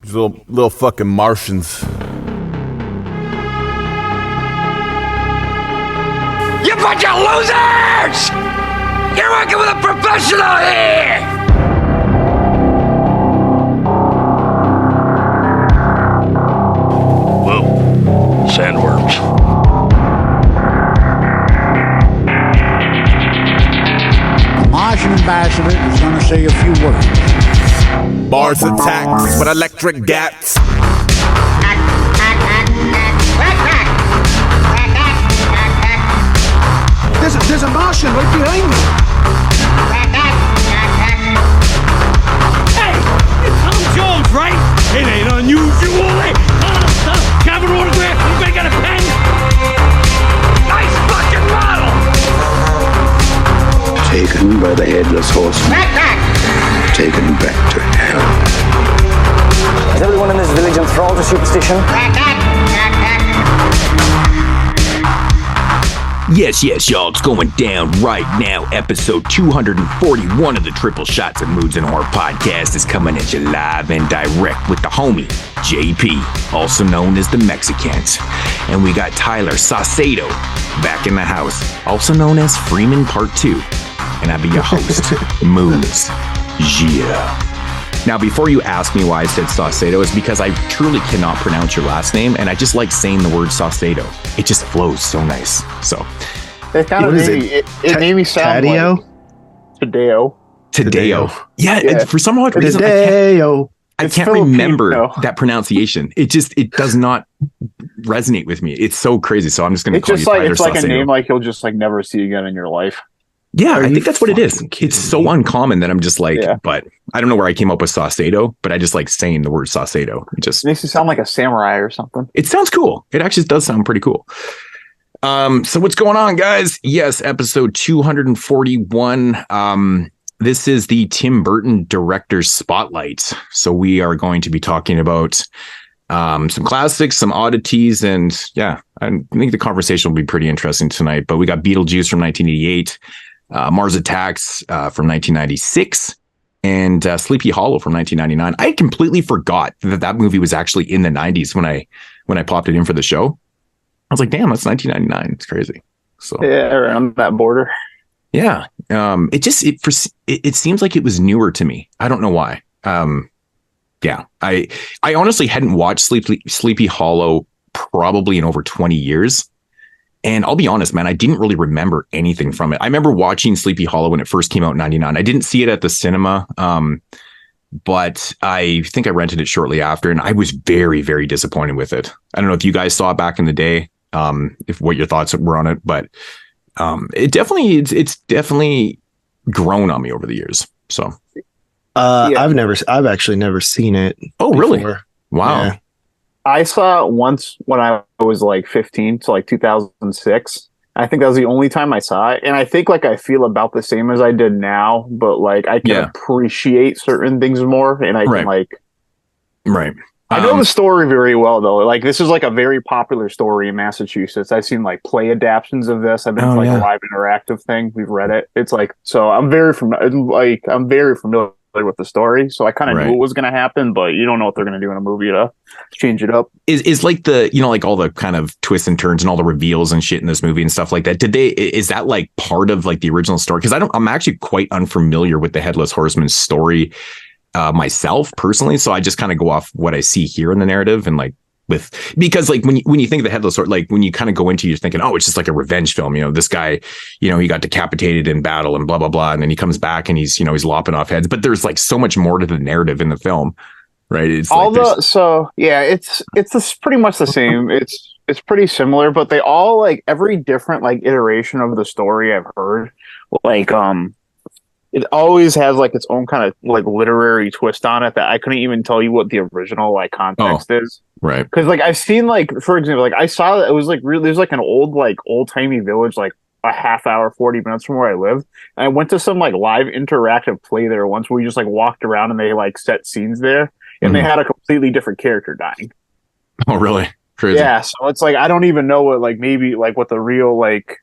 These little fucking Martians. You bunch of losers! You're working with a professional here! Whoa, sandworms. The Martian ambassador is going to say a few words. Mars attacks with electric gats. There's a Martian right behind me. Hey, it's Tom Jones, right? It ain't unusual, eh? Have an autograph? Anybody got a pen? Nice fucking model! Taken by the headless horseman. Taken back to hell. Is everyone in this village enthralled to superstition? Yes, y'all, it's going down right now. Episode 241 of the Triple Shots of Moodz and Horror podcast is coming at you live and direct with the homie, JP, also known as the Mexicans. And we got Tyler Saucado back in the house, also known as Freeman Part 2. And I'll be your host, Moodz. Yeah. Now, before you ask me why I said Saucado, is because I truly cannot pronounce your last name, and I just like saying the word Saucado. It just flows so nice. So, it kind of made me sound Taddeo? like Tadeo. Yeah. For some odd reason, I can't remember that pronunciation. It does not resonate with me. It's so crazy. So I'm just going to call you Tyler Saucado. It's like a name like you'll just like never see again in your life. Yeah, I think that's what it is. It's so uncommon that I'm just like, but I don't know where I came up with Saucado, but I just like saying the word Saucado. It just makes you sound like a samurai or something. It sounds cool. It actually does sound pretty cool. So what's going on, guys? Yes, episode 241. This is the Tim Burton Director's Spotlight. So we are going to be talking about some classics, some oddities, and yeah, I think the conversation will be pretty interesting tonight. But we got Beetlejuice from 1988. Mars Attacks from 1996 and Sleepy Hollow from 1999. I completely forgot that movie was actually in the 90s when I popped it in for the show. I was like, damn, that's 1999. It's crazy. So yeah, around that border. Yeah. It seems like it was newer to me. I don't know why. Yeah. I honestly hadn't watched Sleepy Hollow probably in over 20 years. And I'll be honest, man, I didn't really remember anything from it. I remember watching Sleepy Hollow when it first came out in 99. I didn't see it at the cinema, but I think I rented it shortly after, and I was very, very disappointed with it. I don't know if you guys saw it back in the day, if what your thoughts were on it, but it's definitely grown on me over the years. So, I've actually never seen it. Oh, before. Really? Wow. Yeah. I saw it once when I was like 15, so like 2006. I think that was the only time I saw it. And I think like I feel about the same as I did now, but like I can appreciate certain things more. And I can Right. I know the story very well though. Like this is like a very popular story in Massachusetts. I've seen like play adaptations of this. I've been a live interactive thing. We've read it. It's like, so I'm very familiar with the story, so I kind of knew what was going to happen, but you don't know what they're going to do in a movie to change it up. Is like the, like all the kind of twists and turns and all the reveals and shit in this movie and stuff like that. Is that like part of like the original story? Because I'm actually quite unfamiliar with the Headless Horseman story myself personally, so I just kind of go off what I see here in the narrative and like because like when you think of the Headless Horseman, like when you kind of go into, you're thinking, oh, it's just like a revenge film. This guy, he got decapitated in battle and blah, blah, blah. And then he comes back and he's lopping off heads, but there's like so much more to the narrative in the film, right? It's it's pretty much the same. It's pretty similar, but they all like every different like iteration of the story I've heard, like, it always has like its own kind of like literary twist on it that I couldn't even tell you what the original like context is. Right. Because like I've seen like, for example, like I saw that it was like really, there's like an old timey village like a half hour, 40 minutes from where I lived. And I went to some like live interactive play there once where we just like walked around and they like set scenes there and they had a completely different character dying. Oh, really? Crazy. Yeah. So it's like, I don't even know what like maybe like what the real like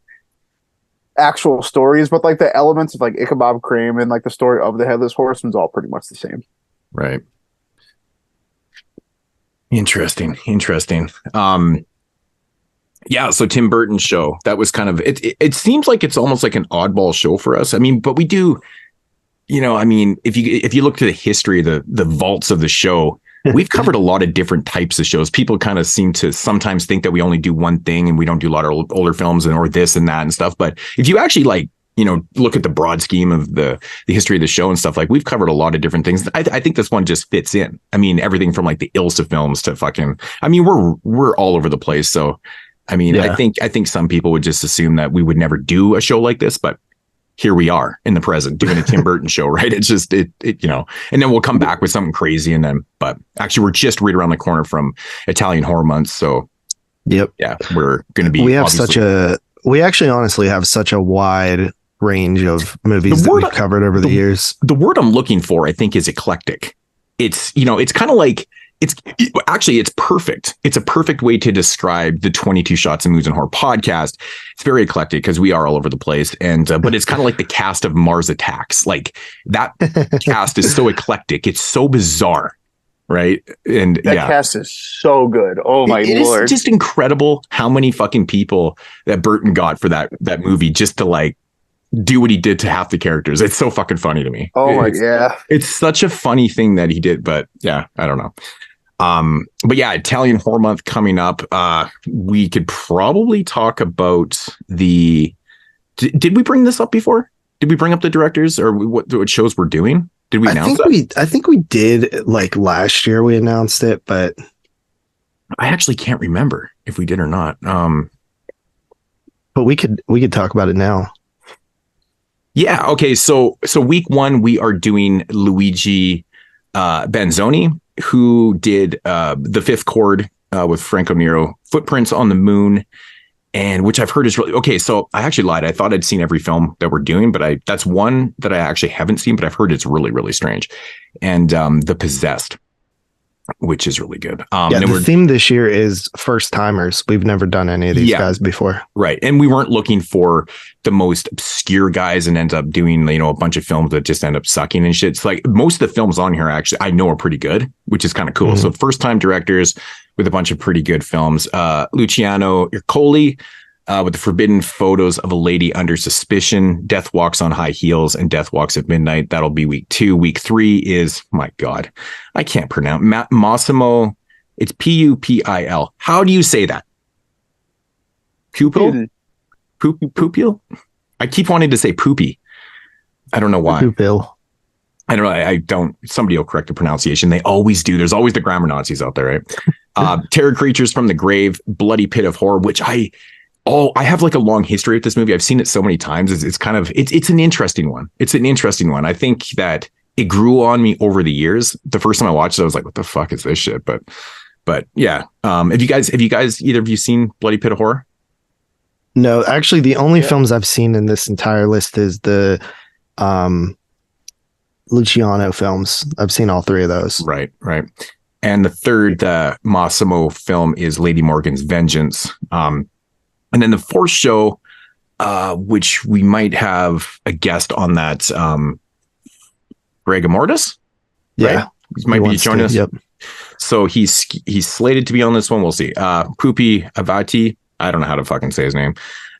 actual stories, but like the elements of like Ichabod Crane and like the story of the Headless Horseman's all pretty much the same. Right. Interesting. Yeah, so Tim Burton show, that was kind of it seems like it's almost like an oddball show for us. I mean, but we do, if you look to the history of the vaults of the show, we've covered a lot of different types of shows. People kind of seem to sometimes think that we only do one thing and we don't do a lot of older films or this and that and stuff. But if you actually look at the broad scheme of the history of the show and stuff, like we've covered a lot of different things. I think this one just fits in. I mean, everything from like the Ilsa films to we're all over the place. So, I mean, yeah. I think some people would just assume that we would never do a show like this, but here we are in the present doing a Tim Burton show, right? It's just, and then we'll come back with something crazy. But actually we're just right around the corner from Italian Horror Month. So yep. Yeah, we're going to be, we actually honestly have such a wide range of movies that we've covered over the years. The word I'm looking for, I think, is eclectic. It's kind of like, it's perfect. It's a perfect way to describe the 22 Shots of Moodz and Horror podcast. It's very eclectic because we are all over the place. And, but it's kind of like the cast of Mars Attacks. Like that cast is so eclectic. It's so bizarre. Right. And that cast is so good. Oh my Lord. It's just incredible how many fucking people that Burton got for that movie just to like do what he did to half the characters. It's so fucking funny to me. Oh my, yeah. It's such a funny thing that he did, but yeah, I don't know. But yeah, Italian Horror Month coming up. We could probably talk about did we bring this up before? Did we bring up the directors or what shows we're doing? Did we announce that? I think we did, like last year we announced it, but I actually can't remember if we did or not. But we could talk about it now. Yeah. Okay. So week 1, we are doing Luigi Banzoni, who did The Fifth Chord with Franco Nero, Footprints on the Moon, and which I've heard is really okay. So I actually lied. I thought I'd seen every film that we're doing, but that's one that I actually haven't seen, but I've heard it's really, really strange. And The Possessed, which is really good. The theme this year is first timers. We've never done any of these guys before. Right. And we weren't looking for the most obscure guys and end up doing, a bunch of films that just end up sucking and shit. It's like most of the films on here actually I know are pretty good, which is kind of cool. Mm-hmm. So first time directors with a bunch of pretty good films. Luciano Ercoli with The Forbidden Photos of a Lady Under Suspicion, Death Walks on High Heels, and Death Walks at Midnight. That'll be week 2. Week 3 is, my God, I can't pronounce Massimo. It's Pupil. How do you say that? Pupil? Pupil? I keep wanting to say poopy. I don't know why. Pupil. I don't know. I don't. Somebody will correct the pronunciation. They always do. There's always the grammar Nazis out there, right? Terror Creatures from the Grave, Bloody Pit of Horror, which I have like a long history with this movie. I've seen it so many times. It's an interesting one. It's an interesting one. I think that it grew on me over the years. The first time I watched it, I was like, what the fuck is this shit? But yeah. Have you guys, either of you seen Bloody Pit of Horror? No, actually the only films I've seen in this entire list is the, Luciano films. I've seen all 3 of those. Right. And the third Massimo film is Lady Morgan's Vengeance. And then the 4th show, which we might have a guest on that, Greg Amortis. Yeah, right? He might be joining us. Yep. So he's slated to be on this one. We'll see. Pupi Avati. I don't know how to fucking say his name.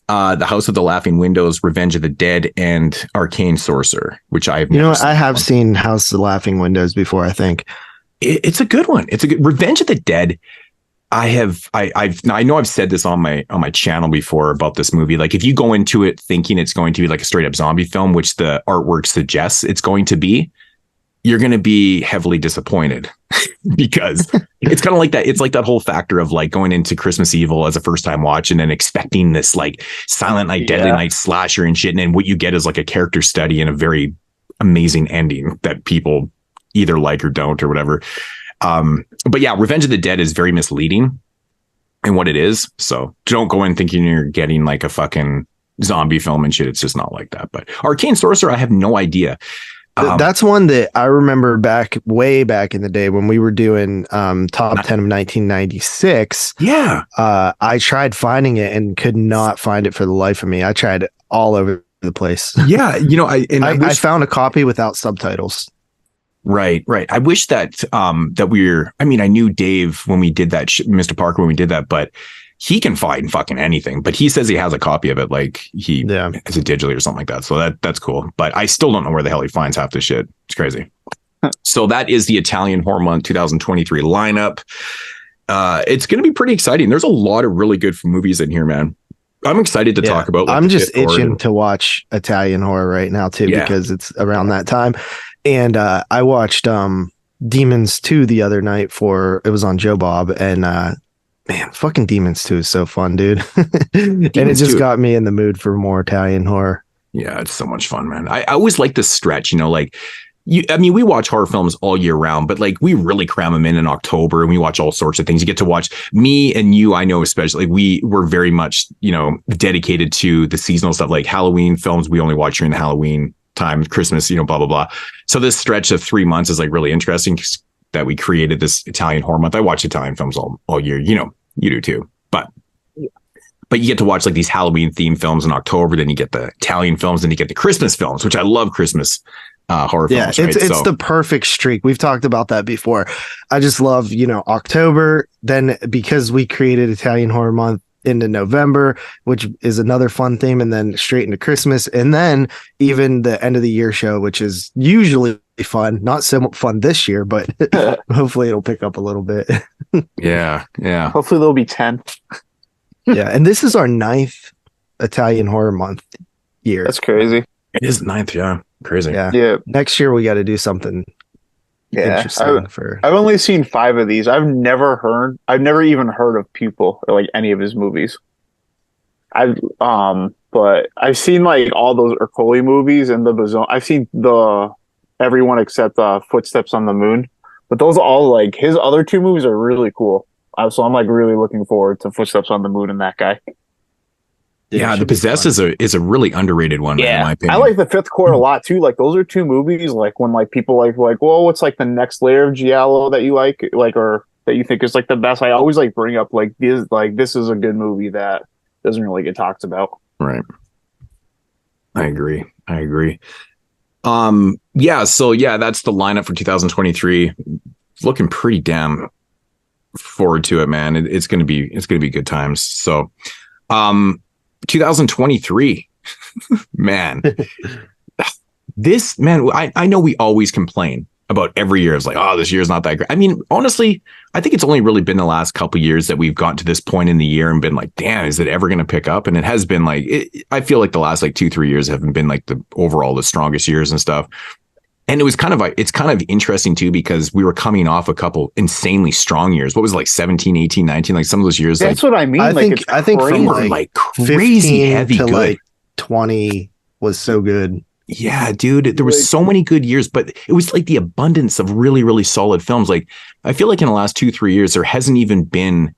The House of the Laughing Windows, Revenge of the Dead, and Arcane Sorcerer, which I have never seen. I have seen House of the Laughing Windows before, I think. It's a good one. It's a good Revenge of the Dead. I know I've said this on my channel before about this movie. Like if you go into it thinking it's going to be like a straight up zombie film, which the artwork suggests it's going to be, you're going to be heavily disappointed because it's kind of like that. It's like that whole factor of like going into Christmas Evil as a first time watch and then expecting this like Silent Night, Deadly Night slasher and shit. And then what you get is like a character study and a very amazing ending that people either like or don't or whatever. But yeah, Revenge of the Dead is very misleading in what it is. So don't go in thinking you're getting like a fucking zombie film and shit. It's just not like that. But Arcane Sorcerer, I have no idea. That's one that I remember way back in the day when we were doing top 10 of 1996. Yeah. I tried finding it and could not find it for the life of me. I tried all over the place. Yeah. I found a copy without subtitles. Right. I wish that I knew Dave when we did that, Mr. Parker when we did that, but he can find fucking anything. But he says he has a copy of it, like he has it digitally or something like that. So that's cool. But I still don't know where the hell he finds half this shit. It's crazy. So that is the Italian Horror Month 2023 lineup. It's going to be pretty exciting. There's a lot of really good movies in here, man. I'm excited to talk about. I'm just itching to watch Italian horror right now too, because it's around that time. And I watched Demons 2 the other night it was on Joe Bob, and man, fucking Demons 2 is so fun, dude. And it just got me in the mood for more Italian horror. Yeah, it's so much fun, man. I always like this stretch, like we watch horror films all year round, but like we really cram them in October, and we watch all sorts of things. You get to watch me and you, I know, especially we're very much, dedicated to the seasonal stuff, like Halloween films. We only watch during the Halloween time, Christmas, blah, blah, blah. So this stretch of 3 months is like really interesting that we created this Italian horror month. I watch Italian films all year, you do too, but you get to watch like these Halloween themed films in October. Then you get the Italian films, then you get the Christmas films, which I love Christmas horror films. Yeah, it's the perfect streak. We've talked about that before. I just love, October, then because we created Italian Horror Month into November, which is another fun theme, and then straight into Christmas, and then even the end of the year show, which is usually fun. Not so fun this year, but hopefully it'll pick up a little bit. Yeah. Hopefully there'll be 10. Yeah, and this is our 9th Italian Horror Month year. That's crazy. It is 9th, yeah. Crazy. Yeah. Next year we got to do something interesting. I've only seen 5 of these. I've never even heard of Pupil or like any of his movies. But I've seen like all those Ercole movies and the Bazone. I've seen everyone except Footsteps on the Moon. But those all like his other 2 movies are really cool. So I'm like really looking forward to Footsteps on the Moon and that guy. Yeah, The Possessed is a really underrated one, in my opinion. I like The Fifth Court a lot too. Like those are 2 movies. Like when like people like, well, what's like the next layer of giallo that you like, or that you think is like the best? I always like bring up like this is a good movie that doesn't really get talked about. Right. I agree. So that's the lineup for 2023. Looking pretty damn forward to it, man. It's gonna be good times. So 2023, man. I know we always complain about every year. It's like, oh, this year's not that great. I mean, honestly, I think it's only really been the last couple of years that we've gotten to this point in the year and been like, damn, is it ever going to pick up? And it has been like, I feel like the last like 2-3 years haven't been like the strongest years and stuff. And it's kind of interesting too, because we were coming off a couple insanely strong years. What was it, like 17, 18, 19, like some of those years. That's like, what I mean. I think from like crazy heavy to good. Like 20 was so good. Yeah, dude, there was so many good years, but it was like the abundance of really, really solid films. Like I feel like in the last 2-3 years, there hasn't even been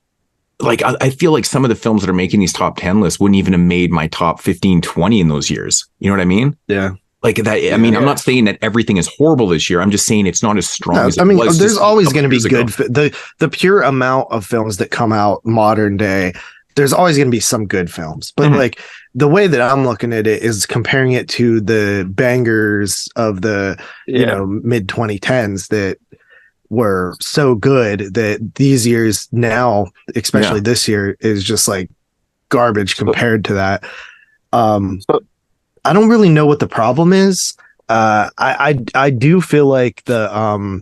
like, I feel like some of the films that are making these top 10 lists wouldn't even have made my top 15, 20 in those years. You know what I mean? Yeah. Like that. I mean, I'm not saying that everything is horrible this year. I'm just saying it's not as strong as it was. There's always going to be good. The pure amount of films that come out modern day, there's always going to be some good films. But like the way that I'm looking at it is comparing it to the bangers of the mid 2010s that were so good that these years now, especially this year, is just like garbage compared to that. I don't really know what the problem is. I do feel like the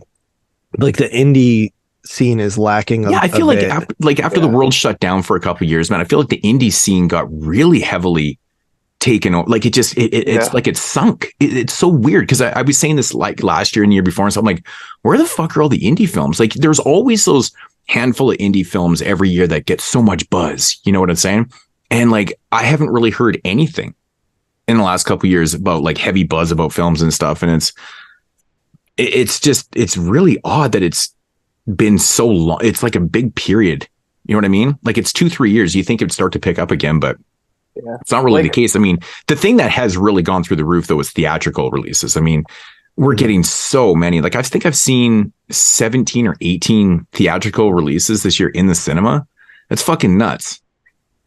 indie scene is lacking. I feel like after the world shut down for a couple of years, man, I feel like the indie scene got really heavily taken over. Like it's like it's sunk. It's so weird because I was saying this like last year and the year before, and so I'm like, where the fuck are all the indie films? Like there's always those handful of indie films every year that get so much buzz. You know what I'm saying? And like I haven't really heard anything in the last couple of years about like heavy buzz about films and stuff. And it's really odd that it's been so long. It's like a big period. You know what I mean? Like it's 2-3 years. You think it'd start to pick up again, but it's not really the case. I mean, the thing that has really gone through the roof though is theatrical releases. I mean, we're getting so many, like I think I've seen 17 or 18 theatrical releases this year in the cinema. That's fucking nuts.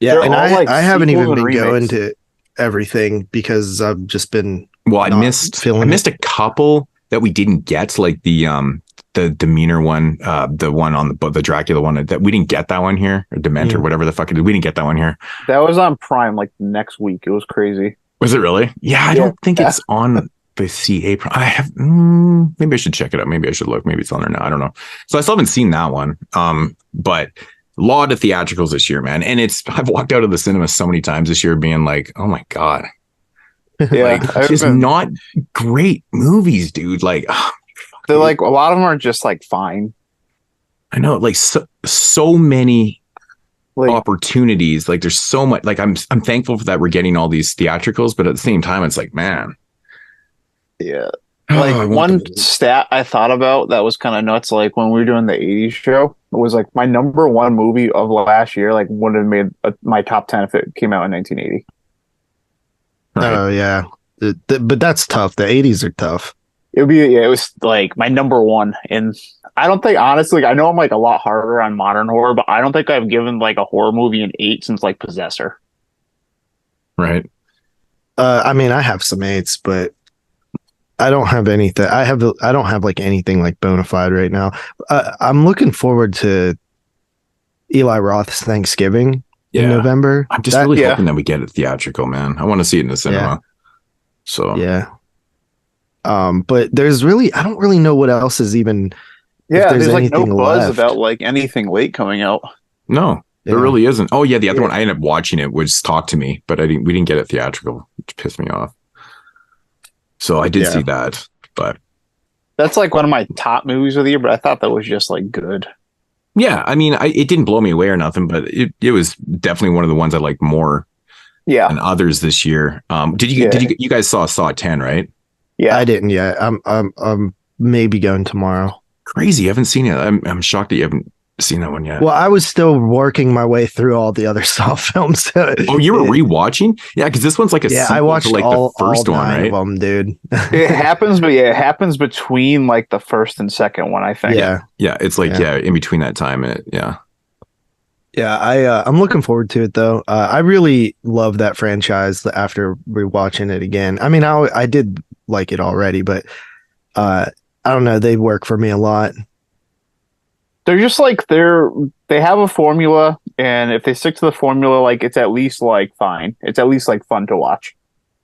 Yeah. They're and I haven't even been going to everything because I've just been I missed a couple that we didn't get, like the demeanor one, the one on the Dracula one, that we didn't get that one here, or Dementor, whatever the fuck it is. We didn't get that one here. That was on Prime like next week. It was crazy. Was it really? Yeah, I don't think it's on the CA Prime. I have maybe I should check it out. Maybe I should look. Maybe it's on there now. I don't know. So I still haven't seen that one. But a lot of theatricals this year, man. And I've walked out of the cinema so many times this year being like, oh my God. Yeah, like, just not great movies, dude. Like, they're like, a lot of them are just like fine. I know, like so many opportunities. Like, there's so much. Like, I'm thankful for that we're getting all these theatricals, but at the same time, it's like, man. Yeah. Like one stat I thought about that was kind of nuts. Like when we were doing the 80s show, it was like my number one movie of last year, like would have made my top 10 if it came out in 1980. Right. Oh yeah. But that's tough. The 80s are tough. It was like my number one. And I don't think, honestly, I know I'm like a lot harder on modern horror, but I don't think I've given like a horror movie an 8 since like Possessor. Right. I mean, I have some 8s, but I don't have anything. I don't have like anything like bona fide right now. I'm looking forward to Eli Roth's Thanksgiving in November. I'm just really hoping that we get it theatrical, man. I want to see it in the cinema. Yeah. So yeah. But there's really, I don't really know what else is even. Yeah, there's like no buzz about like anything late coming out. No, there really isn't. Oh yeah, the other one I ended up watching it was Talk to Me, but we didn't get it theatrical, which pissed me off. So I did see that, but that's like one of my top movies of the year. But I thought that was just like good. Yeah, I mean, it didn't blow me away or nothing, but it was definitely one of the ones I liked more. Yeah, than others this year. Did you guys saw 10, right? Yeah, I didn't yet. I'm maybe going tomorrow. Crazy, you haven't seen it. I'm shocked that you haven't seen that one yet. Well, I was still working my way through all the other Saw films. Oh, you were rewatching? Yeah, because this one's like a I watched to like all, the first all one, 9 right? of them, dude. It happens, but it happens between like the first and second one, I think. Yeah, it's like in between that time, I'm looking forward to it though. I really love that franchise after rewatching it again. I mean, I did like it already, but I don't know, they work for me a lot. They're just like they have a formula, and if they stick to the formula, like it's at least like fine. It's at least like fun to watch.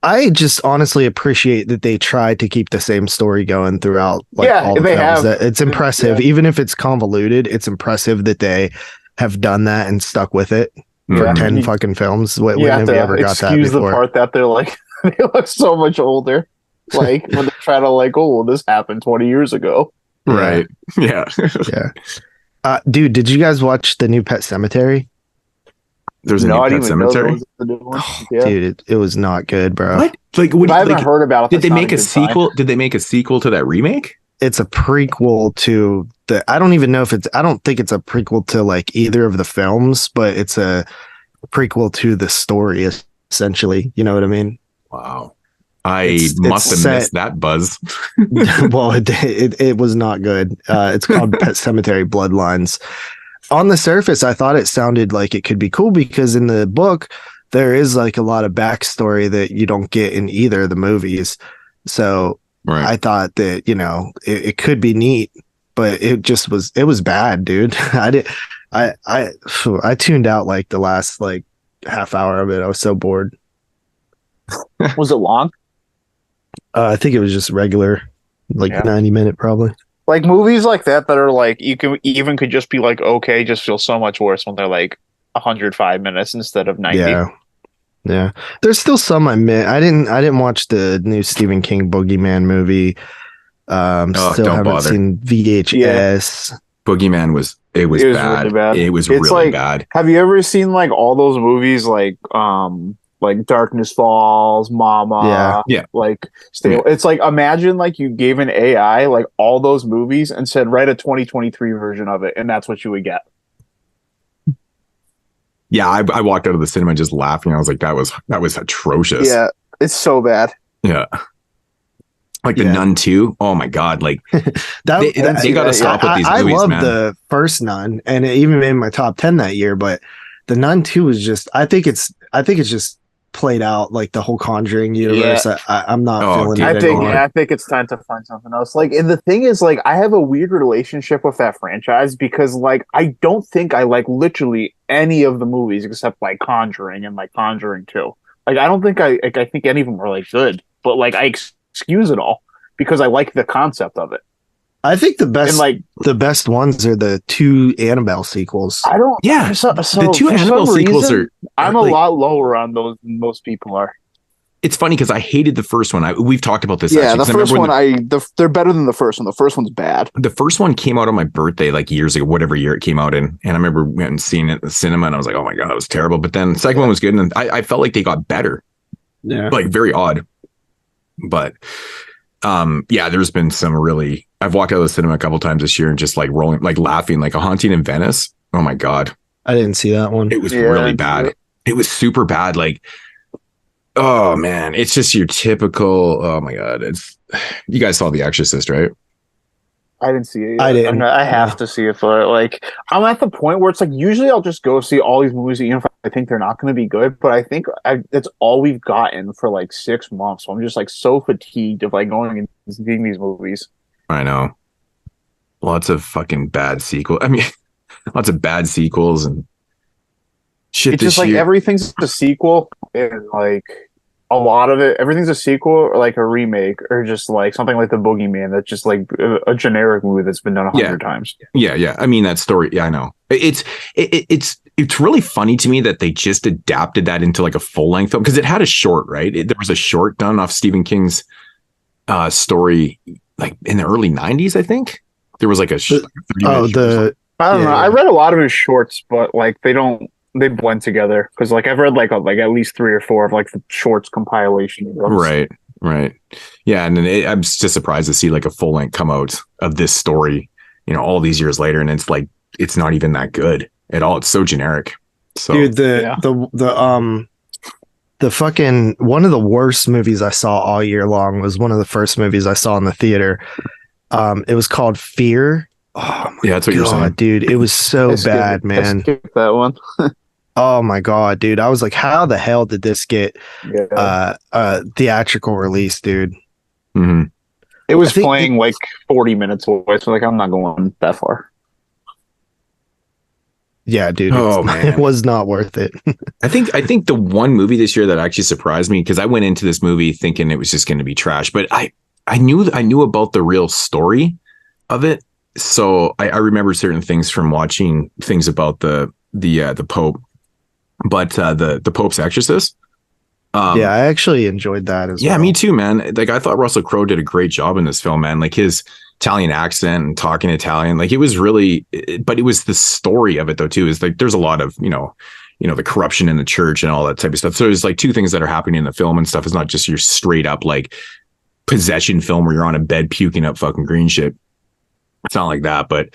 I just honestly appreciate that they tried to keep the same story going throughout. Like, all the films. It's impressive, even if it's convoluted. It's impressive that they have done that and stuck with it for 10 fucking films. When have we ever got that before? Excuse the part that they're like they look so much older. Like when they try to like, oh, this happened 20 years ago. Right. Yeah. Yeah. Dude, did you guys watch the new Pet Cemetery? There's a new Pet Cemetery? Dude, it was not good, bro. What? Like, I haven't heard about it. Did they make a sequel? Did they make a sequel to that remake? It's a prequel to I don't even know if I don't think it's a prequel to like either of the films, but it's a prequel to the story, essentially. You know what I mean? Wow. I must have missed that buzz. Well, it was not good. It's called Pet Cemetery Bloodlines. On the surface, I thought it sounded like it could be cool because in the book, there is like a lot of backstory that you don't get in either of the movies. So I thought that, it could be neat, but it was bad, dude. I tuned out like the last like half hour of it. I was so bored. Was it long? I think it was just regular, like 90-minute probably. Like movies like that are like could just be like okay, just feel so much worse when they're like 105 minutes instead of 90. Yeah. There's still some I missed. I didn't watch the new Stephen King Boogeyman movie. Still haven't seen VHS. Boogeyman was bad. Really bad. It was really bad. Have you ever seen like all those movies like Darkness Falls, Mama, like it's like imagine like you gave an AI like all those movies and said write a 2023 version of it, and that's what you would get. Yeah, I walked out of the cinema just laughing. I was like, that was atrocious. Yeah, it's so bad. Yeah. Like the Nun 2. Oh my God. Like they got to stop with these movies, I love man. the first Nun, and it even made my top 10 that year, but the Nun 2 is just, I think it's just played out like the whole Conjuring universe. I'm not feeling it anymore. I think it's time to find something else. Like, and the thing is, like, I have a weird relationship with that franchise because, like, I don't think I like literally any of the movies except like Conjuring and like Conjuring 2. Like, I don't think I think any of them are like good, but like I excuse it all because I like the concept of it. I think the best ones are the 2 Annabelle sequels. I don't. Yeah, so the 2 Annabelle sequels are. I'm a lot lower on those than most people are. It's funny because I hated the first one. We've talked about this. Yeah, the first one. They're better than the first one. The first one's bad. The first one came out on my birthday like years ago, whatever year it came out in, and I remember went and seeing it in the cinema, and I was like, "Oh my god, it was terrible." But then the second one was good, and I felt like they got better. Yeah, like very odd. But there's been some really. I've walked out of the cinema a couple times this year and just like rolling, like laughing, like A Haunting in Venice. Oh my god, I didn't see that one. It was really bad. It was super bad. Like, oh man, it's just your typical. Oh my god, you guys saw The Exorcist, right? I didn't see it yet. I didn't. I have to see it, but like I'm at the point where it's like usually I'll just go see all these movies, even if I think they're not going to be good. But I think that's all we've gotten for like 6 months. So I'm just like so fatigued of like going and seeing these movies. I know. Lots of fucking bad sequels. I mean, lots of bad sequels and shit. It's just like everything's a sequel, and like a lot of it, everything's a sequel or like a remake or just like something like The Boogeyman that's just like a generic movie that's been done 100 times. Yeah. I mean, that story. Yeah, I know. It's really funny to me that they just adapted that into like a full length film because it had a short, right? There was a short done off Stephen King's story. Like in the early 90s, I think there was like a. I don't know. I read a lot of his shorts, but like they blend together because like I've read like at least 3 or 4 of like the shorts compilation. Right. Yeah, and then I'm just surprised to see like a full length come out of this story, all these years later, and it's like it's not even that good at all. It's so generic. So, dude, the fucking one of the worst movies I saw all year long was one of the first movies I saw in the theater. It was called Fear. Oh my that's what you're saying, dude. It was so bad, man. I skipped that one. Oh my god, dude. I was like, how the hell did this get theatrical release, dude? Mm-hmm. It was playing like 40 minutes away, so like I'm not going that far. Yeah, dude. Man. It was not worth it. I think the one movie this year that actually surprised me, because I went into this movie thinking it was just going to be trash, but I knew about the real story of it. So I remember certain things from watching things about the Pope, but the Pope's Exorcist. Yeah, I actually enjoyed that as well. Yeah, me too, man. Like I thought Russell Crowe did a great job in this film, man. Like his Italian accent and talking Italian, like it was really, but it was the story of it though too. Is like there's a lot of the corruption in the church and all that type of stuff. So there's like 2 things that are happening in the film and stuff. It's not just your straight up like possession film where you're on a bed puking up fucking green shit. It's not like that, but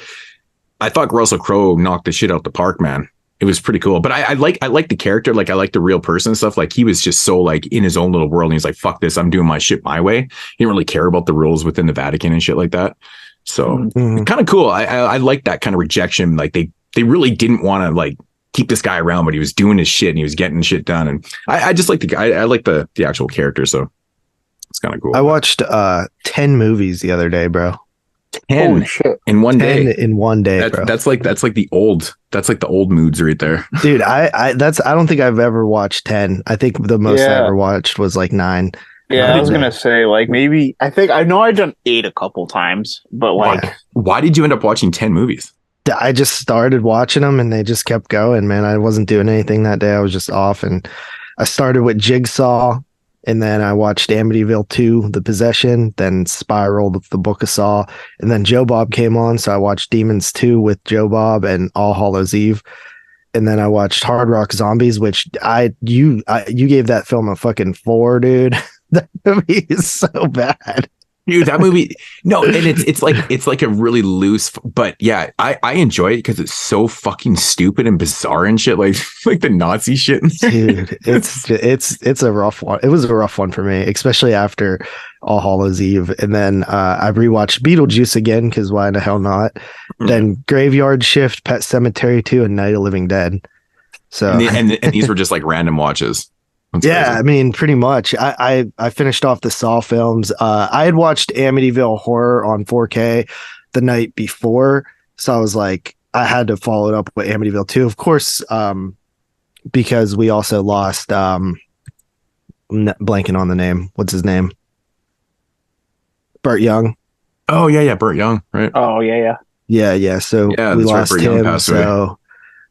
I thought Russell Crowe knocked the shit out the park, man. It was pretty cool. But I like the character, like I like the real person and stuff. Like he was just so like in his own little world and he's like, fuck this, I'm doing my shit my way. He didn't really care about the rules within the Vatican and shit like that. So kind of cool. I like that kind of rejection. Like they really didn't want to like keep this guy around, but he was doing his shit and he was getting shit done. And I just like the guy. I like the actual character. So it's kind of cool. I watched 10 movies the other day, bro. 10 in one day. In one day, bro. That's like the old Moodz right there, dude. I don't think I've ever watched 10. I think the most I ever watched was like 9. Yeah, I was gonna say like maybe I know I've done 8 a couple times, but like why did you end up watching 10 movies? I just started watching them and they just kept going, man. I wasn't doing anything that day. I was just off, and I started with Jigsaw. And then I watched Amityville 2, The Possession, then Spiral with the Book of Saw, and then Joe Bob came on, so I watched Demons 2 with Joe Bob and All Hallows Eve. And then I watched Hard Rock Zombies, which you gave that film a fucking 4, dude. That movie is so bad. Dude, that movie, no, and it's like a really loose, but yeah, I enjoy it because it's so fucking stupid and bizarre and shit, like the Nazi shit. Dude, it's a rough one. It was a rough one for me, especially after All Hallows Eve, and then I rewatched Beetlejuice again because why the hell not? Then Graveyard Shift, Pet Sematary 2, and Night of Living Dead. So and these were just like random watches. Yeah, crazy. I mean, pretty much. I finished off the Saw films. I had watched Amityville Horror on 4K the night before, so I was like, I had to follow it up with Amityville 2, of course, because we also lost blanking on the name. What's his name? Burt Young. Oh yeah, Burt Young, right? Oh yeah. Yeah. So Yeah, we that's right, lost Burt Young him. passed away. So,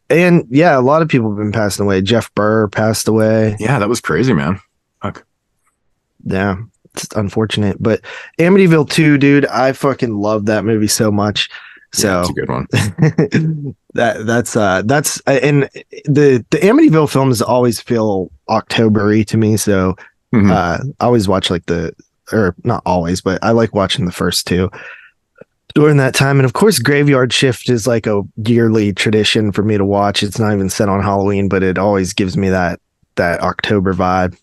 and yeah, a lot of people have been passing away. Jeff Burr passed away. Yeah, that was crazy, man. Fuck. Yeah, it's unfortunate, but Amityville 2, dude, I fucking love that movie so much. So Yeah, it's a good one. that's and the Amityville films always feel October-y to me. So I always watch or not always, but I like watching the first two during that time. And of course, Graveyard Shift is like a yearly tradition for me to watch. It's not even set on Halloween, but it always gives me that October vibe.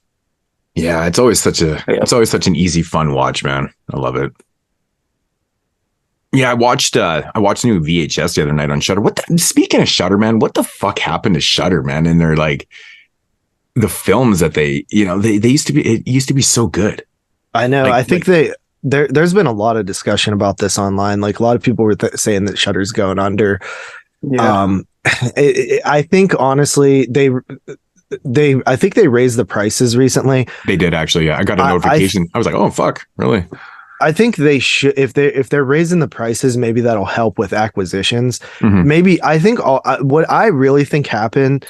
Yeah, it's always such an easy, fun watch, man. I love it. Yeah, I watched new VHS the other night on Shudder. Speaking of Shudder, man, what the fuck happened to Shudder, man? And they're like the films that they used to be so good. I know. I think there's been a lot of discussion about this online. Like a lot of people were saying that Shudder's going under. Yeah. I think honestly I think they raised the prices recently. They did actually. Yeah, I got a notification. I was like, oh fuck, really? I think they should, if they're raising the prices, maybe that'll help with acquisitions. Maybe I think what I really think happened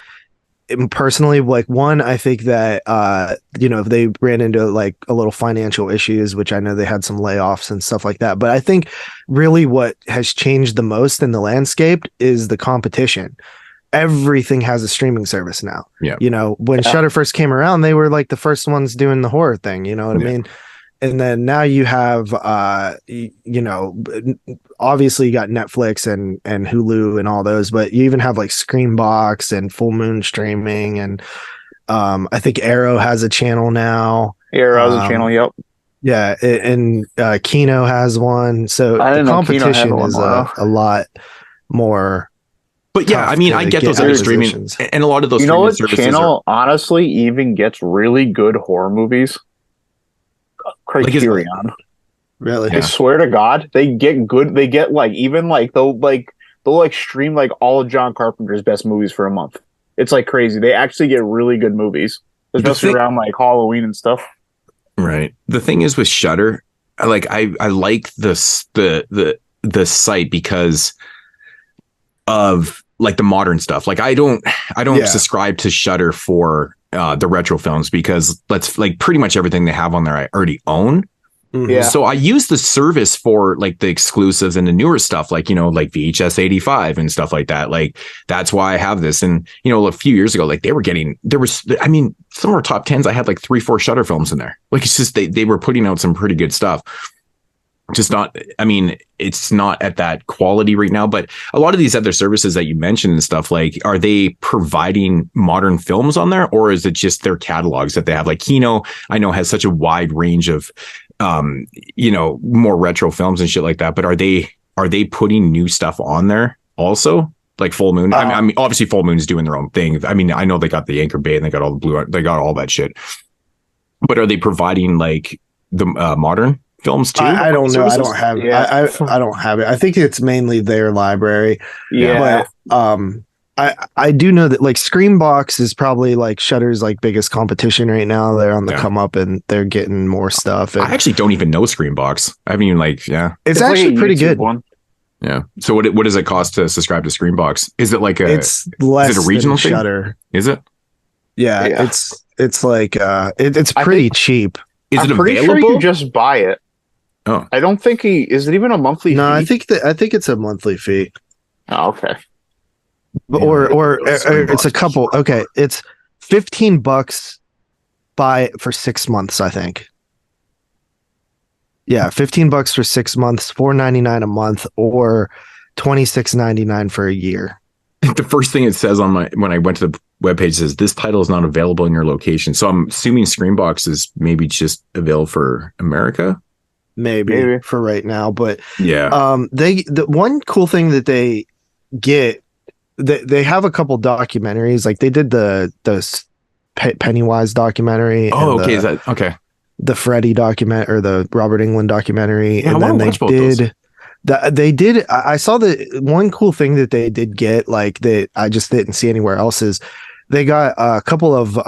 personally, like one, I think that if they ran into like a little financial issues, which I know they had some layoffs and stuff like that, but I think really what has changed the most in the landscape is the competition. Everything has a streaming service now. Yeah. When Shudder first came around, they were like the first ones doing the horror thing. You know what I mean? And then now you have, obviously you got Netflix and Hulu and all those, but you even have like Screenbox and Full Moon Streaming. And I think Arrow has a channel now. Arrow has a channel, yep. Yeah, and Kino has one. So the competition is a lot more. But yeah, I mean, I get those other streaming and a lot of those. You know what channel honestly even gets really good horror movies? Criterion. Really? I swear to God, they get good. They get they'll stream like all of John Carpenter's best movies for a month. It's like crazy. They actually get really good movies, especially around like Halloween and stuff. Right. The thing is with Shudder, I like the site because of like the modern stuff. Like I don't subscribe to Shudder for the retro films because pretty much everything they have on there I already own. Yeah. So I use the service for like the exclusives and the newer stuff, like like VHS 85 and stuff like that. Like that's why I have this. And a few years ago, like some of our top 10s, I had like 3-4 Shudder films in there. Like it's just they were putting out some pretty good stuff. Just not, it's not at that quality right now, but a lot of these other services that you mentioned and stuff, like, are they providing modern films on there, or is it just their catalogs that they have? Like Kino, I know, has such a wide range of, more retro films and shit like that, but are they putting new stuff on there also? Like Full Moon? I mean, obviously Full Moon's doing their own thing. I mean, I know they got the Anchor Bay and they got all the Blue, they got all that shit, but are they providing like the modern films too? I don't know. I don't have it. I don't have it. I think it's mainly their library. Yeah. But I do know that like Screenbox is probably like Shudder's like biggest competition right now. They're on the come up and they're getting more stuff. And I actually don't even know Screenbox. I haven't even it's actually like pretty good one. Yeah. So what does it cost to subscribe to Screenbox? Is it like it's less is it a regional than thing? Shudder. Is it? Yeah. It's like it's pretty cheap. Is it pretty available? sure you just buy it. Oh, I don't think is it even a monthly fee? No, I think it's a monthly fee. Oh, okay. Or it's a couple. Okay, it's $15 for 6 months, I think. Yeah, $15 for 6 months, $4.99 a month, or $26.99 for a year. The first thing it says when I went to the webpage says this title is not available in your location. So I'm assuming Screenbox is maybe just available for America. Maybe for right now, but yeah. The one cool thing that they get, they have a couple documentaries. Like they did the Pennywise documentary. Oh, okay. Is that okay? The Freddy document or the Robert Englund documentary, Yeah, and then they did. I saw the one cool thing that they did get, like that I just didn't see anywhere else, is they got a couple of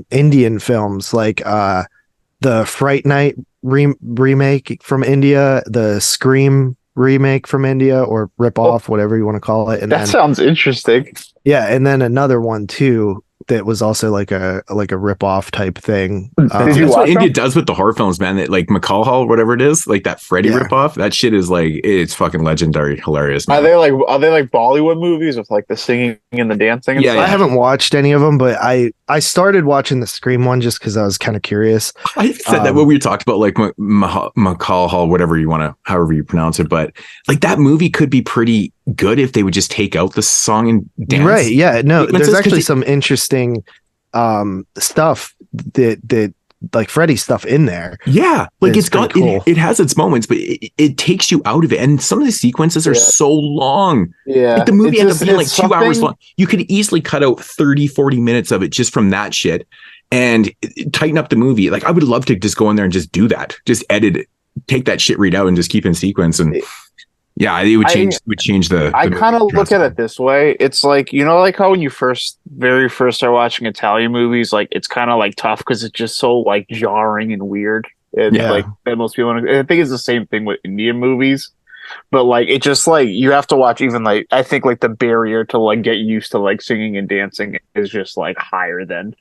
Indian films, like the Fright Night remake from India, the Scream remake from India, or rip off, whatever you want to call it. And that sounds interesting. Yeah, and then another one too that was also like a rip off type thing. Did you that's watch what India them? does with the horror films, man. That like McCall, whatever it is, like that Freddy rip off. That shit is like, it's fucking legendary, hilarious. Man. Are they like Bollywood movies with like the singing and the dancing? And yeah, I haven't watched any of them, but I started watching the Scream one just because I was kind of curious. I said that when we talked about like McCall, whatever you want to, however you pronounce it, but like that movie could be pretty good if they would just take out the song and dance. Right? Yeah. No, there's actually some interesting stuff that like Freddy stuff in there. Yeah, like it's got cool. it has its moments, but it takes you out of it, and some of the sequences are so long. Yeah, like the movie ends up being like 2 hours long. You could easily cut out 30-40 minutes of it just from that shit and tighten up the movie. Like I would love to just go in there and just do that, just edit it, take that shit, read out, and just keep in sequence. And yeah, it would change the I kind of look at it this way. It's like, you know, like how when you very first start watching Italian movies, like it's kind of like tough because it's just so like jarring and weird. And like that most people, and I think it's the same thing with Indian movies. But like it just like you have to watch, even like I think like the barrier to like get used to like singing and dancing is just like higher than.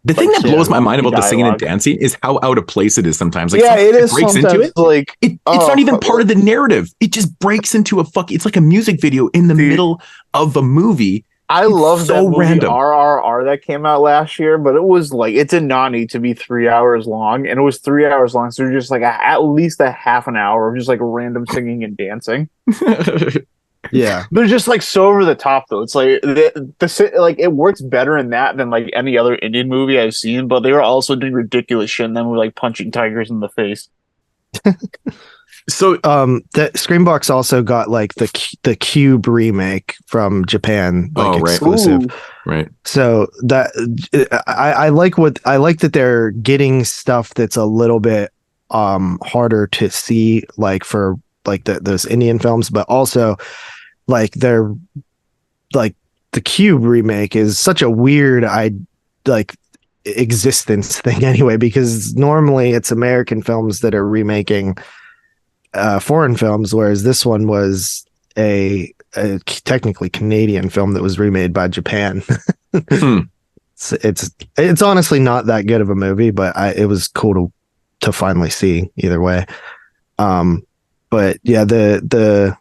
The thing that blows my mind about the singing and dancing is how out of place it is sometimes. Like, yeah, it is. Breaks into it. Like it's not even part of the narrative. It just breaks into it's like a music video in the middle of a movie. I love that movie random. RRR that came out last year, but it was like it did not need to be 3 hours long, and it was 3 hours long. So just like at least a half an hour of just like random singing and dancing. Yeah, but it's just like so over the top though. It's like the like it works better in that than like any other Indian movie I've seen. But they were also doing ridiculous shit, and then we're like punching tigers in the face. So that Screambox also got like the Cube remake from Japan, like exclusive. Right. So that I like that they're getting stuff that's a little bit harder to see, like for like those Indian films, but also like they're like the Cube remake is such a weird existence thing anyway, because normally it's American films that are remaking foreign films, whereas this one was a technically Canadian film that was remade by Japan. It's honestly not that good of a movie, but it was cool to finally see either way. But yeah, the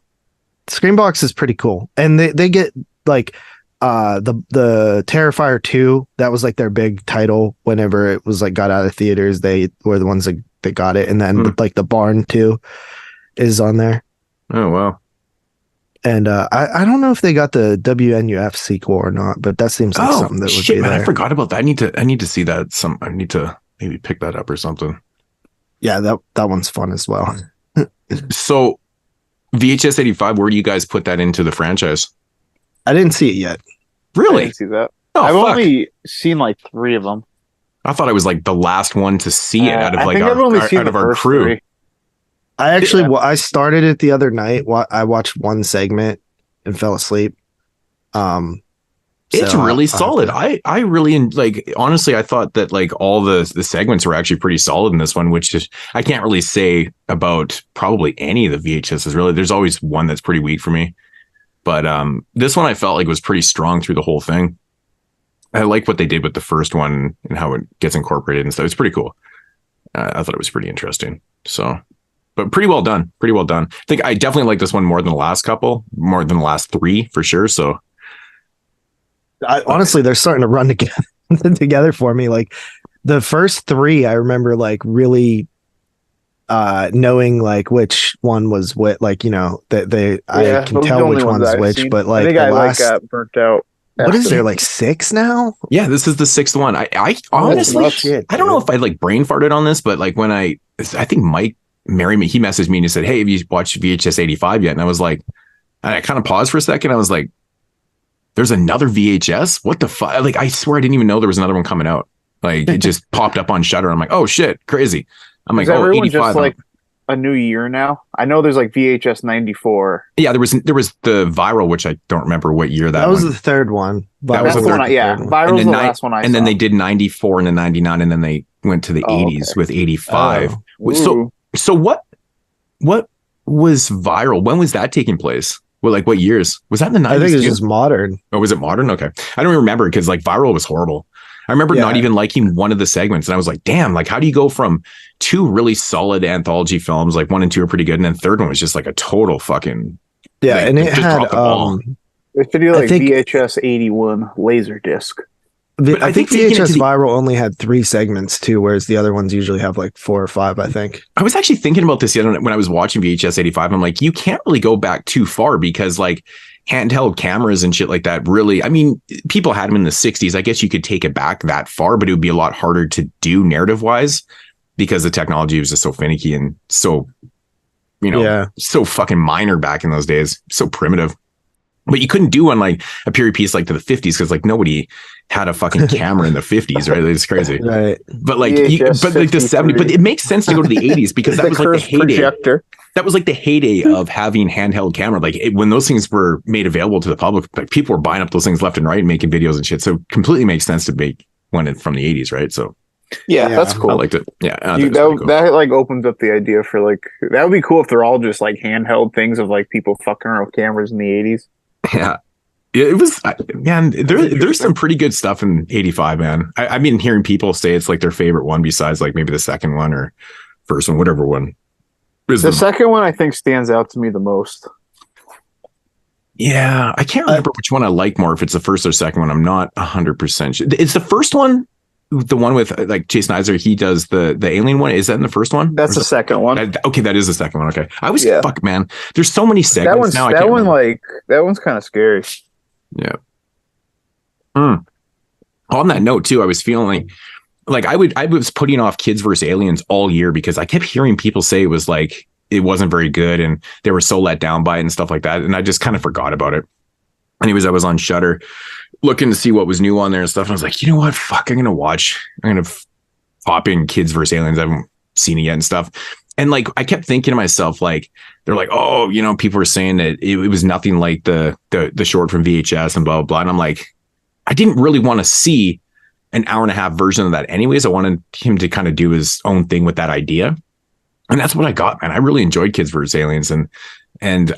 Screambox is pretty cool, and they get like the Terrifier 2, that was like their big title whenever it was like got out of theaters. They were the ones that got it, and then like the Barn 2 is on there. Oh wow. And I don't know if they got the WNUF sequel or not, but that seems like something that would be man, there. I forgot about that. I need to see that. I need to maybe pick that up or something. Yeah, that one's fun as well. So VHS 85, where do you guys put that into the franchise? I didn't see it yet. Really? I didn't see that. Oh, I've only seen like 3 of them. I thought I was like the last one to see it out of like out of our crew. 3. I actually I started it the other night. I watched one segment and fell asleep. It's really solid. I really like, honestly, I thought that like all the segments were actually pretty solid in this one, which is, I can't really say about probably any of the VHSs really. There's always one that's pretty weak for me, but this one I felt like was pretty strong through the whole thing. I like what they did with the first one and how it gets incorporated and stuff. It's pretty cool. I thought it was pretty interesting. So, but pretty well done. Pretty well done. I think I definitely like this one more than the last couple, more than the last 3 for sure. So honestly, they're starting to run together for me. Like the first 3, I remember like really knowing like which one was what, like, you know, that I can tell which one's which, seen. But like I think I got burnt out. What is there, like 6 now? Yeah, this is the 6th one. I honestly, I don't know if I like brain farted on this, but like when I think Mike married me, he messaged me and he said, "Hey, have you watched VHS 85 yet?" And I was like, I kind of paused for a second. I was like, there's another VHS? What the fuck? Like, I swear I didn't even know there was another one coming out. Like it just popped up on Shudder. I'm like, oh shit, crazy. I'm like, Is oh, everyone 85. just like a new year now? I know there's like VHS 94. Yeah, there was the Viral, which I don't remember what year that was one. the third one. That was That's the one. Yeah, Viral's the last one I saw. And then they did 94 and then 99, and then they went to the 80s with 85. So what was Viral? When was that taking place? Well, like what years? Was that in the 90s? I think it was just modern. Oh, was it modern? Okay. I don't remember because like Viral was horrible. I remember not even liking one of the segments. And I was like, damn, like how do you go from two really solid anthology films, like 1 and 2 are pretty good, and then third one was just like a total fucking and it had they should do like VHS 81 Laserdisc. I think VHS Viral only had 3 segments too, whereas the other ones usually have like 4 or 5, I think. I was actually thinking about this the other night when I was watching VHS 85. I'm like, you can't really go back too far because like handheld cameras and shit like that really, I mean, people had them in the 60s. I guess you could take it back that far, but it would be a lot harder to do narrative wise because the technology was just so finicky and so, so fucking minor back in those days, so primitive. But you couldn't do one like a period piece like to the 50s because like nobody had a fucking camera in the 50s, right? It's crazy. Right. But like, but like the 70s, but it makes sense to go to the 80s because that was like the heyday. Projector. That was like the heyday of having handheld camera. Like when those things were made available to the public, like people were buying up those things left and right and making videos and shit. So completely makes sense to make one from the 80s, right? So yeah, that's cool. I liked it. Yeah, that like opens up the idea for like that would be cool if they're all just like handheld things of like people fucking around with cameras in the 80s. Yeah. It was, man, there's some pretty good stuff in 85, man. I've been hearing people say it's like their favorite one besides like maybe the second one or first one, whatever one. The second one I think stands out to me the most. Yeah, I can't remember which one I like more, if it's the first or second one. I'm not 100% sure. It's the first one, the one with like Jason Isaac, he does the alien one. Is that in the first one? That's the second one. Okay, that is the second one. Okay. I was fuck, man. There's so many segments now. That one's kind of scary. Yeah. On that note too, I was feeling like I was putting off Kids vs. Aliens all year because I kept hearing people say it was like it wasn't very good and they were so let down by it and stuff like that, and I just kind of forgot about it. Anyways, I was on Shudder looking to see what was new on there and stuff, and I was like, you know what, fuck, I'm gonna pop in Kids vs. Aliens. I haven't seen it yet and stuff. And like I kept thinking to myself, like they're like, oh, people were saying that it was nothing like the short from VHS and blah blah blah. And I'm like, I didn't really want to see an hour and a half version of that anyways. I wanted him to kind of do his own thing with that idea. And that's what I got, man. I really enjoyed Kids vs. Aliens, and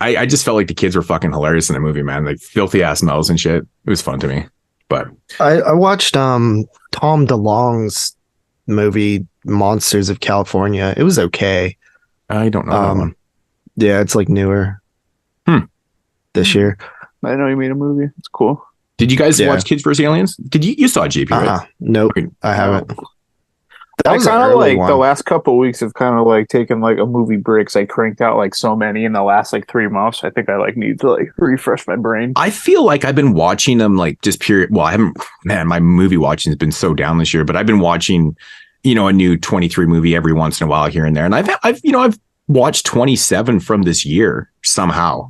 I just felt like the kids were fucking hilarious in the movie, man. Like filthy ass mouths and shit. It was fun to me. But I watched Tom DeLonge's movie Monsters of California. It was okay. I don't know that one. Yeah, it's like newer this year. I know you made a movie. It's cool. Did you guys watch Kids vs. Aliens? Did you saw JP, right? Nope, I haven't. That was kind of like the last couple of weeks have kind of like taken like a movie breaks. I cranked out like so many in the last like 3 months. I think I like need to like refresh my brain. I feel like I've been watching them like just period. Well, I haven't, man, my movie watching has been so down this year, but I've been watching, a new 23 movie every once in a while here and there. And I've watched 27 from this year somehow.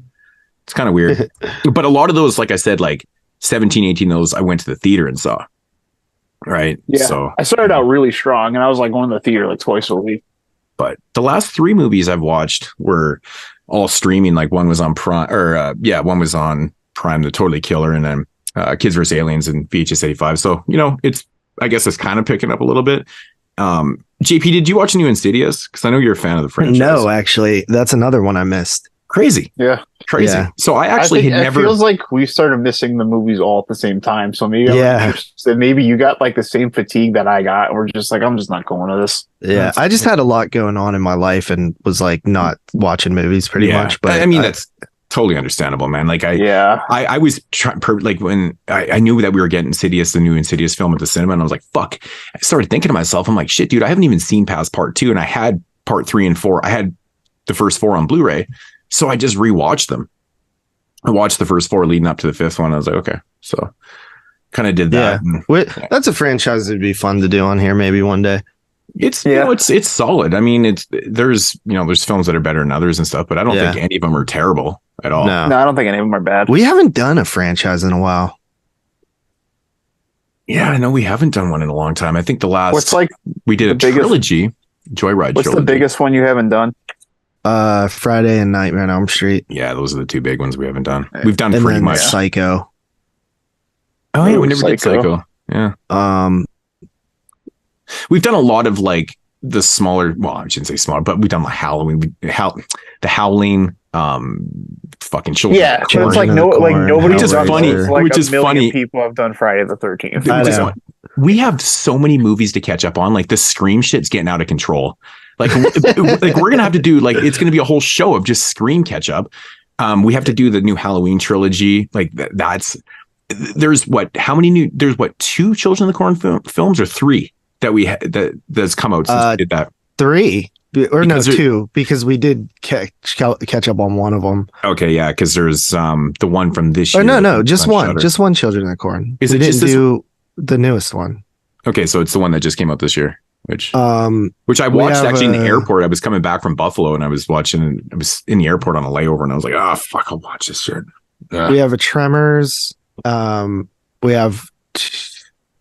It's kind of weird, but a lot of those, like I said, like 17, 18, those I went to the theater and saw. Right. Yeah. So I started out really strong and I was like going to the theater like twice a week. But the last 3 movies I've watched were all streaming. Like one was on Prime one was on Prime, The Totally Killer, and then Kids vs. Aliens and VHS 85. So, I guess it's kind of picking up a little bit. JP, did you watch new Insidious? Because I know you're a fan of the franchise. No, actually, that's another one I missed. Crazy. Yeah. Crazy. Yeah. So I actually had never. It feels like we started missing the movies all at the same time. So maybe maybe you got like the same fatigue that I got. We're just like, I'm just not going to this. Yeah. I just had a lot going on in my life and was like not watching movies pretty much. But I mean, that's totally understandable, man. Like I was trying, like when I knew that we were getting Insidious, the new Insidious film at the cinema, and I was like, fuck. I started thinking to myself, I'm like, shit, dude, I haven't even seen past part 2, and I had part 3 and 4. I had the first 4 on Blu-ray. So I just rewatched them. I watched the first 4 leading up to the 5th one. I was like, okay. So kind of did that. Yeah. That's a franchise that'd be fun to do on here maybe one day. It's it's solid. I mean, there's films that are better than others and stuff, but I don't think any of them are terrible at all. No, I don't think any of them are bad. We haven't done a franchise in a while. Yeah, no, we haven't done one in a long time. I think the last What's like we did a trilogy, Joyride. What's trilogy. the biggest one you haven't done? Friday and Nightmare on Elm Street. Yeah, those are the two big ones we haven't done. We've done And pretty then much. Psycho. Oh yeah, we never did Psycho. Yeah. We've done a lot of like the smaller. Well, I shouldn't say smaller, but we've done like Halloween, the Howling, fucking children. Yeah, but it's like nobody which is done funny. those. Like which is a million funny. people have done Friday the 13th. We have so many movies to catch up on. Like the Scream shit's getting out of control. Like we're gonna have to do like it's gonna be a whole show of just Scream catch up. We have to do the new Halloween trilogy. Like there's two Children of the Corn films or three that that's come out since we did that. 3 or no 2 because we did catch up on one of them. Okay, yeah, because there's the one from this year. No, just one, Shudder. Just one Children of the Corn. We didn't do the newest one. Okay, so it's the one that just came out this year, which I watched actually in the airport. I was coming back from Buffalo and I was in the airport on a layover and I was like, oh fuck, I'll watch this shit. We have a Tremors. We have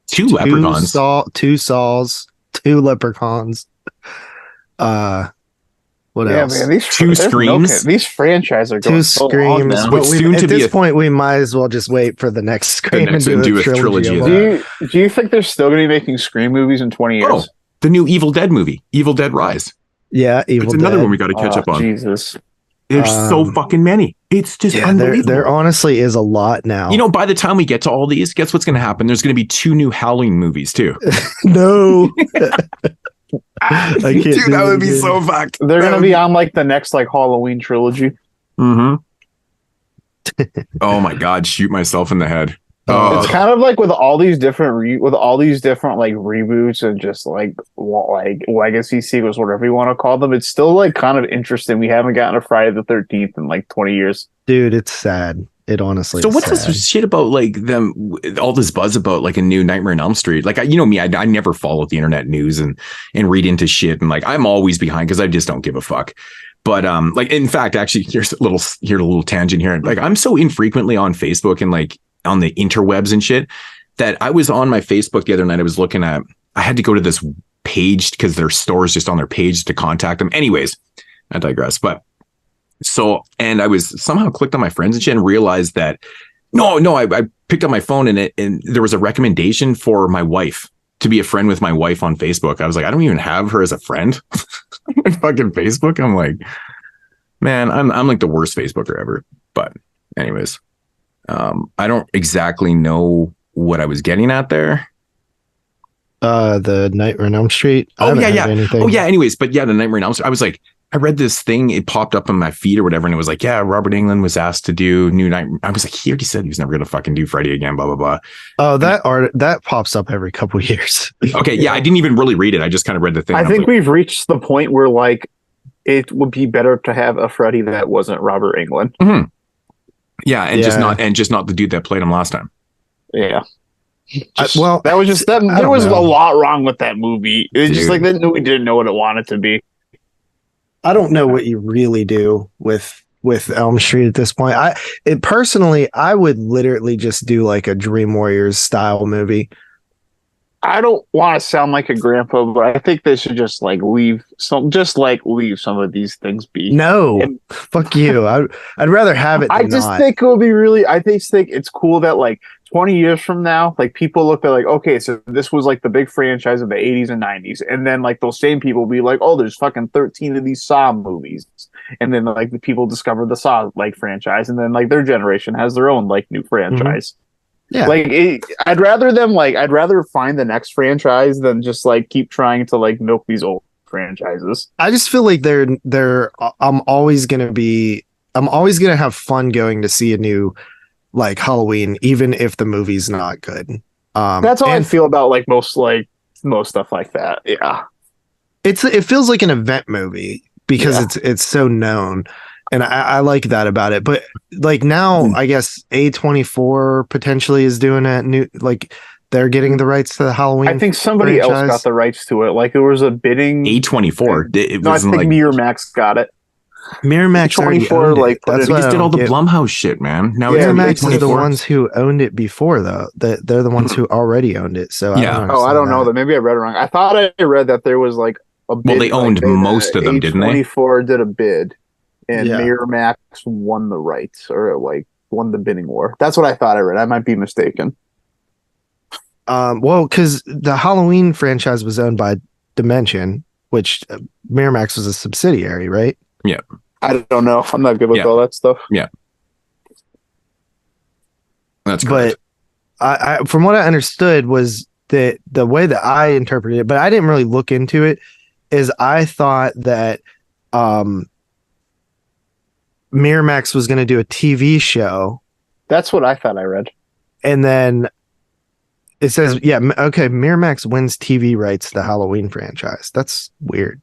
two Leprechauns, two Saws, 2 Leprechauns. What else? Man, these two Screams. These franchises are going 2 so Screams. long now. But at this point, we might as well just wait for the next Scream and do a trilogy. Do you think they're still going to be making Scream movies in 20 years? Oh, the new Evil Dead movie, Evil Dead Rise. Yeah, Evil It's Dead. another one we got to catch up on. Jesus. There's so fucking many. It's just unbelievable. There honestly is a lot now. You know, by the time we get to all these, guess what's going to happen? There's going to be 2 new Howling movies too. No. I can't Dude, that would be so fucked. They're going to be on like the next like Halloween trilogy. Mm-hmm. Oh my God, shoot myself in the head. It's kind of like with all these different like reboots and just like legacy sequels, whatever you want to call them. It's still like kind of interesting. We haven't gotten a Friday the 13th in like 20 years. Dude, it's sad. It honestly. So is what's sad. this shit about like them? All this buzz about like a new Nightmare on Elm Street. Like you know me, I never follow the internet news and read into shit, and like I'm always behind because I just don't give a fuck. But like in fact, actually, here's a little tangent here. Like I'm so infrequently on Facebook and like on the interwebs and shit that I was on my Facebook the other night. I had to go to this page because their store's just on their page to contact them. Anyways, I digress. But and I was somehow clicked on my friends and shit and realized that I picked up my phone and there was a recommendation for my wife to be a friend with my wife on Facebook. I was like, I don't even have her as a friend on my fucking Facebook. I'm like, man, I'm like the worst Facebooker ever. But anyways, I don't exactly know what I was getting at there. The Nightmare on Elm Street. Oh yeah. Anyways, but yeah, the Nightmare on Elm Street. I was like, I read this thing. It popped up on my feed or whatever, and it was like, yeah, Robert Englund was asked to do new Nightmare. I was like, he already said he was never gonna fucking do Freddy again. Blah blah blah. Oh, that pops up every couple of years. Okay, yeah, I didn't even really read it. I just kind of read the thing. I think we've reached the point where like it would be better to have a Freddy that wasn't Robert Englund. Mm-hmm. Yeah, and just not the dude that played him last time. Yeah. That was just that. There was a lot wrong with that movie. It was just like that movie didn't know what it wanted to be. I don't know what you really do with Elm Street at this point. Personally, I would literally just do like a Dream Warriors style movie. I don't want to sound like a grandpa, but I think they should just leave some of these things be. No, fuck you. I'd rather have it. I just think it would be really. I think it's cool that 20 years from now, people look at okay, so this was the big franchise of the 80s and 90s, and then those same people will be like, oh, there's fucking 13 of these Saw movies, and then the people discover the Saw franchise, and then their generation has their own new franchise. Mm-hmm. Yeah, I'd rather find the next franchise than just keep trying to milk these old franchises. I just feel like I'm always gonna have fun going to see a new Halloween, even if the movie's not good. That's how I feel about most stuff like that. Yeah, it feels like an event movie because it's so known. And I like that about it. But now, I guess A24 potentially is doing a new, they're getting the rights to the Halloween. I think somebody else got the rights to it. There was a bidding. A24. I think Miramax got it. Miramax already 24 owned it. like That's They why just I did all don't the get- Blumhouse shit, man. Now Yeah, it's Miramax is the A24. ones who owned it before, though. They're the ones who already owned it. So Yeah. I don't know that. Maybe I read it wrong. I thought I read that there was like a bid. Well, they owned most of them, didn't they? A24 did a bid, and Yeah. Miramax won the rights, or like won the bidding war. That's what I thought I read. I might be mistaken. Well, because the Halloween franchise was owned by Dimension, which Miramax was a subsidiary, right? Yeah. I don't know. I'm not good with all that stuff. Yeah. That's correct. But I from what I understood was that the way that I interpreted it, but I didn't really look into it, is I thought that Miramax was going to do a TV show. That's what I thought I read. And then it says, yeah, okay, Miramax wins TV rights to the Halloween franchise. That's weird.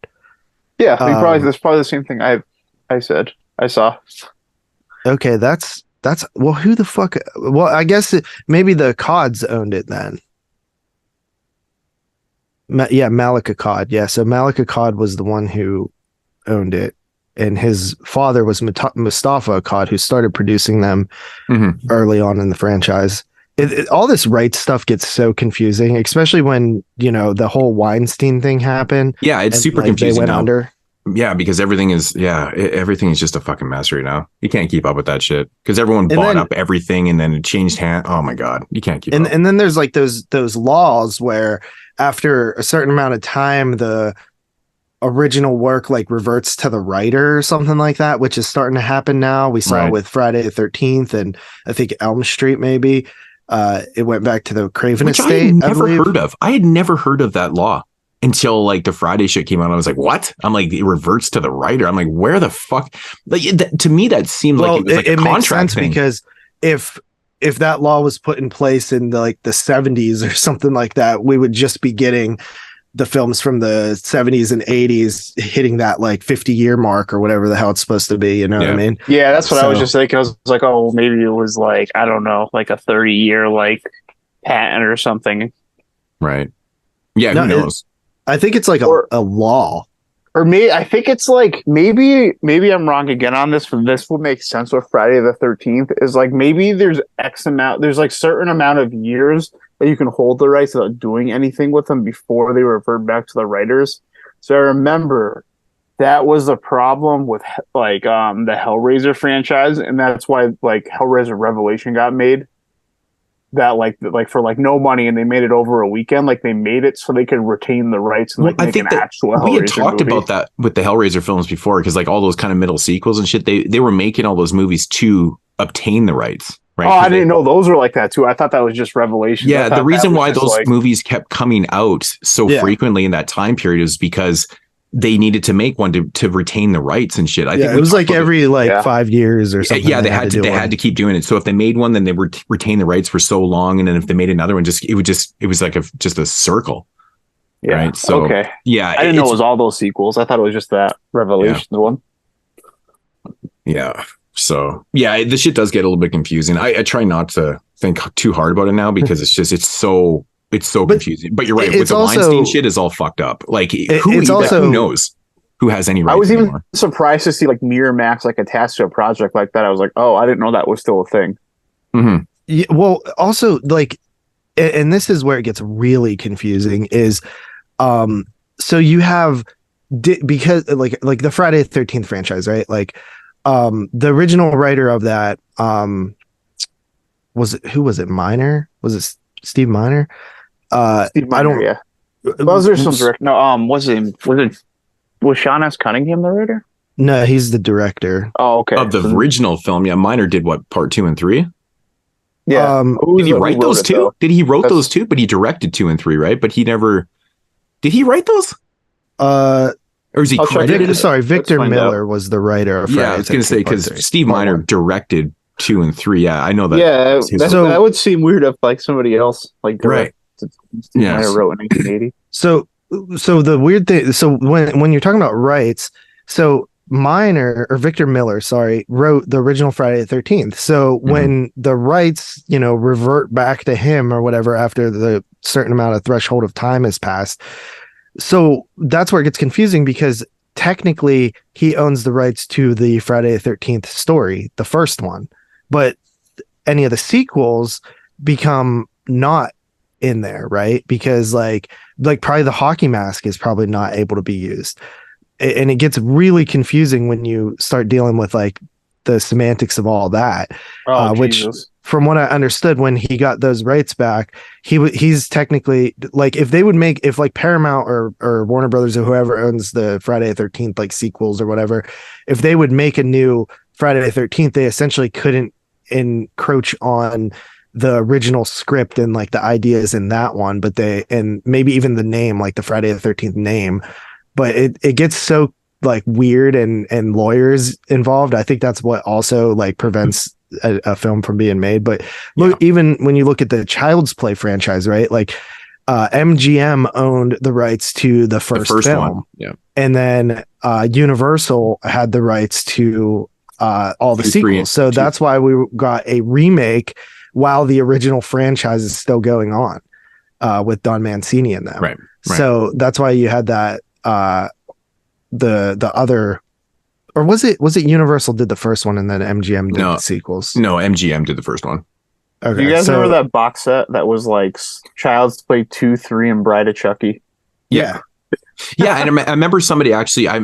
Yeah, that's probably the same thing I saw. Okay, that's well, who the fuck? Well, I guess maybe the Cods owned it then. Malika Cod. Yeah, so Malika Cod was the one who owned it, and his father was Mustafa Cod, who started producing them early on in the franchise. All this rights stuff gets so confusing, especially when the whole Weinstein thing happened. Yeah, it's super confusing they went now. under. Yeah, because everything is just a fucking mess right now. You can't keep up with that shit because everyone bought up everything and then it changed hand. Oh my god, you can't keep up. And then there's like those laws where after a certain amount of time the original work like reverts to the writer or something like that, which is starting to happen now. We saw it with Friday the 13th and I think Elm Street maybe. It went back to the Craven estate. I had never heard of that law until like the Friday shit came out. I was like, what? I'm like, it reverts to the writer. I'm like, where the fuck? Like, to me, that seemed like it was like a contract thing. Because if that law was put in place in the 70s or something like that, we would just be getting the films from the 70s and 80s hitting that like 50-year mark or whatever the hell it's supposed to be. You know what I mean? Yeah, that's what I was just thinking. I was like, oh, maybe it was like, I don't know, like a 30-year like patent or something. Right. Yeah, who knows? I think it's like a law. Or I think it's like maybe I'm wrong again on this, but this would make sense with Friday the 13th is like maybe there's there's like certain amount of years that you can hold the rights without doing anything with them before they revert back to the writers. So I remember that was the problem with like the Hellraiser franchise, and that's why like Hellraiser Revelation got made. That like for like no money, and they made it over a weekend. Like they made it so they could retain the rights and like make an actual Hellraiser we had talked movie. about that with the Hellraiser films before, because like all those kind of middle sequels and shit, they were making all those movies to obtain the rights. Right? Oh, I didn't know those were like that too. I thought that was just Revelation. Yeah, the reason why those movies kept coming out so frequently in that time period is because they needed to make one to retain the rights and shit. I think it was like every 5 years or something. Yeah, they had to keep doing it. So if they made one, then they would retain the rights for so long, and then if they made another one, it was like just a circle. Yeah. Right. So okay. Yeah, I didn't know it was all those sequels. I thought it was just that Revelation one. Yeah. So yeah, the shit does get a little bit confusing. I try not to think too hard about it now because it's so confusing. But you're right. With the Weinstein shit is all fucked up. Like who knows who has any rights? I was even surprised to see like Miramax like attached to a project like that. I was like, oh, I didn't know that was still a thing. Mm-hmm. Yeah, well, also like, and this is where it gets really confusing is, so you have because like the Friday the 13th franchise, right? Like, the original writer of that, who was it? Miner? Was it Steve Miner? Steve Miner, yeah. Was there some direct? No, was Sean S. Cunningham the writer? No, he's the director. Oh, okay. Of the original film, yeah. Miner did what, part 2 and 3? Yeah. Did he write those two? Did he wrote those two? But he directed 2 and 3, right? But he never. Did he write those? Or is he credited? Victor Miller was the writer of Friday. Yeah, I was going to say because Steve Miner directed 2 and 3. Yeah, I know that. Yeah, that would seem weird if like somebody else like directed. Steve Miner wrote in 1980. So the weird thing. So when you're talking about rights, so Miner or Victor Miller, wrote the original Friday the 13th. So when the rights, revert back to him or whatever after the certain amount of threshold of time has passed. So that's where it gets confusing because technically he owns the rights to the Friday the 13th story, the first one, but any of the sequels become not in there, right? Because like probably the hockey mask is probably not able to be used. And it gets really confusing when you start dealing with like the semantics of all that, which from what I understood, when he got those rights back, he's technically like, if like Paramount or Warner Brothers or whoever owns the Friday the 13th like sequels or whatever, if they would make a new Friday the 13th, they essentially couldn't encroach on the original script and like the ideas in that one, but and maybe even the name, like the Friday the 13th name, but it gets so like weird and lawyers involved. I think that's what also like prevents a film from being made. But look, even when you look at the Child's Play franchise, right? Like MGM owned the rights to the first film. One. Yeah. And then Universal had the rights to all the sequels. So that's why we got a remake while the original franchise is still going on with Don Mancini in them. Right. So that's why you had that the other, or was it Universal did the first one and then MGM did the sequels? No, MGM did the first one. Okay, do you guys remember that box set that was like Child's Play 2, 3, and Bride of Chucky? Yeah. Yeah, and I remember somebody actually. I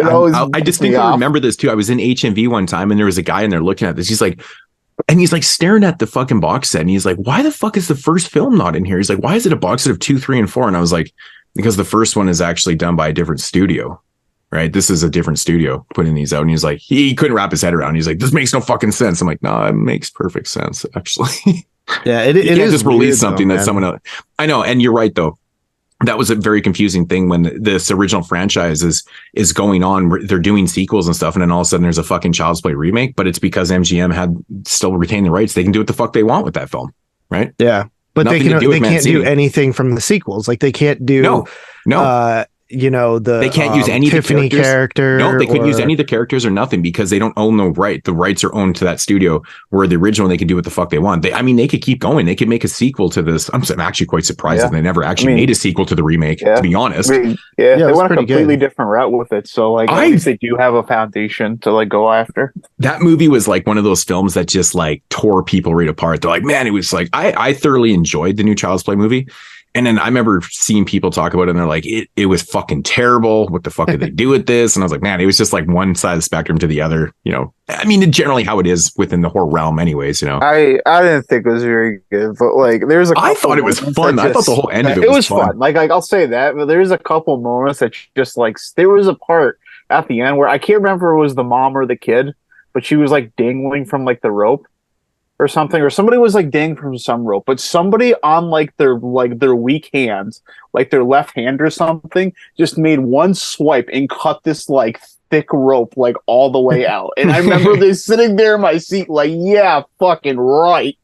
distinctly remember this too. I was in HMV one time, and there was a guy in there looking at this. He's like staring at the fucking box set, and he's like, "Why the fuck is the first film not in here?" He's like, "Why is it a box set of 2, 3, and 4?" And I was like, "Because the first one is actually done by a different studio, right? This is a different studio putting these out." And he's like, he couldn't wrap his head around. He's like, "This makes no fucking sense." I'm like, "No, it makes perfect sense, actually." Yeah, it you can't is just release something though, that someone else. I know, and you're right though. That was a very confusing thing when this original franchise is going on. They're doing sequels and stuff, and then all of a sudden there's a fucking Child's Play remake. But it's because MGM had still retained the rights. They can do what the fuck they want with that film, right? Yeah, but they can't do anything from the sequels. Like they can't do no. They can't use any Tiffany of the character. No, they couldn't use any of the characters or nothing because they don't own the right. The rights are owned to that studio. Where the original, they can do what the fuck they want. They could keep going. They could make a sequel to this. I'm actually quite surprised that they never actually made a sequel to the remake. To be honest, they went a completely different route with it. So like, at least they do have a foundation to like go after. That movie was like one of those films that just like tore people right apart. They're like, man, it was like I thoroughly enjoyed the new Child's Play movie. And then I remember seeing people talk about it and they're like, it was fucking terrible. What the fuck did they do with this? And I was like, man, it was just like one side of the spectrum to the other, I mean, generally how it is within the horror realm anyways, I didn't think it was very good, but like there's I thought it was fun. I thought the whole end of it was fun. Like I'll say that, but there's a couple moments that just like, there was a part at the end where I can't remember if it was the mom or the kid, but she was like dangling from like the rope or something, or somebody was like dangling from some rope, but somebody on like their weak hands, like their left hand or something, just made one swipe and cut this like thick rope like all the way out. And I remember they sitting there in my seat like, yeah, fucking right.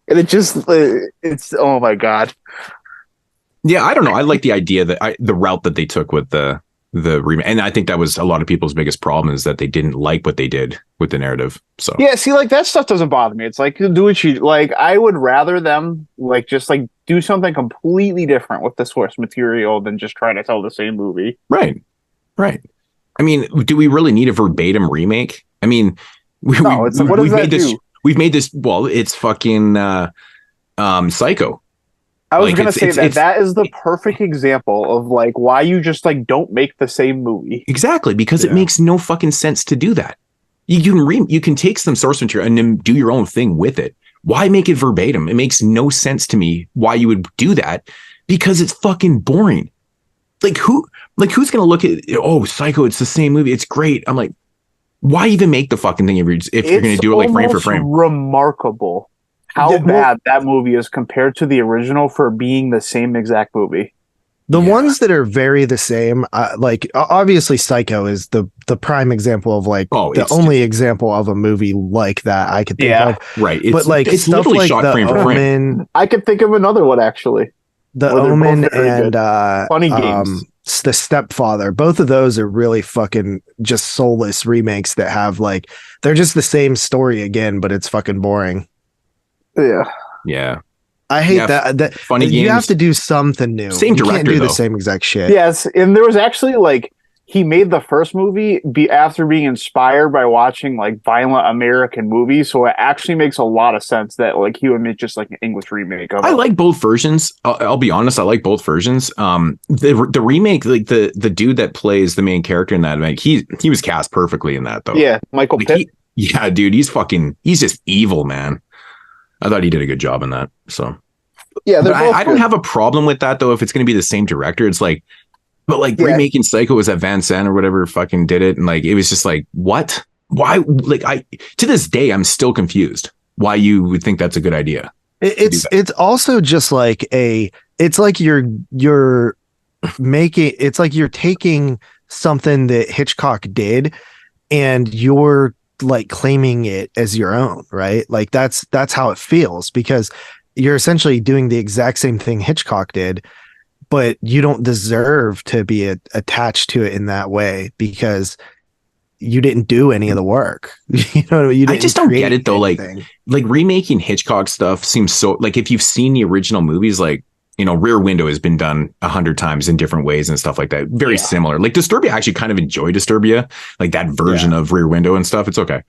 And it's oh my god. Yeah, I don't know. I like the idea that the route that they took with the remake, and I think that was a lot of people's biggest problem is that they didn't like what they did with the narrative. So yeah, see, like that stuff doesn't bother me. It's like do what you like. I would rather them like just like do something completely different with the source material than just try to tell the same movie. Right. I mean, do we really need a verbatim remake? I mean, we've made this. Well, it's fucking Psycho. I was going to say that is the perfect example of like why you just like don't make the same movie. Exactly, because it makes no fucking sense to do that. You can take some source material and then do your own thing with it. Why make it verbatim? It makes no sense to me why you would do that, because it's fucking boring. Who's going to look at Psycho, it's the same movie, it's great. I'm like, why even make the fucking thing if you're going to do it like frame for frame? Remarkable how bad that movie is compared to the original for being the same exact movie. The ones that are very the same, like obviously Psycho is the prime example of like the only example of a movie like that I could think of. Right. But like it's stuff like The Omen. I could think of another one actually. The Omen and Funny Games. The Stepfather. Both of those are really fucking just soulless remakes that have like they're just the same story again, but it's fucking boring. Yeah. I hate that Funny you Games. have to do something new. Same director, you can't do though. the same exact shit. Yes, and there was actually like he made the first movie after being inspired by watching like violent American movies, so it actually makes a lot of sense that like he would make just like an English remake of it. I like both versions. I'll be honest, I like both versions. The remake, like the dude that plays the main character in that, like he was cast perfectly in that though. Yeah, Michael Pitt. Yeah, dude, he's just evil, man. I thought he did a good job in that. So yeah, I don't have a problem with that though if it's going to be the same director. It's like, but like remaking Psycho was that Van Sant or whatever fucking did it, and like it was just like, what? Why? Like to this day I'm still confused why you would think that's a good idea. It's also just like it's like you're taking something that Hitchcock did and you're like claiming it as your own, right? Like that's how it feels, because you're essentially doing the exact same thing Hitchcock did, but you don't deserve to be attached to it in that way because you didn't do any of the work. You know, I just don't get it though. Anything. Like remaking Hitchcock stuff seems so, like if you've seen the original movies, like, you know, Rear Window has been done 100 times in different ways and stuff like that. Very similar. Like Disturbia, I actually kind of enjoy Disturbia, like that version of Rear Window and stuff. It's okay.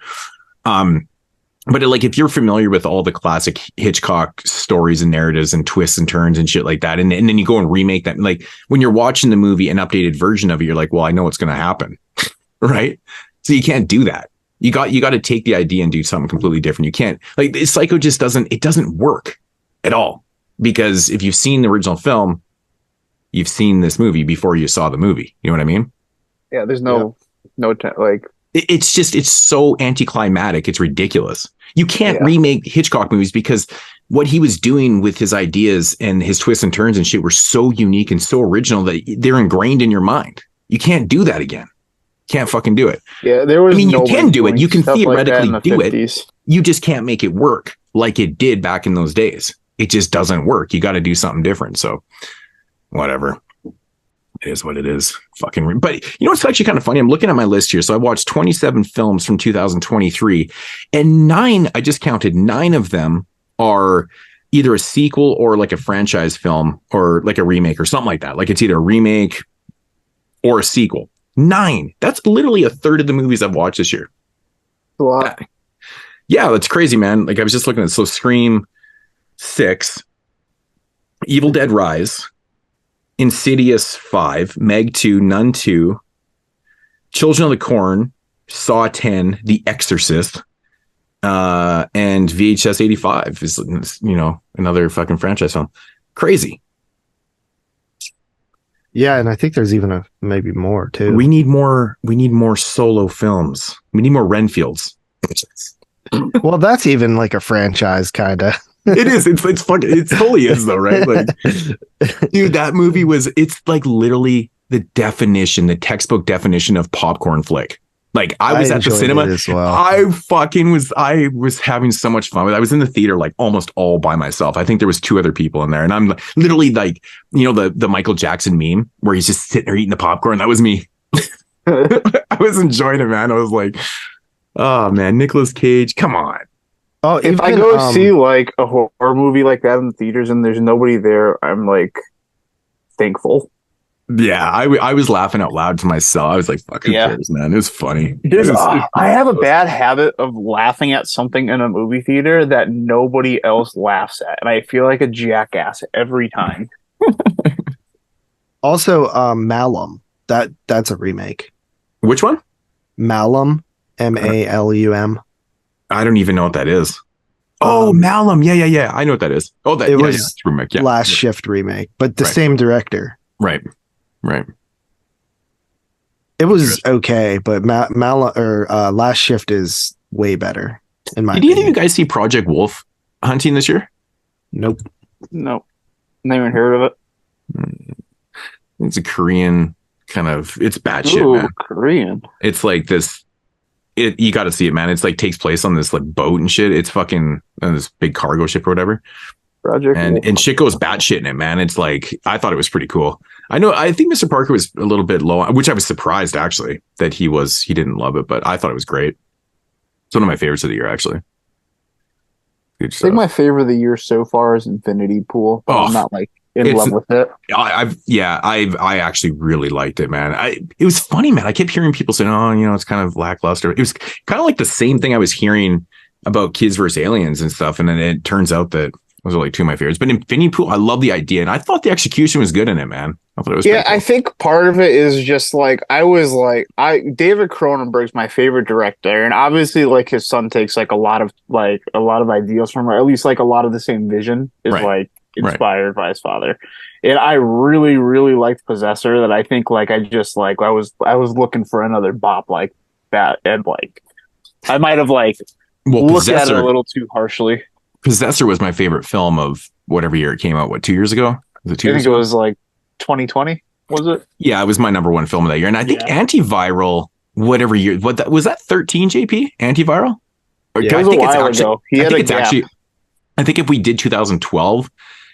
But like if you're familiar with all the classic Hitchcock stories and narratives and twists and turns and shit like that, and then you go and remake that, like when you're watching the movie, an updated version of it, you're like, well, I know what's going to happen, right? So you can't do that. You got to take the idea and do something completely different. You can't, like Psycho just doesn't work at all, because if you've seen the original film, you've seen this movie before you saw the movie. You know what I mean? Yeah. There's like. It's so anticlimactic. It's ridiculous. You can't remake Hitchcock movies because what he was doing with his ideas and his twists and turns and shit were so unique and so original that they're ingrained in your mind. You can't do that again. Can't fucking do it. Yeah, there was. I mean, you can do it. You can theoretically do it. You just can't make it work like it did back in those days. It just doesn't work. You got to do something different. So, whatever. It is what it is. Fucking. But you know what's actually kind of funny? I'm looking at my list here. So I watched 27 films from 2023, and I just counted 9 of them are either a sequel or like a franchise film or like a remake or something like that. Like it's either a remake or a sequel. 9. That's literally a third of the movies I've watched this year. Wow. Yeah, that's crazy, man. Like I was just looking at so Scream 6, Evil Dead Rise, Insidious 5, Meg 2, Nun 2, Children of the Corn, Saw 10, The Exorcist, and VHS 85 is, you know, another fucking franchise film. Crazy. Yeah, and I think there's even maybe more too. We need more solo films. We need more Renfields. Well, that's even like a franchise kind of. It is. It's fucking. It totally is though, right? Like, dude, that movie it's like literally the textbook definition of popcorn flick. Like I was at the cinema as well. I was having so much fun with it. I was in the theater like almost all by myself. I think there was 2 other people in there, and I'm literally like, you know, the Michael Jackson meme where he's just sitting there eating the popcorn. That was me. I was enjoying it, man. I was like, oh man, Nicolas Cage, come on. Oh, if I go see like a horror movie like that in the theaters and there's nobody there, I'm like thankful. Yeah, I was laughing out loud to myself. I was like, "Fuck, who cares, man?" It was funny. I have a bad habit of laughing at something in a movie theater that nobody else laughs at, and I feel like a jackass every time. Also, Malum. That's a remake. Which one? Malum, Malum. I don't even know what that is. Oh, Malum. Yeah. I know what that is. Oh, that it was remake. Yeah. Last Shift remake, but the same director. Right. It was okay, but Last Shift is way better in my opinion. Did either of you guys see Project Wolf Hunting this year? Nope. Never even heard of it. It's a Korean kind of. It's bad shit, man. Korean. It's like this. You got to see it, man. It's like takes place on this like boat and shit. It's fucking this big cargo ship or whatever. Project and shit goes batshit in it, man. It's like I thought it was pretty cool. I think Mr. Parker was a little bit low, which I was surprised actually that he didn't love it, but I thought it was great. It's one of my favorites of the year, actually. I think my favorite of the year so far is Infinity Pool. Oh, I'm not like in love with it. I actually really liked it, man. It was funny, man. I kept hearing people saying, "Oh, it's kind of lackluster." It was kind of like the same thing I was hearing about Kids vs. Aliens and stuff, and then it turns out that those are like two of my favorites. But Infinity Pool, I love the idea, and I thought the execution was good in it, man. I thought it was. Yeah, cool. I think part of it is just like David Cronenberg's my favorite director, and obviously like his son takes like a lot of ideas from, or at least like a lot of the same vision is like inspired by his father. And I really, really liked Possessor. That I think like I was looking for another bop like that, and like I might have looked at it a little too harshly. Possessor was my favorite film of whatever year it came out. What, 2 years ago? Was it 2 years ago? It was like 2020. Was it? Yeah, it was my number one film of that year. And I think Antiviral, whatever year, was that 13, JP? Antiviral? Yeah, it was a while ago. I think if we did 2012,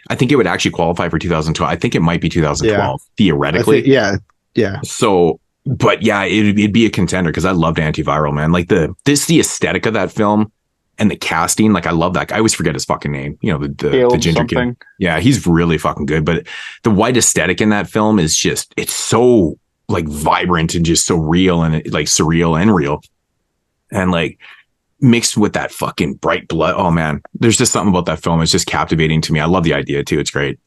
I think it would actually qualify for 2012. I think it might be 2012 theoretically. Yeah. So, but yeah, it'd be a contender because I loved Antiviral, man. Like the aesthetic of that film and the casting. Like I love that guy. I always forget his fucking name. The ginger kid. Yeah, he's really fucking good. But the white aesthetic in that film is just, it's so like vibrant and just so real and like surreal and real. And like mixed with that fucking bright blood. Oh man, there's just something about that film. It's just captivating to me. I love the idea too. It's great.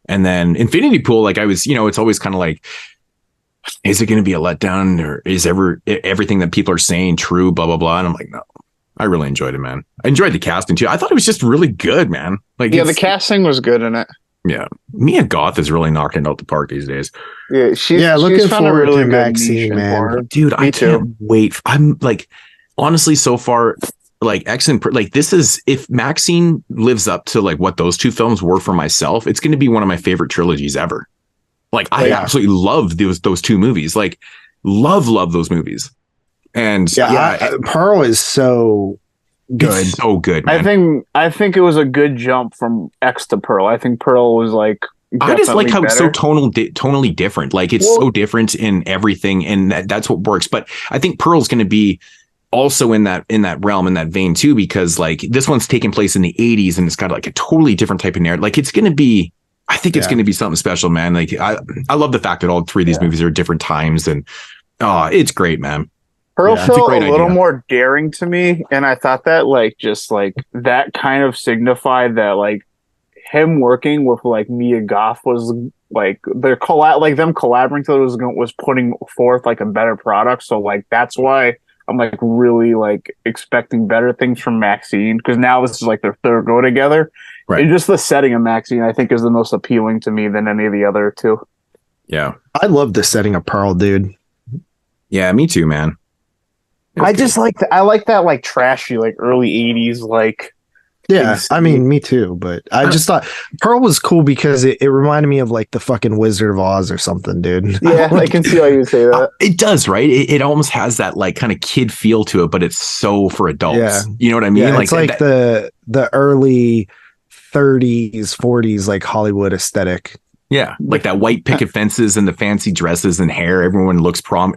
And then Infinity Pool, like I was, it's always kind of like, is it going to be a letdown, or is everything that people are saying true, blah, blah, blah. And I'm like, no, I really enjoyed it, man. I enjoyed the casting too. I thought it was just really good, man. Like, the casting was good in it. Yeah. Mia Goth is really knocking it out the park these days. Yeah. Looking forward to Maxine, man. Dude, I can't wait. I'm like, honestly, so far, like excellent. Like this is, if Maxine lives up to like what those two films were for myself, it's going to be one of my favorite trilogies ever. Like I absolutely love those two movies. Like love those movies. And Pearl is so good. It's so good, man. I think it was a good jump from X to Pearl. I think Pearl was like, I just like how it's so tonally different. Like it's so different in everything, and that's what works. But I think Pearl's going to be also in that realm, in that vein too, because like this one's taking place in the 80s and it's got like a totally different type of narrative. Like it's going to be, I think it's going to be something special, man. Like I love the fact that all three of these movies are different times, and it's great, man. Pearl felt a little more daring to me, and I thought that like just like that kind of signified that like him working with like Mia Goth was like them collaborating together was putting forth like a better product. So like that's why I'm like really like expecting better things from Maxine, because now this is like their third go together. Right. And just the setting of Maxine, I think, is the most appealing to me than any of the other two. Yeah. I love the setting of Pearl, dude. Yeah, me too, man. I just like I like that like trashy, like early 80s, like. Yeah, I mean, me too. But I just thought Pearl was cool because it reminded me of like the fucking Wizard of Oz or something, dude. Yeah, I can see why you would say that. It does, right? It almost has that like kind of kid feel to it, but it's so for adults. Yeah. You know what I mean? Yeah, like, it's like the early 30s, 40s, like Hollywood aesthetic. Yeah, like that white picket fences and the fancy dresses and hair. Everyone looks prim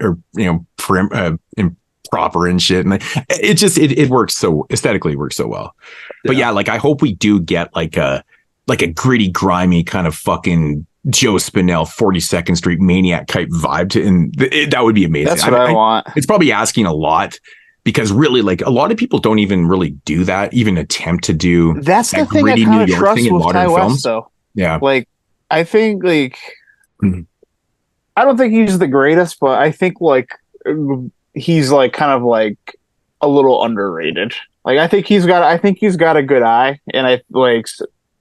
proper and shit, and it just it works so aesthetically, works so well. But yeah, like I hope we do get like a gritty, grimy kind of fucking Joe Spinell 42nd Street Maniac type vibe to, and that would be amazing. That's what I want. It's probably asking a lot, because really, like a lot of people don't even really do that, even attempt to do. That's the thing I kind of trust with Ty West, though. Yeah, like I think like I don't think he's the greatest, but I think like he's like kind of like a little underrated. Like I think he's got a good eye, and I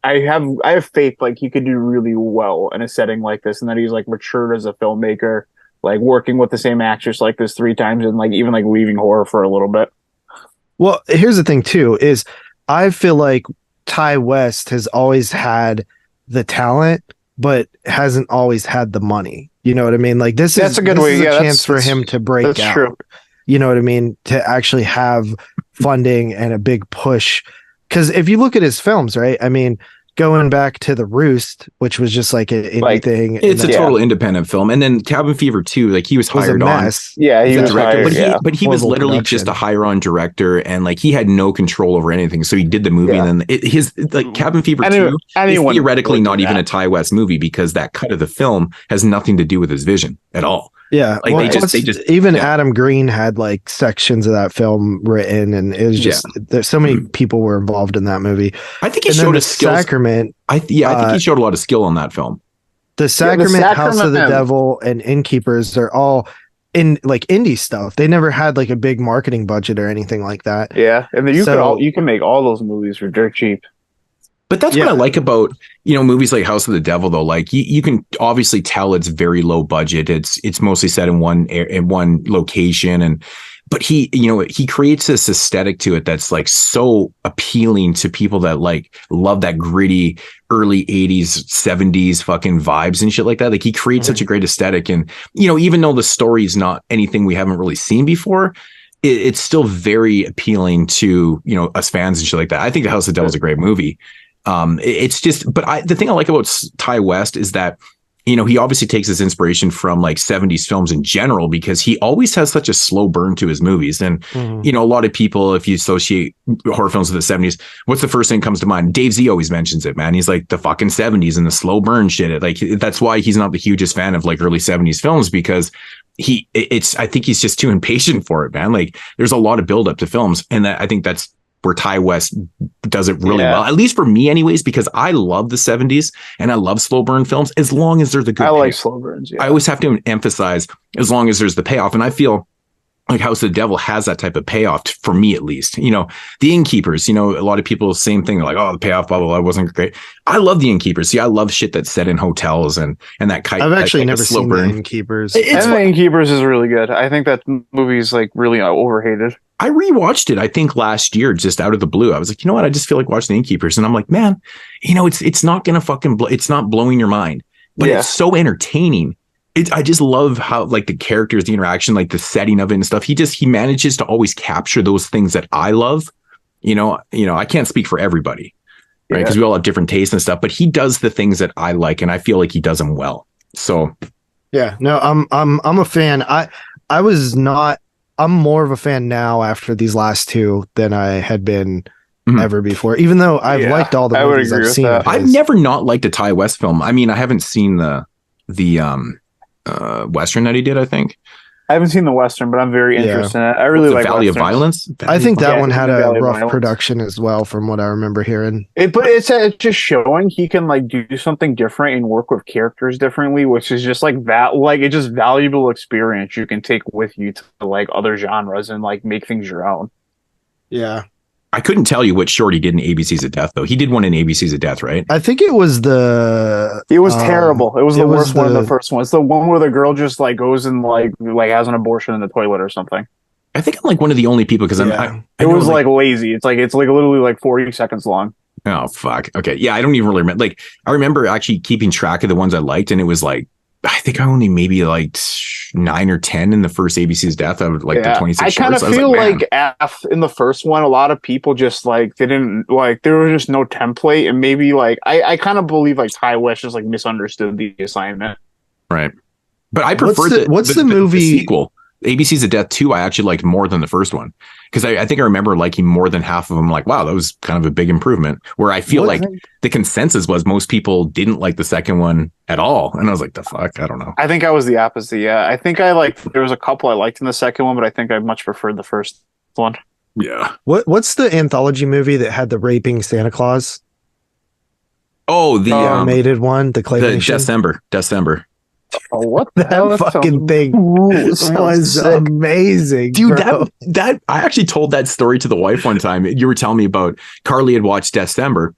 have faith like he could do really well in a setting like this, and that he's like matured as a filmmaker, like working with the same actress like this 3 times, and like even like leaving horror for a little bit. Well, here's the thing too, is I feel like Ty West has always had the talent, but hasn't always had the money. You know what I mean? Like that's a good way. Yeah, chance for him to break out. That's true. You know what I mean? To actually have funding and a big push. Because if you look at his films, right? I mean, going back to The Roost, which was just like an indie thing. It's a total independent film. And then Cabin Fever 2, like he was hired on. Yeah, he was director, hired, but he was literally just a hire-on director, and like he had no control over anything. So he did the movie, and then Cabin Fever 2 is theoretically not even a Ty West movie because that cut of the film has nothing to do with his vision at all. Yeah, like they just even Adam Green had like sections of that film written, and it was just there's so many people were involved in that movie. I think he showed a skill. Sacrament. I think he showed a lot of skill on that film. The Sacrament, House of the Devil, and Innkeepers are all in like indie stuff. They never had like a big marketing budget or anything like that. Yeah, and you can make all those movies for dirt cheap. But that's what I like about, movies like House of the Devil, though. Like you can obviously tell it's very low budget. It's mostly set in one location, but he creates this aesthetic to it that's like so appealing to people that like love that gritty early 80s, 70s fucking vibes and shit like that. Like he creates such a great aesthetic, and even though the story is not anything we haven't really seen before, it's still very appealing to us fans and shit like that. I think The House of the Devil is a great movie. It's just, but the thing I like about Ty West is that, he obviously takes his inspiration from like 70s films in general, because he always has such a slow burn to his movies. And, a lot of people, if you associate horror films with the 70s, what's the first thing that comes to mind? Dave Z always mentions it, man. He's like the fucking 70s and the slow burn shit. Like, that's why he's not the hugest fan of like early 70s films, because I think he's just too impatient for it, man. Like there's a lot of build up to films. And I think that's where Ty West does it really well, at least for me anyways, because I love the 70s and I love slow burn films as long as there's a good payoff. Like slow burns. Yeah. I always have to emphasize as long as there's the payoff. And I feel like House of the Devil has that type of payoff for me, at least. The Innkeepers, a lot of people, same thing. They're like, oh, the payoff, blah, blah, blah, wasn't great. I love the Innkeepers. See, I love shit that's set in hotels and that kind. I've actually never seen burn. The Innkeepers. The Innkeepers is really good. I think that movie is like really overhated. I rewatched it, I think last year, just out of the blue. I was like, you know what? I just feel like watching The Innkeepers. And I'm like, man, it's not going to it's not blowing your mind, but it's so entertaining. I just love how like the characters, the interaction, like the setting of it and stuff. He manages to always capture those things that I love. I can't speak for everybody, right? Because we all have different tastes and stuff, but he does the things that I like, and I feel like he does them well. So yeah, no, I'm a fan. I'm more of a fan now after these last two than I had been ever before, even though I've liked all the movies I've seen. I've never not liked a Ty West film. I mean, I haven't seen the Western that he did, I think. I haven't seen the Western, but I'm very interested in it. I really like Valley of Violence. I think that one had a rough production as well, from what I remember hearing. But it's just showing he can like do something different and work with characters differently, which is just like that. Like it's just valuable experience you can take with you to like other genres and like make things your own. Yeah. I couldn't tell you what short he did in ABCs of Death, though. He did one in ABCs of Death, right? I think it was It was terrible. It was the worst one of the first one. It's the one where the girl just like goes and like has an abortion in the toilet or something. I think I'm like one of the only people because it was like lazy. It's like literally like 40 seconds long. Oh fuck. Okay. Yeah, I don't even really remember. Like I remember actually keeping track of the ones I liked, and it was like I think I only maybe like 9 or 10 in the first ABC's Death out of like the 26 I kind of feel like in the first one, a lot of people just like didn't like there was just no template, and maybe like I kind of believe like Ty West just like misunderstood the assignment. Right. But I prefer the movie the sequel. ABC's of Death 2 I actually liked more than the first one, because I think I remember liking more than half of them. Like, wow, that was kind of a big improvement, where I feel the consensus was most people didn't like the second one at all, and I was like, the fuck, I don't know. I think I was the opposite. Yeah, I think there was a couple I liked in the second one, but I think I much preferred the first one. Yeah. What's the anthology movie that had the raping Santa Claus? Oh, the animated one, the claymation. December. Oh, what that fucking thing was amazing, dude. That I actually told that story to the wife one time. You were telling me about Carly had watched Deathcember,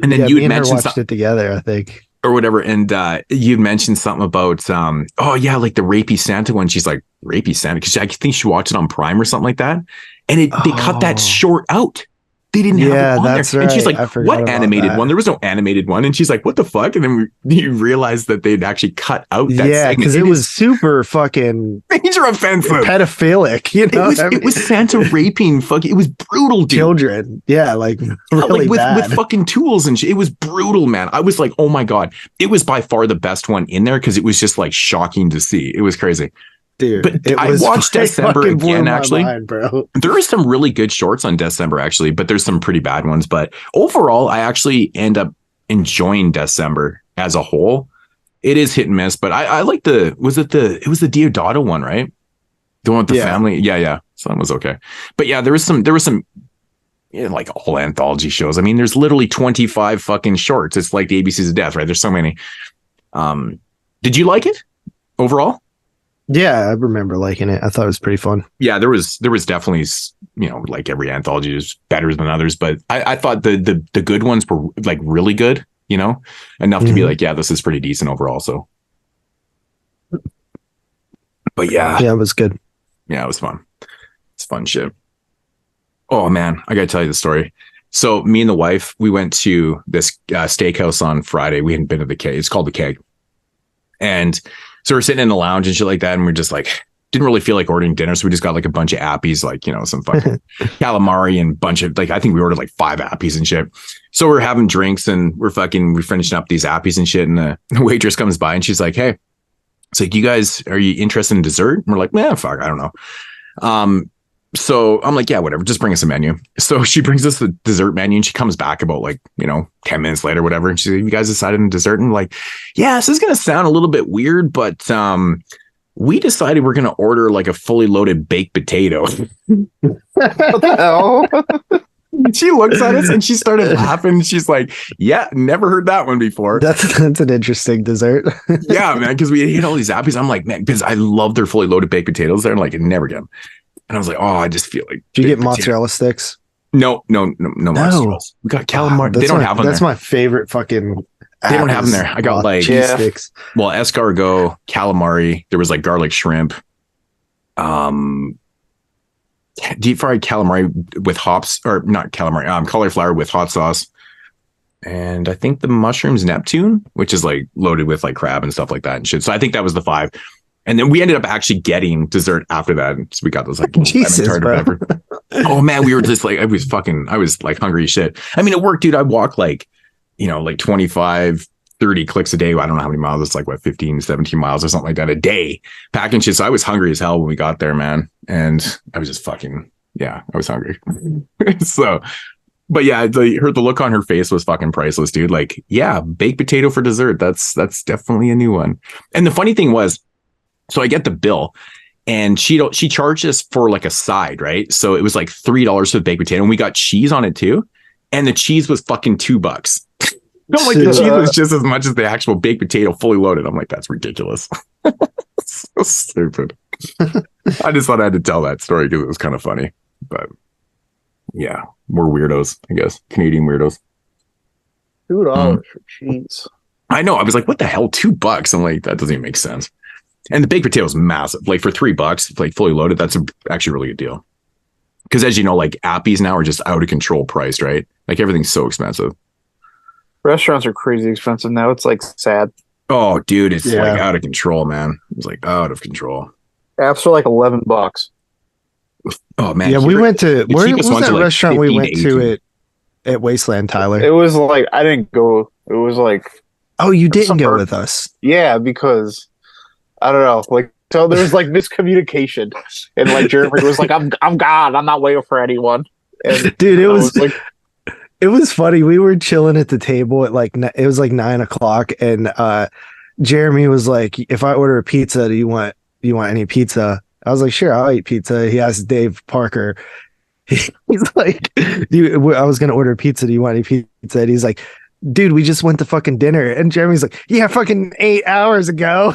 and then you had mentioned watched it together, I think, or whatever. And you'd mentioned something about oh yeah, like the rapey Santa one. She's like, rapey Santa, because I think she watched it on Prime or something like that. And they cut that short out. They didn't have it on that's there. right. And she's like, I forgot what about animated that. one? There was no animated one. And she's like, what the fuck? And then you realize that they'd actually cut out that segment. Because it was super fucking major offensive. Pedophilic, you know? It was Santa raping fucking, it was brutal, dude. Children. Yeah, like really like bad. with fucking tools and shit. It was brutal, man. I was like, oh my God. It was by far the best one in there because it was just like shocking to see. It was crazy. Dude, but I watched Deathcember again, actually. Mind, bro. There are some really good shorts on Deathcember, actually, but there's some pretty bad ones. But overall, I actually end up enjoying Deathcember as a whole. It is hit and miss, but I like it was the Deodato one, right? The one with the family. Yeah. So that was okay. But yeah, there was some like all anthology shows. I mean, there's literally 25 fucking shorts. It's like the ABCs of Death, right? There's so many. Did you like it overall? Yeah, I remember liking it. I thought it was pretty fun. Yeah, there was definitely, like every anthology is better than others, but I thought the good ones were like really good, enough to be like, yeah, this is pretty decent overall. So, but yeah, it was good. Yeah, it was fun. It's fun shit. Oh man, I gotta tell you the story. So me and the wife, we went to this steakhouse on Friday. We hadn't been to the Keg. It's called the Keg, and so we're sitting in the lounge and shit like that, and we're just like, didn't really feel like ordering dinner, so we just got like a bunch of appies, like some fucking calamari and bunch of I think we ordered like 5 appies and shit. So we're having drinks and we're finishing up these appies and shit, and the waitress comes by and she's like, "Hey, it's like, are you interested in dessert?" And we're like, "Man, fuck, I don't know." So I'm like, "Yeah, whatever, just bring us a menu." So she brings us the dessert menu and she comes back about 10 minutes later, whatever. And she's like, "You guys decided on dessert?" And like, "Yeah, this is going to sound a little bit weird, but we decided we're going to order like a fully loaded baked potato." What the hell? She looks at us and she started laughing. She's like, "Yeah, never heard that one before." That's an interesting dessert. Yeah, man, because we ate all these appies. I'm like, man, because I love their fully loaded baked potatoes. They're like, never get them. And I was like, oh, I just feel like. Did you get mozzarella sticks? No mozzarella. We got calamari. They don't have them. That's my favorite fucking. They don't have them there. I got like sticks. Well, escargot, calamari. There was like garlic shrimp. Deep fried calamari with hops, or not calamari, cauliflower with hot sauce. And I think the mushrooms Neptune, which is like loaded with like crab and stuff like that and shit. So I think that was the 5. And then we ended up actually getting dessert after that. So we got those like Jesus, bro. Oh man, we were just like, I was like hungry as shit. I mean, at work, dude, I walk like 25, 30 clicks a day. I don't know how many miles. It's like 15, 17 miles or something like that a day packing shit. So I was hungry as hell when we got there, man. And I was just I was hungry. So, but yeah, the look on her face was fucking priceless, dude. Like, yeah, baked potato for dessert. That's definitely a new one. And the funny thing was, so I get the bill and she charged us for like a side, right? So it was like $3 for the baked potato and we got cheese on it too. And the cheese was fucking $2. No, like the cheese was just as much as the actual baked potato fully loaded. I'm like, that's ridiculous. So stupid. I just thought I had to tell that story because it was kind of funny. But yeah, we're weirdos, I guess. Canadian weirdos. $2 for cheese. I know. I was like, what the hell? $2? I'm like, that doesn't even make sense. And the baked potato is massive. Like for $3, like fully loaded, that's actually a really good deal. Because as you know, like appies now are just out of control priced, right? Like everything's so expensive. Restaurants are crazy expensive now. It's like sad. Oh, dude, it's like out of control, man. It's like out of control. Apps are like $11. Oh man. Yeah, we went to where was that like restaurant we went to at Wasteland, Tyler? It was like I didn't go. It was like you didn't go with us. Yeah, because I don't know. Like so, there was like miscommunication, and like Jeremy was like, "I'm gone. I'm not waiting for anyone." And, dude, it was funny. We were chilling at the table at it was like 9:00, and Jeremy was like, "If I order a pizza, do you want any pizza?" I was like, "Sure, I'll eat pizza." He asked Dave Parker. He's like, I was gonna order pizza. Do you want any pizza? And he's like, "Dude, we just went to fucking dinner." And Jeremy's like, "Yeah, fucking 8 hours ago."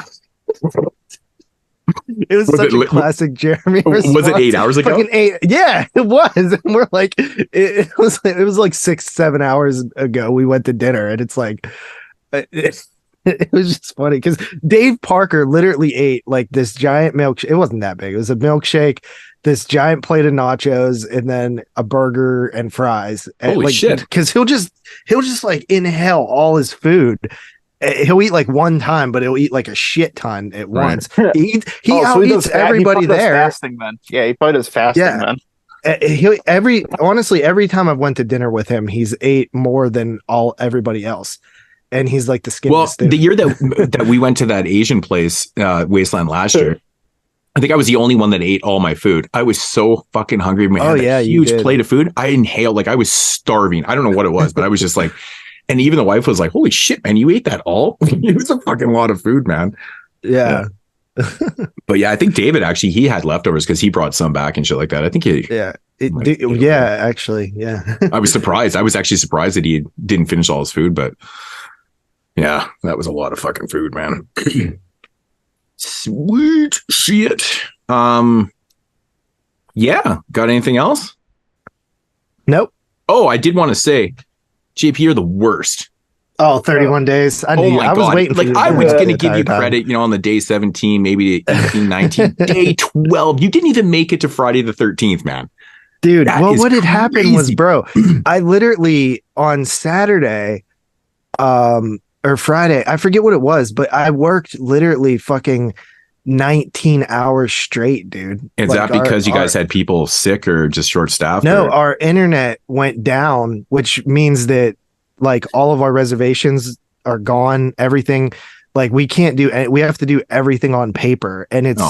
It was such a classic Jeremy response. Was it 8 hours ago? Fucking 8. Yeah, it was. And we're like, it was like 6-7 hours ago we went to dinner, and it's like It was just funny because Dave Parker literally ate like this giant milkshake. It wasn't that big. It was a milkshake, this giant plate of nachos, and then a burger and fries. Holy shit! Because he'll just like inhale all his food. He'll eat like one time, but he'll eat like a shit ton at once. He eats everybody there. Fasting then. Yeah, he probably does fasting then. Every time I've went to dinner with him, he's ate more than everybody else. And he's like the skinniest. Well, the year that we went to that Asian place, Wasteland last year, I think I was the only one that ate all my food. I was so fucking hungry. We had a huge plate of food. I inhaled like I was starving. I don't know what it was, but I was just like, and even the wife was like, "Holy shit, man, you ate that all?" It was a fucking lot of food, man. Yeah. But yeah, I think David actually he had leftovers because he brought some back and shit like that. I think he. Actually. I was surprised. I was actually surprised that he didn't finish all his food, but. Yeah, that was a lot of fucking food, man. Sweet shit. Yeah, got anything else? Nope. Oh, I did want to say, JP, you're the worst. Oh, 31 days. I was waiting for you. I was going to give you credit, on the day 17, maybe 18, 19, day 12. You didn't even make it to Friday the 13th, man. Dude, what had happened was, bro, I literally on Saturday, or Friday, I forget what it was, but I worked literally fucking 19 hours straight, dude. Is that because you guys had people sick or just short staffed? No, our internet went down, which means that like all of our reservations are gone. Everything, like we can't do, we have to do everything on paper, and it's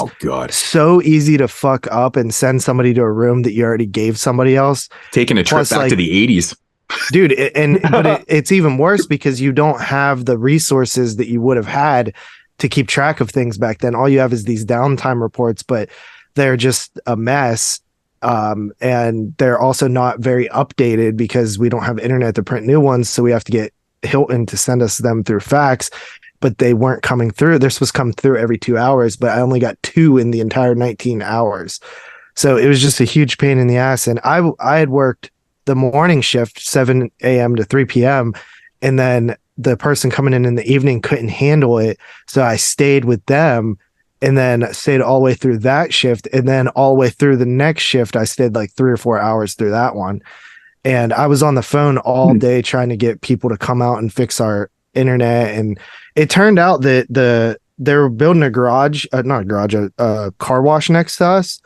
so easy to fuck up and send somebody to a room that you already gave somebody else. Taking a trip back to the 80s. Dude, it's even worse because you don't have the resources that you would have had to keep track of things back then. All you have is these downtime reports, but they're just a mess. And they're also not very updated because we don't have internet to print new ones. So we have to get Hilton to send us them through fax, but they weren't coming through. They're supposed to come through every 2 hours, but I only got 2 in the entire 19 hours. So it was just a huge pain in the ass. And I had worked the morning shift, 7 a.m. to 3 p.m. And then the person coming in the evening couldn't handle it. So I stayed with them and then stayed all the way through that shift. And then all the way through the next shift, I stayed like 3 or 4 hours through that one. And I was on the phone all day trying to get people to come out and fix our internet. And it turned out that they were building a car wash next to us.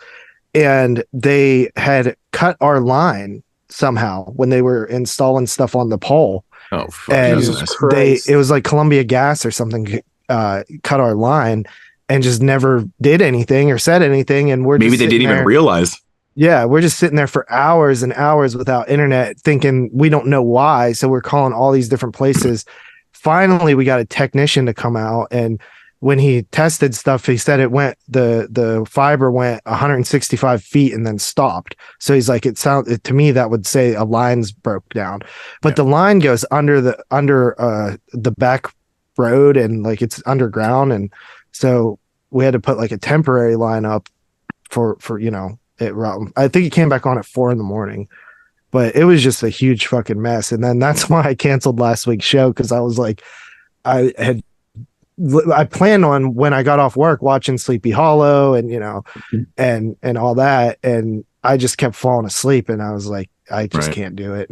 And they had cut our line somehow when they were installing stuff on the pole. Oh, fuck. It was like Columbia Gas or something cut our line and just never did anything or said anything. And maybe they didn't even realize. Yeah, we're just sitting there for hours and hours without internet, thinking we don't know why. So we're calling all these different places. Finally, we got a technician to come out, and when he tested stuff, he said the fiber went 165 feet and then stopped. So he's like, to me, that would say a line's broke down, but the line goes under the back road and like it's underground. And so we had to put like a temporary line up for I think it came back on at 4 a.m, but it was just a huge fucking mess. And then that's why I canceled last week's show. Cause I was like, I planned on when I got off work watching Sleepy Hollow and, and all that. And I just kept falling asleep and I was like, I just can't do it.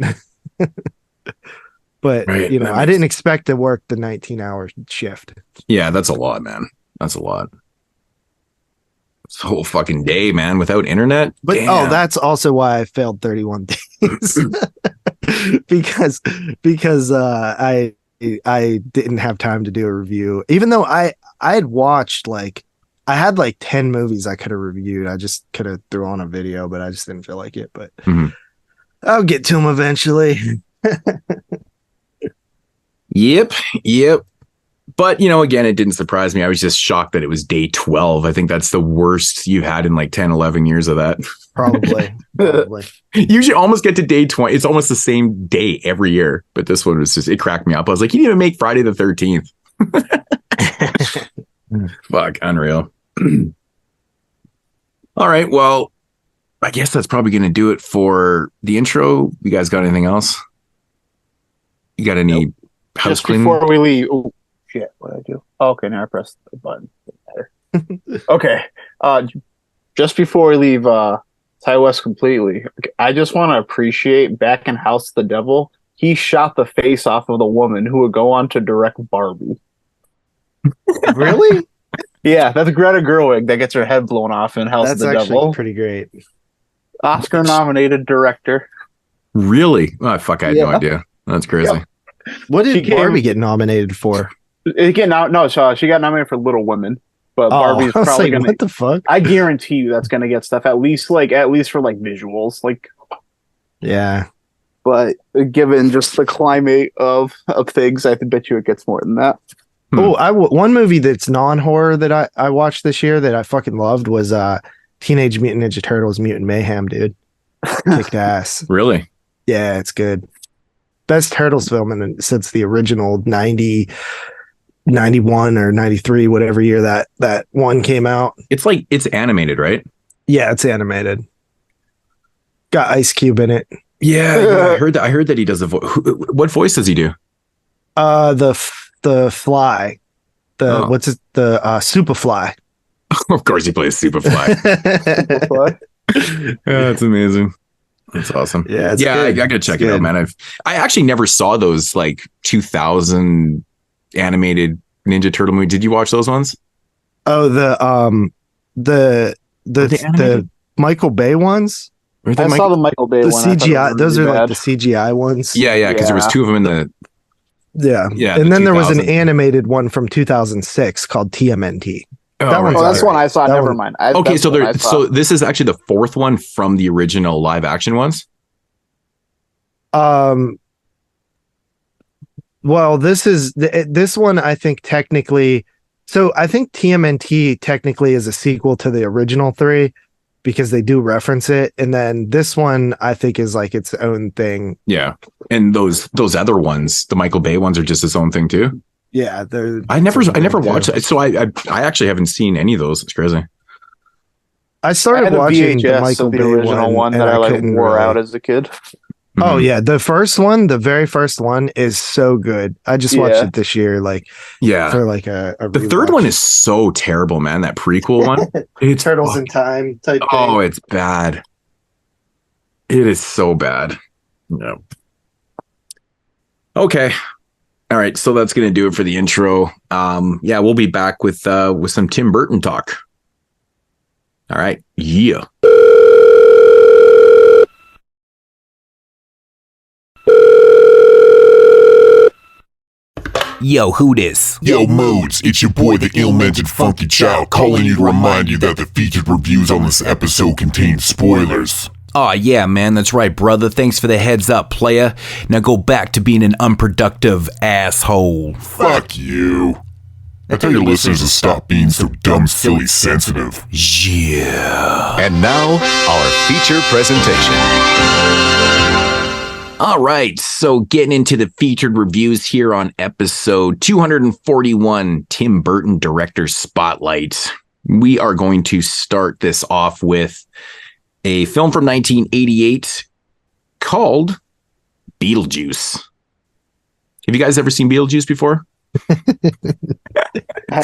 But, I didn't expect to work the 19-hour shift. Yeah, that's a lot, man. That's a lot. It's a whole fucking day, man, without internet. But that's also why I failed 31 days. because I didn't have time to do a review, even though I had watched I had like 10 movies I could have reviewed. I just could have threw on a video, but I just didn't feel like it. But I'll get to them eventually. Yep. But, again, it didn't surprise me. I was just shocked that it was day 12. I think that's the worst you've had in like 10, 11 years of that. Probably. You usually almost get to day 20. It's almost the same day every year. But this one was just, it cracked me up. I was like, you didn't even make Friday the 13th. Fuck, unreal. All right. Well, I guess that's probably going to do it for the intro. You guys got anything else? You got any house cleaning? Before we leave, Shit, what did I do? Oh, okay, now I pressed the button. Okay. Just before we leave Ty West completely, I just want to appreciate back in House of the Devil, he shot the face off of the woman who would go on to direct Barbie. Really? Yeah, that's Greta Gerwig that gets her head blown off in House of the Devil. That's actually pretty great. Oscar-nominated director. Really? Oh, fuck, I had no idea. That's crazy. Yep. What did Barbie get nominated for? So she got nominated for Little Women, but Barbie's probably gonna. What the fuck? I guarantee you that's gonna get stuff at least for visuals, like. Yeah. But given just the climate of things, I bet you it gets more than that. Oh, one movie that's non-horror that I watched this year that I fucking loved was Teenage Mutant Ninja Turtles Mutant Mayhem, dude. Kicked ass. Really? Yeah, it's good. Best Turtles film since the original 90, 91 or 93, whatever year that one came out. It's animated, right? Yeah, it's animated. Got Ice Cube in it. Yeah, I heard that. I heard that he does the voice. What voice does he do? The Fly. What's it? The Superfly. Of course, he plays Superfly. That's amazing. That's awesome. Yeah, I gotta check it out, man. I actually never saw those like 2000 animated Ninja Turtle movie. Did you watch those ones? Oh, the Michael Bay ones. I saw the Michael Bay the one. CGI. Those are like the CGI ones. Yeah, because there was two of them in the. Yeah. And then there was an animated one from 2006 called TMNT. That's one I saw. Never mind. So this is actually the fourth one from the original live action ones. Well, this one I think technically. So I think TMNT technically is a sequel to the original three because they do reference it, and then this one I think is like its own thing. Yeah, and those other ones, the Michael Bay ones, are just its own too. Yeah, I never watched it, so I actually haven't seen any of those. It's crazy. I started watching the Michael Bay original one that I wore out as a kid. Oh yeah, the very first one is so good. I just watched it this year, for like a the third one is so terrible, man. That prequel one, it's Turtles in Time type thing. Oh, it's bad. It is so bad. No. Okay. All right, so that's going to do it for the intro. We'll be back with some Tim Burton talk. All right, yeah. Yo, who this? Yo, Moodz, it's your boy, the ill-mannered funky child, calling you to remind you that the featured reviews on this episode contain spoilers. Aw, yeah, man, that's right, brother. Thanks for the heads up, playa. Now go back to being an unproductive asshole. Fuck you. I tell your listeners to stop being so dumb, silly, sensitive. Yeah. And now, our feature presentation. All right, so getting into the featured reviews here on episode 241, Tim Burton Director Spotlight. We are going to start this off with a film from 1988 called Beetlejuice. Have you guys ever seen Beetlejuice before?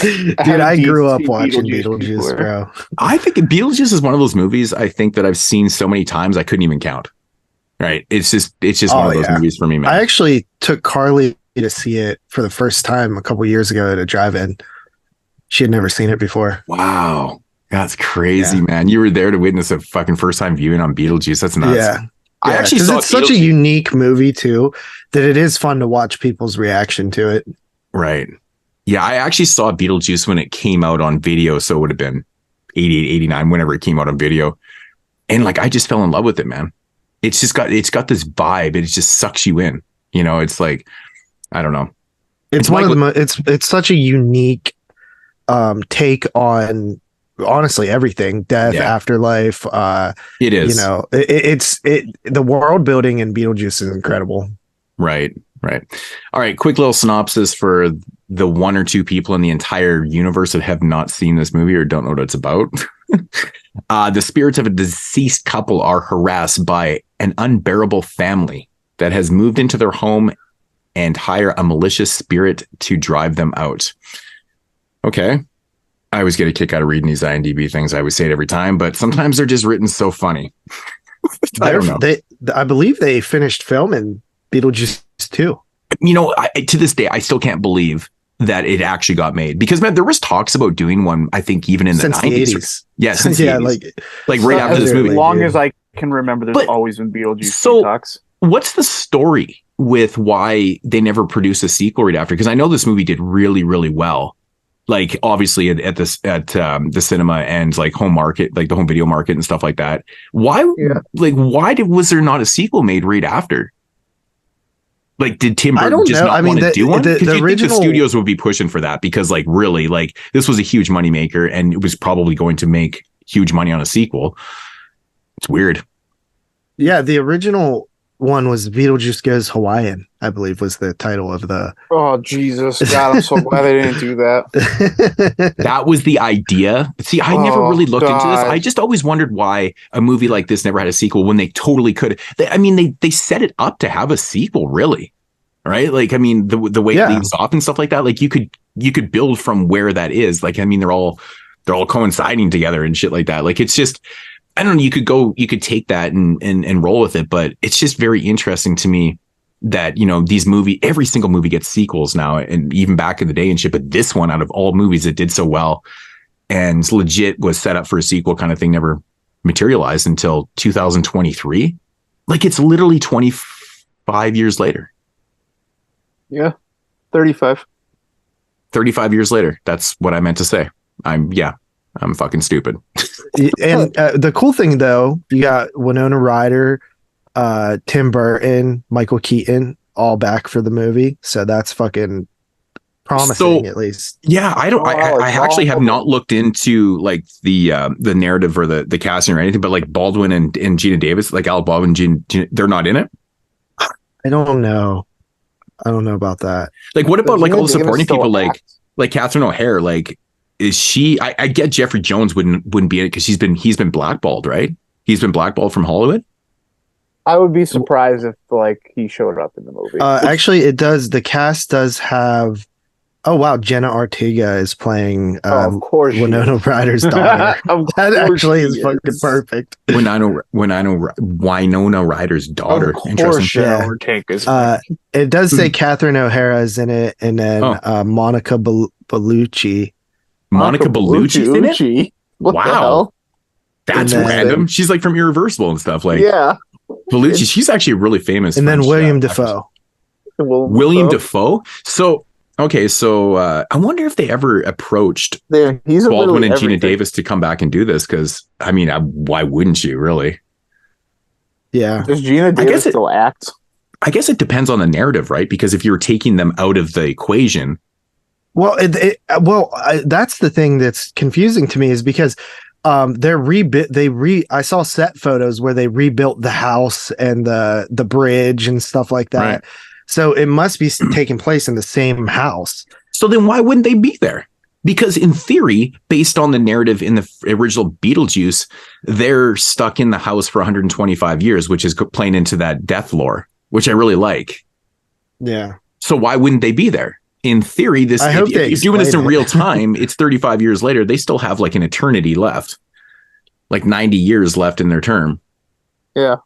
Dude, I grew up watching Beetlejuice, bro. I think Beetlejuice is one of those movies I think that I've seen so many times I couldn't even count. Right? It's just one of those movies for me, man. I actually took Carly to see it for the first time a couple years ago at a drive-in. She had never seen it before. Wow. That's crazy, man. You were there to witness a fucking first time viewing on Beetlejuice. That's nuts. Yeah. I actually saw it's such a unique movie too that it is fun to watch people's reaction to it. Right. Yeah, I actually saw Beetlejuice when it came out on video, so it would have been 88, 89, whenever it came out on video. And I just fell in love with it, man. It's got this vibe. It just sucks you in. You know, it's like, I don't know. It's one of the it's such a unique take on honestly everything, death, afterlife. It is. You know, the world building in Beetlejuice is incredible. Right. All right, quick little synopsis for the one or two people in the entire universe that have not seen this movie or don't know what it's about. The spirits of a deceased couple are harassed by an unbearable family that has moved into their home and hire a malicious spirit to drive them out. Okay. I always get a kick out of reading these IMDb things. I always say it every time, but sometimes they're just written so funny. I don't know. I believe they finished filming Beetlejuice 2. You know, to this day, I still can't believe that it actually got made, because man, there was talks about doing one, I think even in the 90s. Yeah, since the 80s. Like right after this movie. As long as I can remember, there's always been Beetlejuice talks. What's the story with why they never produced a sequel right after? Because I know this movie did really, really well. Like obviously at the cinema and like home market, like the home video market and stuff like that. Why was there not a sequel made right after? Like, did Tim Burton just not want to do one? Because you think the studios would be pushing for that, because like really, like this was a huge moneymaker and it was probably going to make huge money on a sequel. It's weird. Yeah, the original one was Beetlejuice Goes Hawaiian, I believe was the title of the... Oh, Jesus. God, I'm so glad they didn't do that. That was the idea. See, I never really looked into this. I just always wondered why a movie like this never had a sequel when they totally could. They set it up to have a sequel, really. Right? Like, I mean, the way it leaves off and stuff like that, like you could build from where that is. Like, I mean, they're all coinciding together and shit like that. Like, it's just... I don't know, you could take that and roll with it, but it's just very interesting to me that, you know, every single movie gets sequels now, and even back in the day and shit, but this one out of all movies that did so well and legit was set up for a sequel kind of thing never materialized until 2023. Like, it's literally 25 years later. Yeah. 35 years later. That's what I meant to say. I'm fucking stupid. And the cool thing, though, you got Winona Ryder, Tim Burton, Michael Keaton, all back for the movie. So that's fucking promising, at least. Yeah, I actually have not looked into like the narrative or the casting or anything, but like Baldwin and Geena Davis, like Alec Baldwin, Gina, they're not in it. I don't know about that. Like, what about like all the supporting people, like Catherine O'Hara, like. Is she? I get Jeffrey Jones wouldn't be in it because he's been blackballed, right? He's been blackballed from Hollywood. I would be surprised if like he showed up in the movie. Actually, it does. The cast does have. Oh wow, Jenna Ortega is playing of course Winona Ryder's daughter. That actually is fucking perfect. Winona Ryder's daughter. Of course, Jenna Ortega's. It does say Catherine O'Hara is in it, and then Monica Bellucci. Monica Bellucci's in it? Wow. That's random. She's like from Irreversible and stuff. Like, yeah. Bellucci, she's actually really famous. And then William Dafoe. William Dafoe? So, okay, so I wonder if they ever approached Baldwin and Geena Davis to come back and do this, because, I mean, why wouldn't you, really? Yeah. Does Geena Davis still act? I guess it depends on the narrative, right? Because if you're taking them out of the equation... Well, that's the thing that's confusing to me, is because I saw set photos where they rebuilt the house and the bridge and stuff like that. Right. So it must be taking place in the same house. So then why wouldn't they be there? Because in theory, based on the narrative in the original Beetlejuice, they're stuck in the house for 125 years, which is playing into that death lore, which I really like. Yeah. So why wouldn't they be there? In theory, if you're doing this in real time, it's 35 years later. They still have like an eternity left, like 90 years left in their term. Yeah.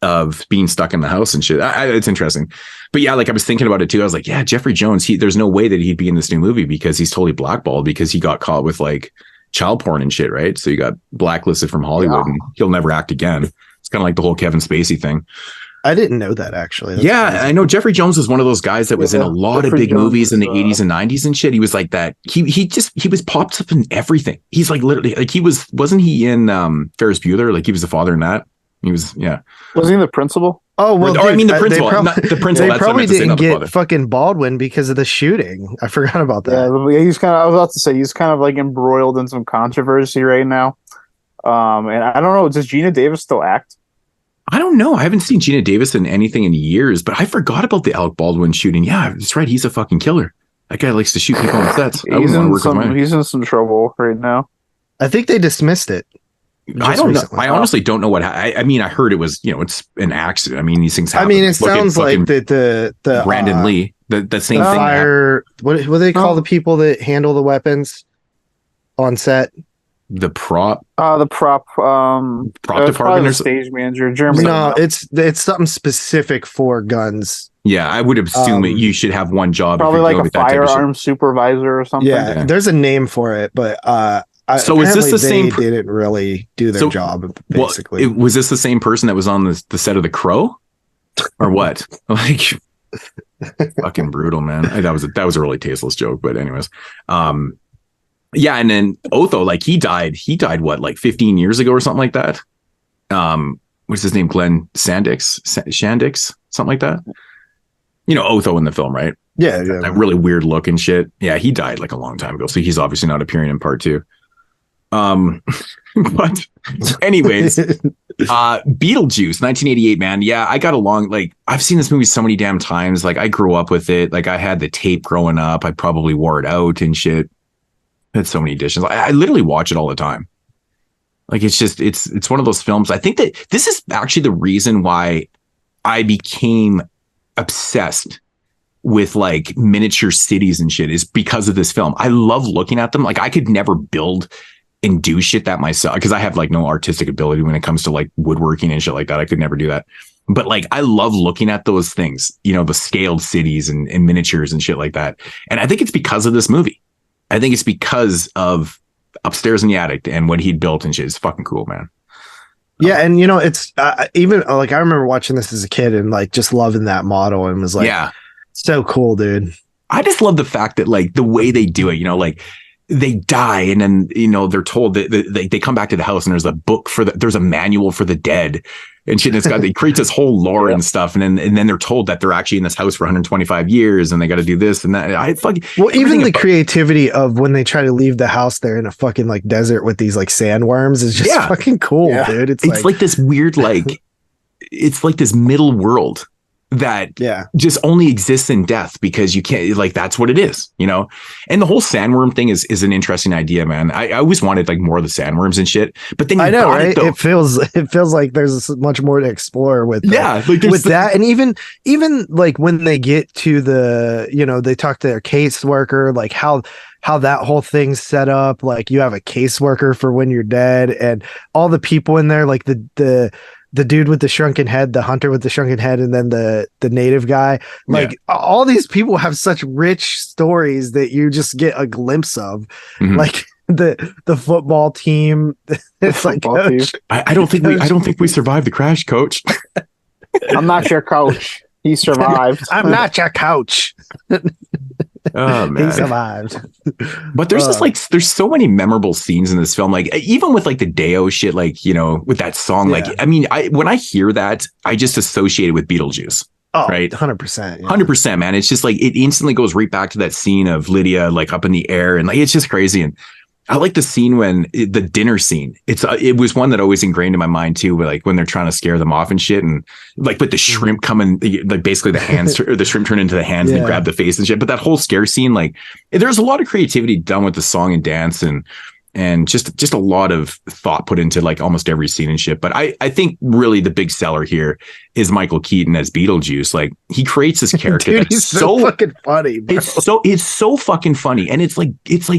Of being stuck in the house and shit. It's interesting. But yeah, like I was thinking about it too. I was like, yeah, Jeffrey Jones, there's no way that he'd be in this new movie because he's totally blackballed because he got caught with like child porn and shit, right? So he got blacklisted from Hollywood and he'll never act again. It's kind of like the whole Kevin Spacey thing. I didn't know that, actually. That's crazy. Crazy. I know Jeffrey Jones was one of those guys that was in a lot of big movies in the 80s and 90s and shit. He was like that. He was popped up in everything. He's like literally like wasn't he in Ferris Bueller? Like he was the father in that. He was, yeah. Was he the principal? Oh, well, I mean the principal. Not the principal. They probably didn't get fucking Baldwin because of the shooting. I forgot about that. Yeah, I was about to say he's kind of like embroiled in some controversy right now. And I don't know, does Geena Davis still act? I don't know. I haven't seen Geena Davis in anything in years, but I forgot about the Alec Baldwin shooting. Yeah, that's right. He's a fucking killer. That guy likes to shoot people on sets. He's in some trouble right now. I think they dismissed it. I don't know. I honestly don't know what. I mean, I heard it was, it's an accident. I mean, these things happen. I mean, it sounds like the Brandon Lee, the same thing. Fire. What do they call the people that handle the weapons on set? The prop department or stage manager. Germany. No, it's something specific for guns. Yeah, I would assume you should have one job. Probably like a firearm supervisor or something. Yeah, there's a name for it, but so is this the same? They didn't really do their job. Basically, was this the same person that was on the set of The Crow, or what? Like, fucking brutal, man. That was a really tasteless joke, but anyways, yeah. And then Otho, like he died what, like 15 years ago or something like that. What's his name? Glenn Shandix, something like that. Otho in the film, right? Yeah. That really weird look and shit. Yeah, he died like a long time ago, so he's obviously not appearing in part 2. But anyways, Beetlejuice, 1988, man. Yeah, I got along. Like, I've seen this movie so many damn times. Like, I grew up with it. Like, I had the tape growing up. I probably wore it out and shit. I had so many editions. I literally watch it all the time. Like, it's just, it's one of those films. I think that this is actually the reason why I became obsessed with like miniature cities and shit, is because of this film. I love looking at them. Like, I could never build and do shit that myself, because I have like no artistic ability when it comes to like woodworking and shit like that. I could never do that. But like, I love looking at those things, the scaled cities and miniatures and shit like that. And I think it's because of this movie. I think it's because of Upstairs in the Attic and what he'd built and shit. It's fucking cool, man. Yeah, and it's even like I remember watching this as a kid and like just loving that model and was like, yeah, so cool, dude. I just love the fact that like the way they do it, like they die and then they're told that they come back to the house and there's a book there's a manual for the dead and shit. And it creates this whole lore and stuff, and then they're told that they're actually in this house for 125 years and they got to do this and that. Even the creativity of when they try to leave the house, they're in a fucking like desert with these like sandworms is just fucking cool, dude. It's like this weird it's like this middle world that just only exists in death, because you can't, like, that's what it is, and the whole sandworm thing is an interesting idea, man. I always wanted like more of the sandworms and shit, but then I know, right? It feels like there's much more to explore with with that. And even like when they get to the they talk to their caseworker, like how that whole thing's set up, like you have a caseworker for when you're dead, and all the people in there, like the dude with the shrunken head, the hunter with the shrunken head, and then the native guy. Like all these people have such rich stories that you just get a glimpse of. Mm-hmm. Like the football team. It's like, coach, I don't think we survived the crash, coach. I'm not your coach. He survived. I'm not your coach. Oh man, he survived. But there's there's so many memorable scenes in this film, like even with like the Deo shit, like with that song. Like, I mean, when I hear that, I just associate it with Beetlejuice. Oh, right, 100%, 100%, man. It's just like it instantly goes right back to that scene of Lydia like up in the air, and like it's just crazy. And I like the scene when the dinner scene. It was one that always ingrained in my mind too. But like when they're trying to scare them off and shit, and like with the shrimp coming, like basically the hands or the shrimp turn into the hands and they grab the face and shit. But that whole scare scene, like there's a lot of creativity done with the song and dance and just a lot of thought put into like almost every scene and shit. But I think really the big seller here is Michael Keaton as Beetlejuice. Like he creates this character Dude, he's so fucking funny, bro. It's so fucking funny, and it's like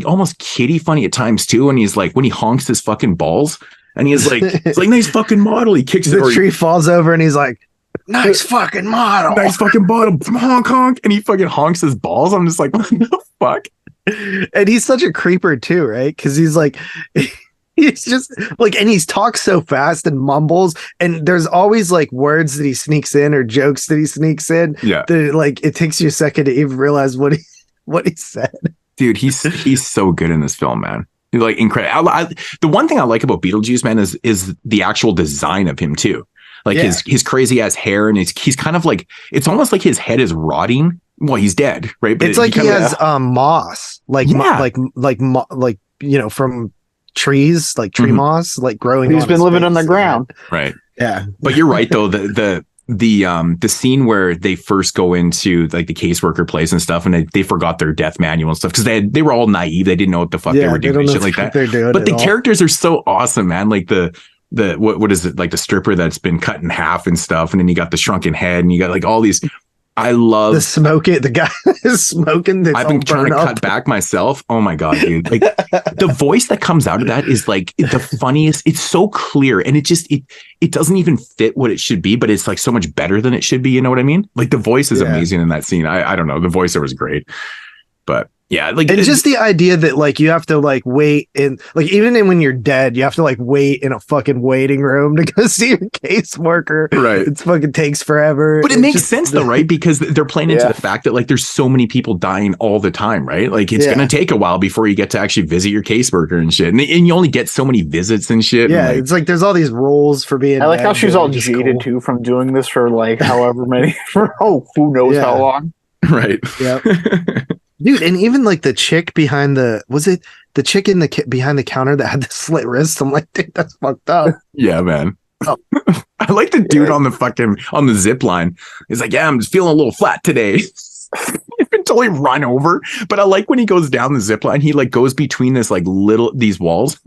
almost kiddie funny at times too. And he's like when he honks his fucking balls, and he's like it's like nice fucking model. He kicks the tree falls over, and he's like, nice fucking model, nice fucking model, honk honk, and he fucking honks his balls. I'm just like, what the fuck? And he's such a creeper too, right? Because he's like, he's just like, and he's talks so fast and mumbles, and there's always like words that he sneaks in or jokes that he sneaks in. Yeah, that like it takes you a second to even realize what he said. Dude, he's so good in this film, man. He's like incredible. The one thing I like about Beetlejuice, man, is the actual design of him too. Like his crazy ass hair, and he's kind of like, it's almost like his head is rotting. Well, he's dead, right? But it's like he has moss, like from trees, like tree moss, like growing. He's been living on the ground, right? Yeah, but you're right though. The the scene where they first go into like the caseworker place and stuff, and they forgot their death manual and stuff because they were all naive. They didn't know what the fuck they were doing, shit like that. But the characters are so awesome, man. Like the what is it, like the stripper that's been cut in half and stuff, and then you got the shrunken head, and you got like all these. I love the guy is smoking. I've been trying to cut back myself. Oh my God, dude. Like the voice that comes out of that is like the funniest. It's so clear. And it doesn't even fit what it should be, but it's like so much better than it should be. You know what I mean? Like the voice is amazing in that scene. I don't know. The voiceover was great, but yeah, like and just the idea that like you have to like wait in like even when you're dead, you have to like wait in a fucking waiting room to go see your caseworker. Right. It fucking takes forever. But it makes sense though, right? Because they're playing into the fact that like there's so many people dying all the time, right? Like it's gonna take a while before you get to actually visit your caseworker and shit. And you only get so many visits and shit. Yeah, and it's like there's all these rules for being. I like how she's all jaded too from doing this for like however many for who knows how long. Right. Yeah. Dude, and even like the chick behind the chick in the behind the counter that had the slit wrist. I'm like, dude, that's fucked up. Yeah, man. Oh. I like the dude on the zip line. He's like, yeah, I'm just feeling a little flat today. He's been totally run over. But I like when he goes down the zip line, he like goes between these walls.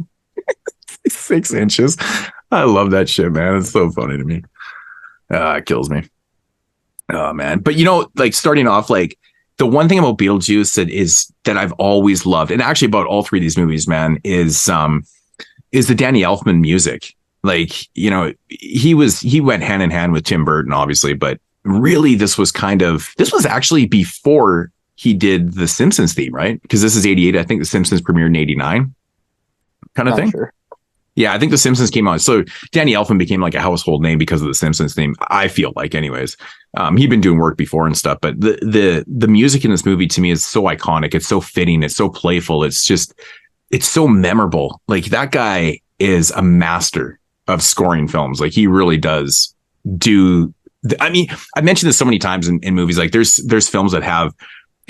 6 inches. I love that shit, man. It's so funny to me. It kills me. Oh man. But like starting off, like the one thing about Beetlejuice that I've always loved, and actually about all three of these movies, man, is the Danny Elfman music. Like, he went hand in hand with Tim Burton, obviously, but really this was actually before he did the Simpsons theme, right? Because this is 88. I think the Simpsons premiered in 89 kind of thing. Sure. Yeah, I think the Simpsons came out. So Danny Elfman became like a household name because of the Simpsons theme. I feel like, anyways, he'd been doing work before and stuff. But the music in this movie to me is so iconic. It's so fitting. It's so playful. It's so memorable. Like that guy is a master of scoring films. Like he really does do. I mean, I've mentioned this so many times in movies. Like there's films that have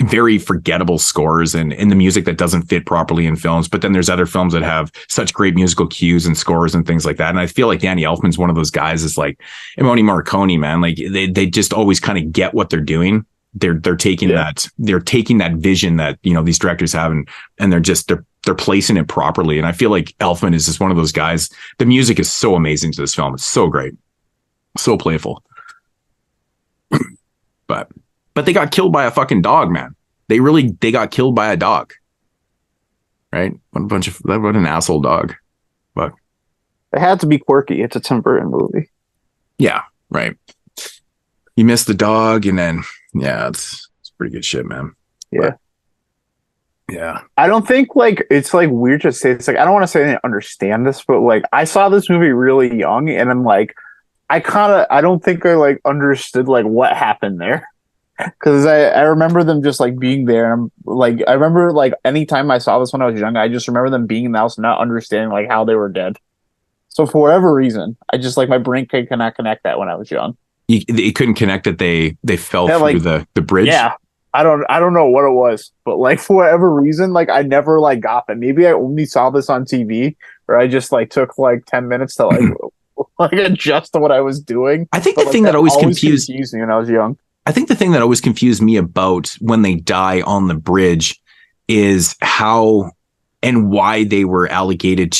very forgettable scores and the music that doesn't fit properly in films. But then there's other films that have such great musical cues and scores and things like that. And I feel like Danny Elfman's one of those guys. Is like Ennio Morricone, man. Like they just always kind of get what they're doing. They're taking that vision that, these directors have and they're placing it properly. And I feel like Elfman is just one of those guys. The music is so amazing to this film. It's so great. So playful. But they got killed by a fucking dog, man. They got killed by a dog. Right? What an asshole dog. But it had to be quirky. It's a Tim Burton movie. Yeah, right. You miss the dog, and then it's pretty good shit, man. Yeah. But, yeah. I don't think like it's like weird to say it's like I don't want to say I didn't understand this, but like I saw this movie really young, and I'm like I don't think I like understood like what happened there. Because I remember them just like being there, and I'm like I remember like anytime I saw this when I was young, I just remember them being in the house, not understanding like how they were dead. So for whatever reason, I just like my brain cannot connect that when I was young. It couldn't connect that they fell through the bridge. Yeah, I don't know what it was, but like for whatever reason, like I never like got that. Maybe I only saw this on TV, or I just like took like 10 minutes to like adjust to what I was doing. I think the thing that always confused me when I was young. I think the thing that always confused me about when they die on the bridge is how and why they were allocated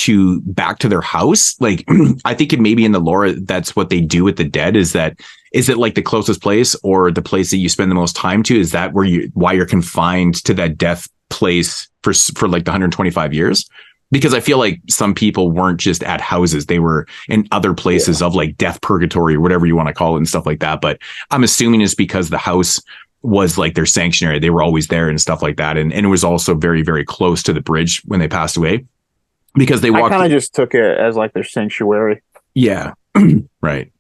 back to their house. Like, I think it maybe in the lore, that's what they do with the dead. Is it like the closest place or the place that you spend the most time to? Is that why you're confined to that death place for like the 125 years? Because I feel like some people weren't just at houses. They were in other places of like death purgatory or whatever you want to call it and stuff like that. But I'm assuming it's because the house was like their sanctuary. They were always there and stuff like that. And it was also very, very close to the bridge when they passed away because they walked. I kind of just took it as like their sanctuary. Yeah. Right.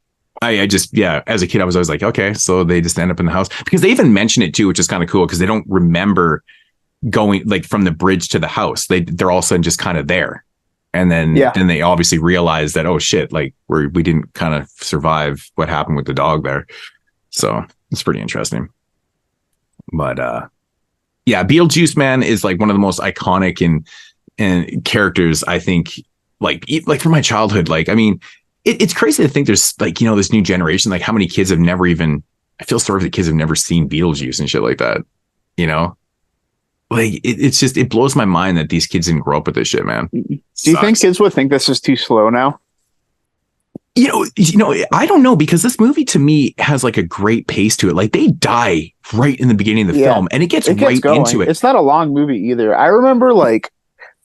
I just, as a kid, I was always like, okay, so they just end up in the house because they even mention it too, which is kind of cool because they don't remember going like from the bridge to the house. They're all of a sudden just kind of there. And then they obviously realize that, oh shit, like we didn't kind of survive what happened with the dog there. So it's pretty interesting. But Beetlejuice, man, is like one of the most iconic and characters, I think, like from my childhood. Like, I mean, it's crazy to think there's like, this new generation, like how many kids have never even, I feel sorry for the kids have never seen Beetlejuice and shit like that, like it's just, it blows my mind that these kids didn't grow up with this shit, man. Do you think kids would think this is too slow now? I don't know, because this movie to me has like a great pace to it. Like they die right in the beginning of the film and it gets right going into it. It's not a long movie either. I remember like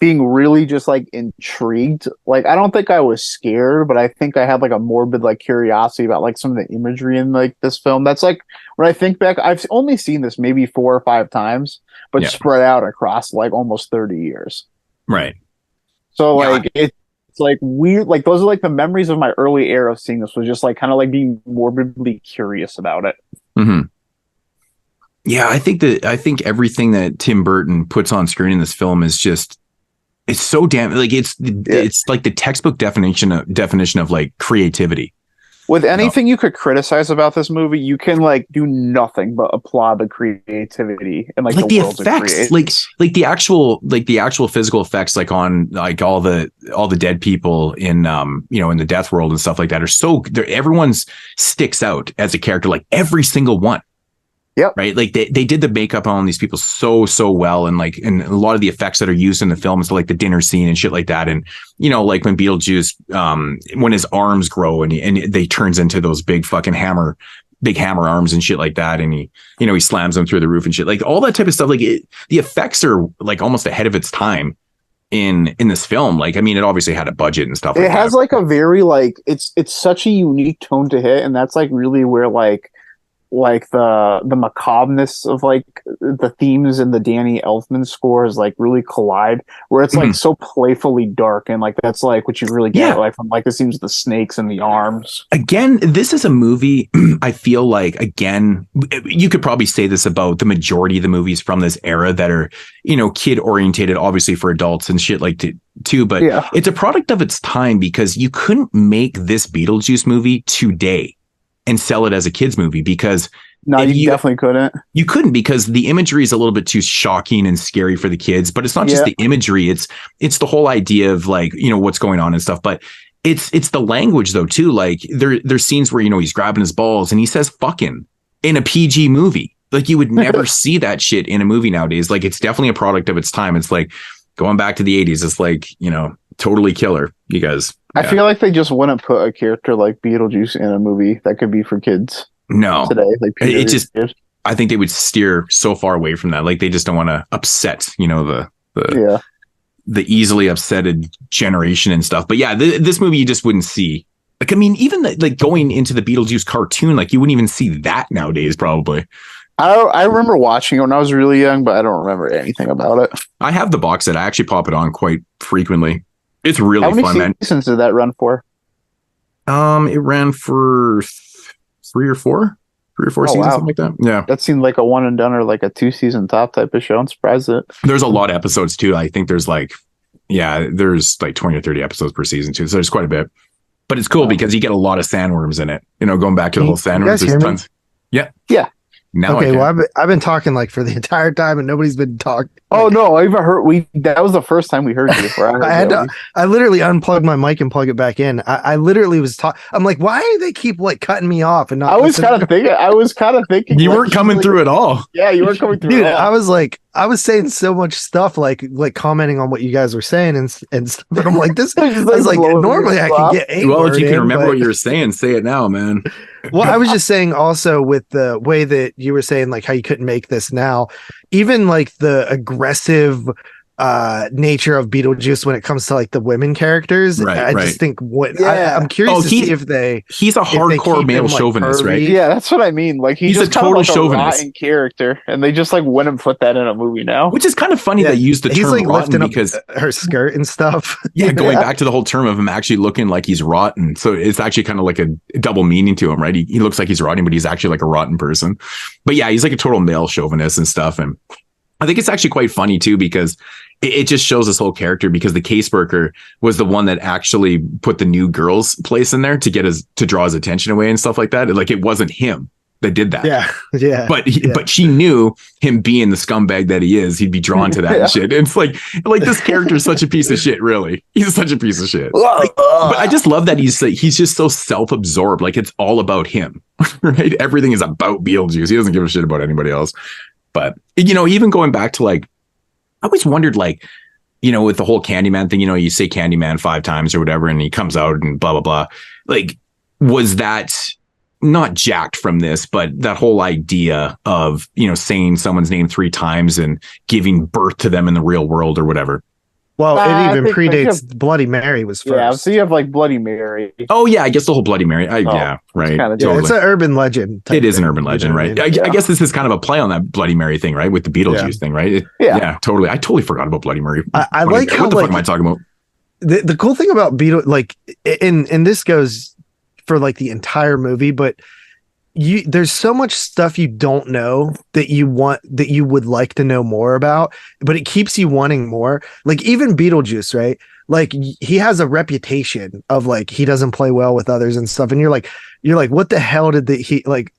being really just like intrigued. Like I don't think I was scared, but I think I had like a morbid like curiosity about like some of the imagery in like this film. That's like when I think back, I've only seen this maybe 4 or 5 times, but spread out across like almost 30 years. Right. So like it's like weird, like those are like the memories of my early era of seeing this, was just like kind of like being morbidly curious about it. Mm-hmm. Yeah, I think everything that Tim Burton puts on screen in this film is just, it's so damn like it's like the textbook definition of like creativity. With anything you could criticize about this movie, you can like do nothing but applaud the creativity and like the effects, like the actual physical effects, like on like all the dead people in in the death world and stuff like that are so, everyone's sticks out as a character, like every single one. Yep. Right. Like they did the makeup on these people so well. And like, and a lot of the effects that are used in the film is like the dinner scene and shit like that. And, like when Beetlejuice, when his arms grow and they turns into those big fucking big hammer arms and shit like that. And he slams them through the roof and shit, like all that type of stuff. Like the effects are like almost ahead of its time in this film. Like, I mean, it obviously had a budget and stuff. It has like a very like, it's such a unique tone to hit. And that's like really where like the macabreness of like the themes in the Danny Elfman scores like really collide, where it's like so playfully dark, and like that's like what you really get like from like the scenes with the snakes and the arms. Again, this is a movie I feel like, again, you could probably say this about the majority of the movies from this era that are kid orientated, obviously for adults and shit like too, but it's a product of its time, because you couldn't make this Beetlejuice movie today and sell it as a kids movie, because you definitely couldn't. You couldn't, because the imagery is a little bit too shocking and scary for the kids. But it's not just the imagery; it's the whole idea of like what's going on and stuff. But it's the language though too. Like there's scenes where he's grabbing his balls and he says "fucking" in a PG movie. Like you would never see that shit in a movie nowadays. Like it's definitely a product of its time. It's like going back to the 80s. It's like totally killer. You guys. I feel like they just wouldn't put a character like Beetlejuice in a movie that could be for kids. No, today, like it just, I think they would steer so far away from that. Like they just don't want to upset, the easily upsetted generation and stuff. But yeah, this movie you just wouldn't see. Like, I mean, even like going into the Beetlejuice cartoon, like you wouldn't even see that nowadays, probably. I remember watching it when I was really young, but I don't remember anything about it. I have the box set. I actually pop it on quite frequently. It's really fun, man. How many seasons did that run for? It ran for 3 or 4 seasons, something like that. Yeah, that seemed like a one and done or like a 2-season top type of show. I'm surprised that there's a lot of episodes too. I think there's like 20 or 30 episodes per season too. So there's quite a bit, but it's cool because you get a lot of sandworms in it. Going back to the whole sandworms. There's tons. Yeah. Now okay, well, I've been talking like for the entire time, and nobody's been talking. Oh no, I even heard that was the first time we heard you. Before I literally unplugged my mic and plug it back in. I literally was talking. I'm like, why do they keep like cutting me off and not? I was kind of thinking. You weren't coming through at all. Yeah, you weren't coming through. Dude, at all. I was saying so much stuff, like commenting on what you guys were saying and stuff. But I'm like, this. I was like, normally I can get a well, if you can remember what you were saying, say it now, man. Well, I was just saying also with the way that you were saying, like how you couldn't make this now, even like the aggressive nature of Beetlejuice when it comes to like the women characters. I just think I'm curious to see if he's a hardcore male chauvinist, right? Yeah, that's what I mean. Like he's just a total chauvinist rotten character, and they just like wouldn't put that in a movie now. Which is kind of funny they use the term like rotten because her skirt and stuff. Yeah, going back to the whole term of him actually looking like he's rotten. So it's actually kind of like a double meaning to him, right? He looks like he's rotten, but he's actually like a rotten person. But yeah, he's like a total male chauvinist and stuff. And I think it's actually quite funny too, because it just shows this whole character, because the caseworker was the one that actually put the new girl's place in there to draw his attention away and stuff like that. Like it wasn't him. that did that. Yeah. But she knew him being the scumbag that he is, he'd be drawn to that and shit. And it's like this character is such a piece of shit, really. He's such a piece of shit. But I just love that he's just so self-absorbed. Like it's all about him, right? Everything is about Beetlejuice. He doesn't give a shit about anybody else. But, even going back to like, I always wondered like, with the whole Candyman thing, you say Candyman 5 times or whatever, and he comes out and blah, blah, blah. Like, was that not jacked from this, but that whole idea of, saying someone's name 3 times and giving birth to them in the real world or whatever? Well, it even predates Bloody Mary was first. Yeah, so you have like Bloody Mary. Oh, yeah, I guess the whole Bloody Mary. Yeah, right. Totally. It's an urban legend. It is an urban legend, right? I guess this is kind of a play on that Bloody Mary thing, right? With the Beetlejuice thing, right? Yeah, totally. I totally forgot about Bloody Mary. I like how, what the fuck am I talking about? The cool thing about Beetle, like, and this goes for like the entire movie, but there's so much stuff you don't know that you would like to know more about, but it keeps you wanting more. Like even Beetlejuice, right? Like he has a reputation of like he doesn't play well with others and stuff, and you're like what the hell did he like?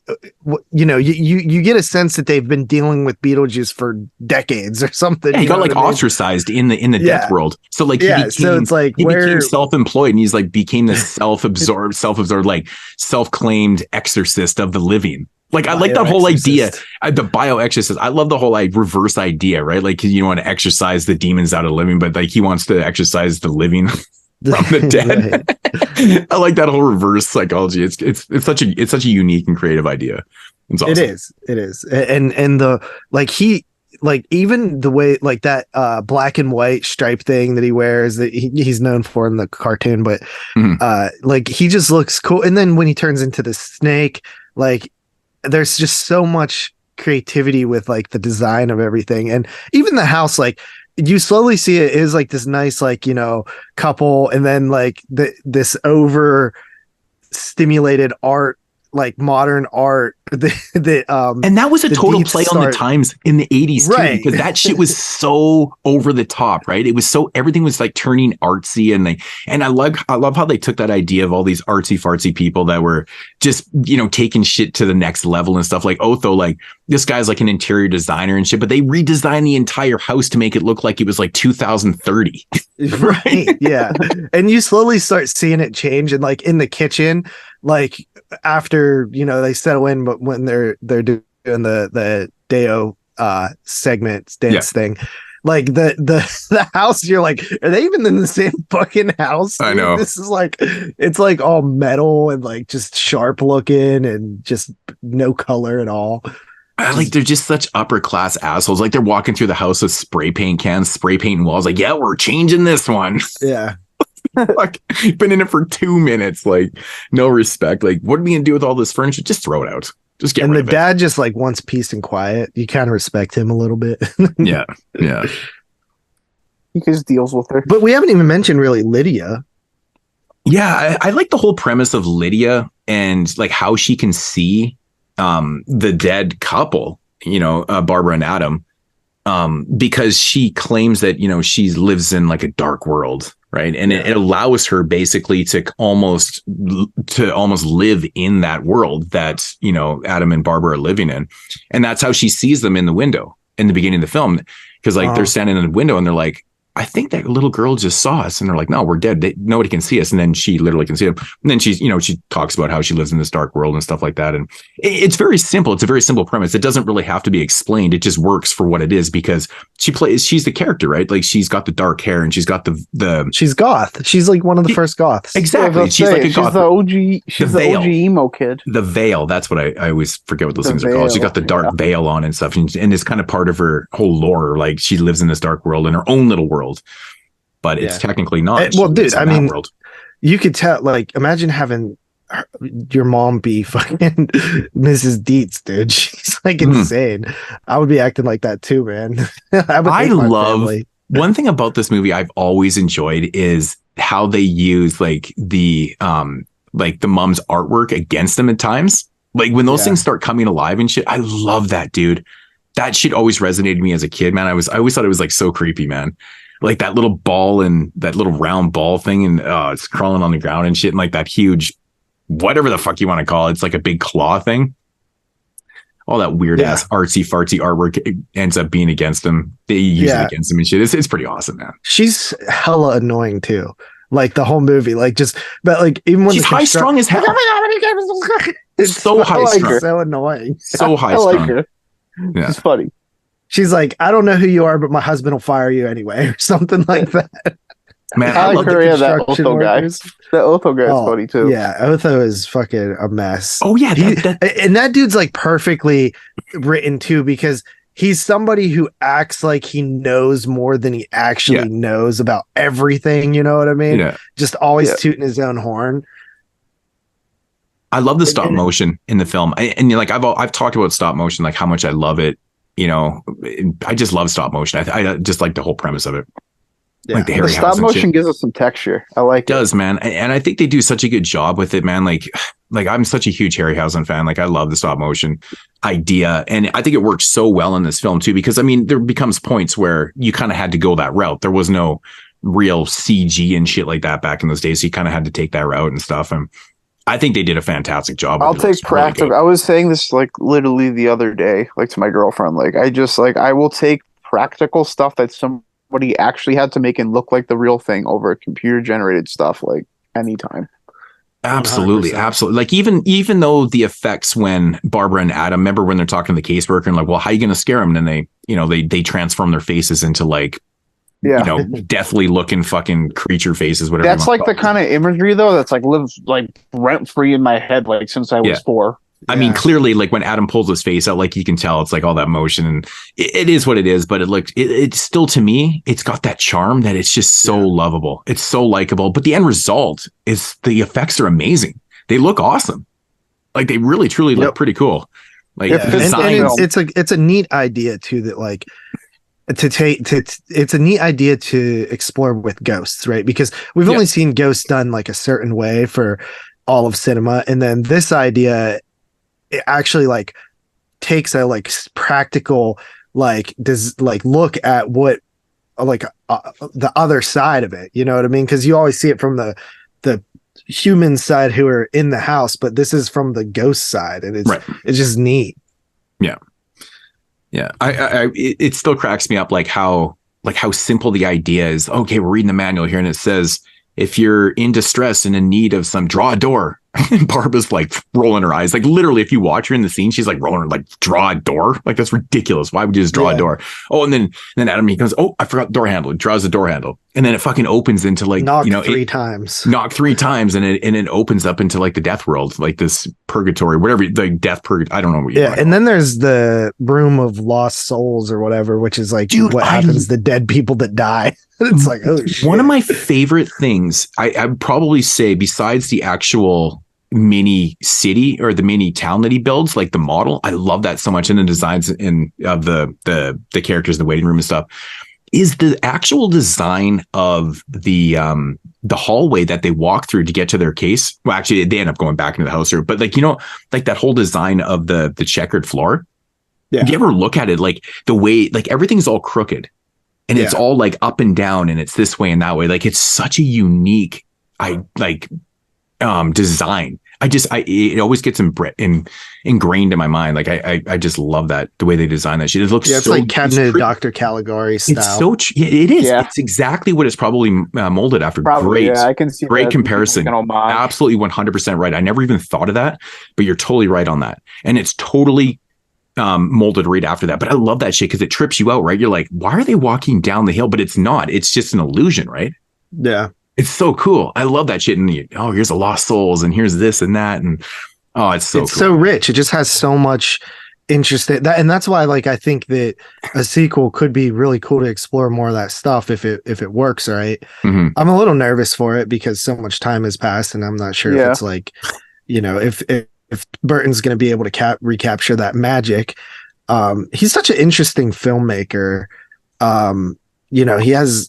You get a sense that they've been dealing with Beetlejuice for decades or something. Yeah, he got like ostracized in the death world, so like so it's like he became self-employed, and he's like became this self-absorbed like self-claimed exorcist of the living. Like I like that whole idea, the bioexorcist. I love the whole like reverse idea, right? Like you want to exorcise the demons out of the living, but like he wants to exorcise the living from the dead. I like that whole reverse psychology. It's such a unique and creative idea. It's awesome. It is, and the like he like even the way like that black and white stripe thing that he wears that he's known for in the cartoon, but like he just looks cool. And then when he turns into the snake, like. There's just so much creativity with like the design of everything, and even the house, like you slowly see it is like this nice like couple, and then like this over stimulated art, like modern art and that was a total play on the times in the 80s too, right? Because that shit was so over the top, right? It was so everything was like turning artsy, and I love how they took that idea of all these artsy fartsy people that were just taking shit to the next level and stuff. Like Otho, like this guy's like an interior designer and shit, but they redesigned the entire house to make it look like it was like 2030. Right? Yeah. And you slowly start seeing it change, and like in the kitchen, like after they settle in, but when they're doing the Deo segment dance thing, like the house, you're like, are they even in the same fucking house? I know. This is like, it's like all metal and like just sharp looking and just no color at all. Like they're just such upper class assholes. Like they're walking through the house with spray paint cans, spray painting walls. Like, yeah, we're changing this one. Yeah. Like been in it for 2 minutes. Like no respect. Like what are we gonna do with all this furniture? Just throw it out. Just get rid of it. And the dad just like wants peace and quiet. You kind of respect him a little bit. Yeah. He just deals with her. But we haven't even mentioned really Lydia. Yeah, I like the whole premise of Lydia and like how she can see the dead couple, Barbara and Adam, because she claims that she lives in like a dark world, right? And it allows her basically to almost live in that world that Adam and Barbara are living in, and that's how she sees them in the window in the beginning of the film, because like they're standing in the window and they're like, I think that little girl just saw us, and they're like, no, we're dead. Nobody can see us. And then she literally can see them. And then she's, she talks about how she lives in this dark world and stuff like that. And it's very simple. It's a very simple premise. It doesn't really have to be explained. It just works for what it is, because she's the character, right? Like she's got the dark hair and she's got the she's goth. She's like one of the first goths. Exactly. She's like a goth. She's the OG emo kid. The veil. That's what I always forget what those things are called. She's got the dark veil on and stuff. And it's kind of part of her whole lore. Like she lives in this dark world in her own little world. But it's technically not. Well, dude, I mean, you could tell, like, imagine having your mom be fucking Mrs. Dietz, dude. She's like insane. I would be acting like that too, man. I love one thing about this movie I've always enjoyed is how they use like the mom's artwork against them at times. Like when those things start coming alive and shit, I love that, dude. That shit always resonated with me as a kid, man. I always thought it was like so creepy, man. Like that little ball and that little round ball thing, and it's crawling on the ground and shit, and like that huge, whatever the fuck you want to call it, it's like a big claw thing. all that weird ass artsy fartsy artwork ends up being against him. They use it against him and shit. It's pretty awesome, man. She's hella annoying too. Like the whole movie, like just, but like even when she's high strung as hell. It's so high strung, so annoying, so high strung. I like her. Yeah. It's funny. She's like, I don't know who you are, but my husband will fire you anyway, or something like that. Man, I like her. Yeah, that Otho guy. That Otho guy is funny too. Yeah, Otho is fucking a mess. Oh yeah, and that dude's like perfectly written too, because he's somebody who acts like he knows more than he actually knows about everything. You know what I mean? Yeah. Just always tooting his own horn. I love the stop motion in the film, and like I've talked about stop motion, like how much I love it. You know, I just love stop motion. I just like the whole premise of it. Yeah. Like the stop motion gives us some texture. I like it. Does, man. And I think they do such a good job with it, man. Like I'm such a huge Harryhausen fan. Like I love the stop motion idea. And I think it works so well in this film too, because I mean, there becomes points where you kind of had to go that route. There was no real CG and shit like that back in those days. So you kind of had to take that route and stuff. And I think they did a fantastic job. I'll take practical. Really, I was saying this like literally the other day, like to my girlfriend, like I will take practical stuff that somebody actually had to make and look like the real thing over computer generated stuff, like anytime. Absolutely. 100%. Absolutely. Like even though the effects when Barbara and Adam, remember when they're talking to the caseworker and like, well, how are you going to scare them? And then they transform their faces into like, deathly looking fucking creature faces, whatever. That's like the kind of imagery though that's like lives like rent free in my head, like since I was 4. I mean, clearly, like when Adam pulls his face out, like you can tell it's like all that motion, and it is what it is. But it's still, to me, it's got that charm that it's just so lovable. It's so likable. But the end result is the effects are amazing. They look awesome. Like they really, truly look pretty cool. Like and it's a neat idea too, that like it's a neat idea to explore with ghosts, right? Because we've only seen ghosts done like a certain way for all of cinema, and then this idea, it actually like takes a like practical like does like look at what like the other side of it, you know what I mean? Because you always see it from the human side who are in the house, but this is from the ghost side, and it's just neat. Yeah, it still cracks me up like how simple the idea is. Okay, we're reading the manual here, and it says if you're in distress and in need of some, draw a door. And Barbara's like rolling her eyes. Like literally, if you watch her in the scene, she's like rolling her, like, draw a door. Like that's ridiculous. Why would you just draw a door? Oh, and then Adam, he goes, oh, I forgot the door handle. He draws the door handle. And then it fucking opens into like, knock 3 times. Knock 3 times. And it opens up into like the death world, like this purgatory, whatever, like death purgatory. I don't know what you and then there's the room of lost souls or whatever, which is like what happens to dead people that die. It's like, oh shit. One of my favorite things, I'd probably say, besides the actual mini city or the mini town that he builds, like the model, I love that so much, and the designs of the characters in the waiting room and stuff, is the actual design of the hallway that they walk through to get to their case. Well, actually, they end up going back into the house, but like, you know, like that whole design of the checkered floor. Yeah. You ever look at it, like the way, like everything's all crooked. And it's all like up and down, and it's this way and that way. Like it's such a unique, design. It always gets ingrained in my mind. Like I just love that, the way they design that shit. It looks it's like Cabinet of Dr. Caligari style. It's so it is. Yeah. It's exactly what it's probably molded after. Probably, great, I can see great comparison. Absolutely 100% right. I never even thought of that, but you're totally right on that. And it's totally molded right after that. But I love that shit because it trips you out, right? You're like, why are they walking down the hill? But it's not. It's just an illusion, right? Yeah. It's so cool. I love that shit. And here's the lost souls, and here's this and that, and it's so cool. So rich. It just has so much interesting and that's why, like, I think that a sequel could be really cool to explore more of that stuff if it works, right? Mm-hmm. I'm a little nervous for it because so much time has passed, and I'm not sure if it's like, you know, if Burton's going to be able to recapture that magic. He's such an interesting filmmaker. You know, he has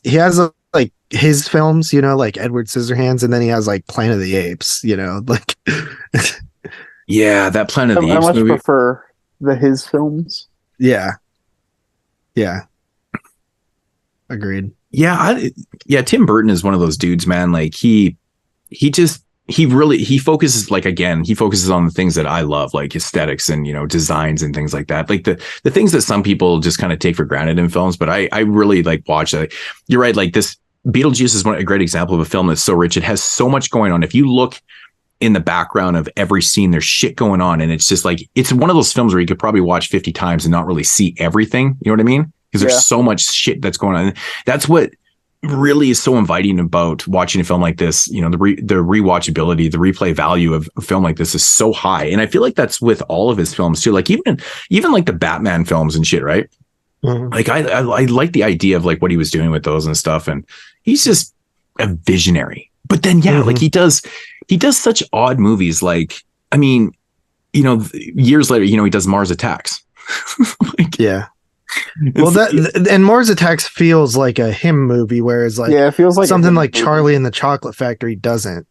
like his films, you know, like Edward Scissorhands, and then he has like Planet of the Apes, you know, like yeah, that Planet of the Apes I much movie. prefer his films. Yeah. Agreed. Yeah, Tim Burton is one of those dudes, man. Like he just he focuses he focuses on the things that I love, like aesthetics and, designs and things like that. Like the things that some people just kind of take for granted in films. But I really like watch that. You're right. Like this Beetlejuice is a great example of a film that's so rich. It has so much going on. If you look in the background of every scene, there's shit going on. And it's just like, it's one of those films where you could probably watch 50 times and not really see everything. You know what I mean? Because there's so much shit that's going on. That's what really is so inviting about watching a film like this. The rewatchability, the replay value of a film like this is so high. And I feel like that's with all of his films too. Like even like the Batman films and shit, right? Mm-hmm. Like I like the idea of like what he was doing with those and stuff. And he's just a visionary. But then, like he does such odd movies. Like, I mean, years later, he does Mars Attacks. Well, and Mars Attacks feels like a him movie, whereas like it feels like something like Charlie and the Chocolate Factory doesn't.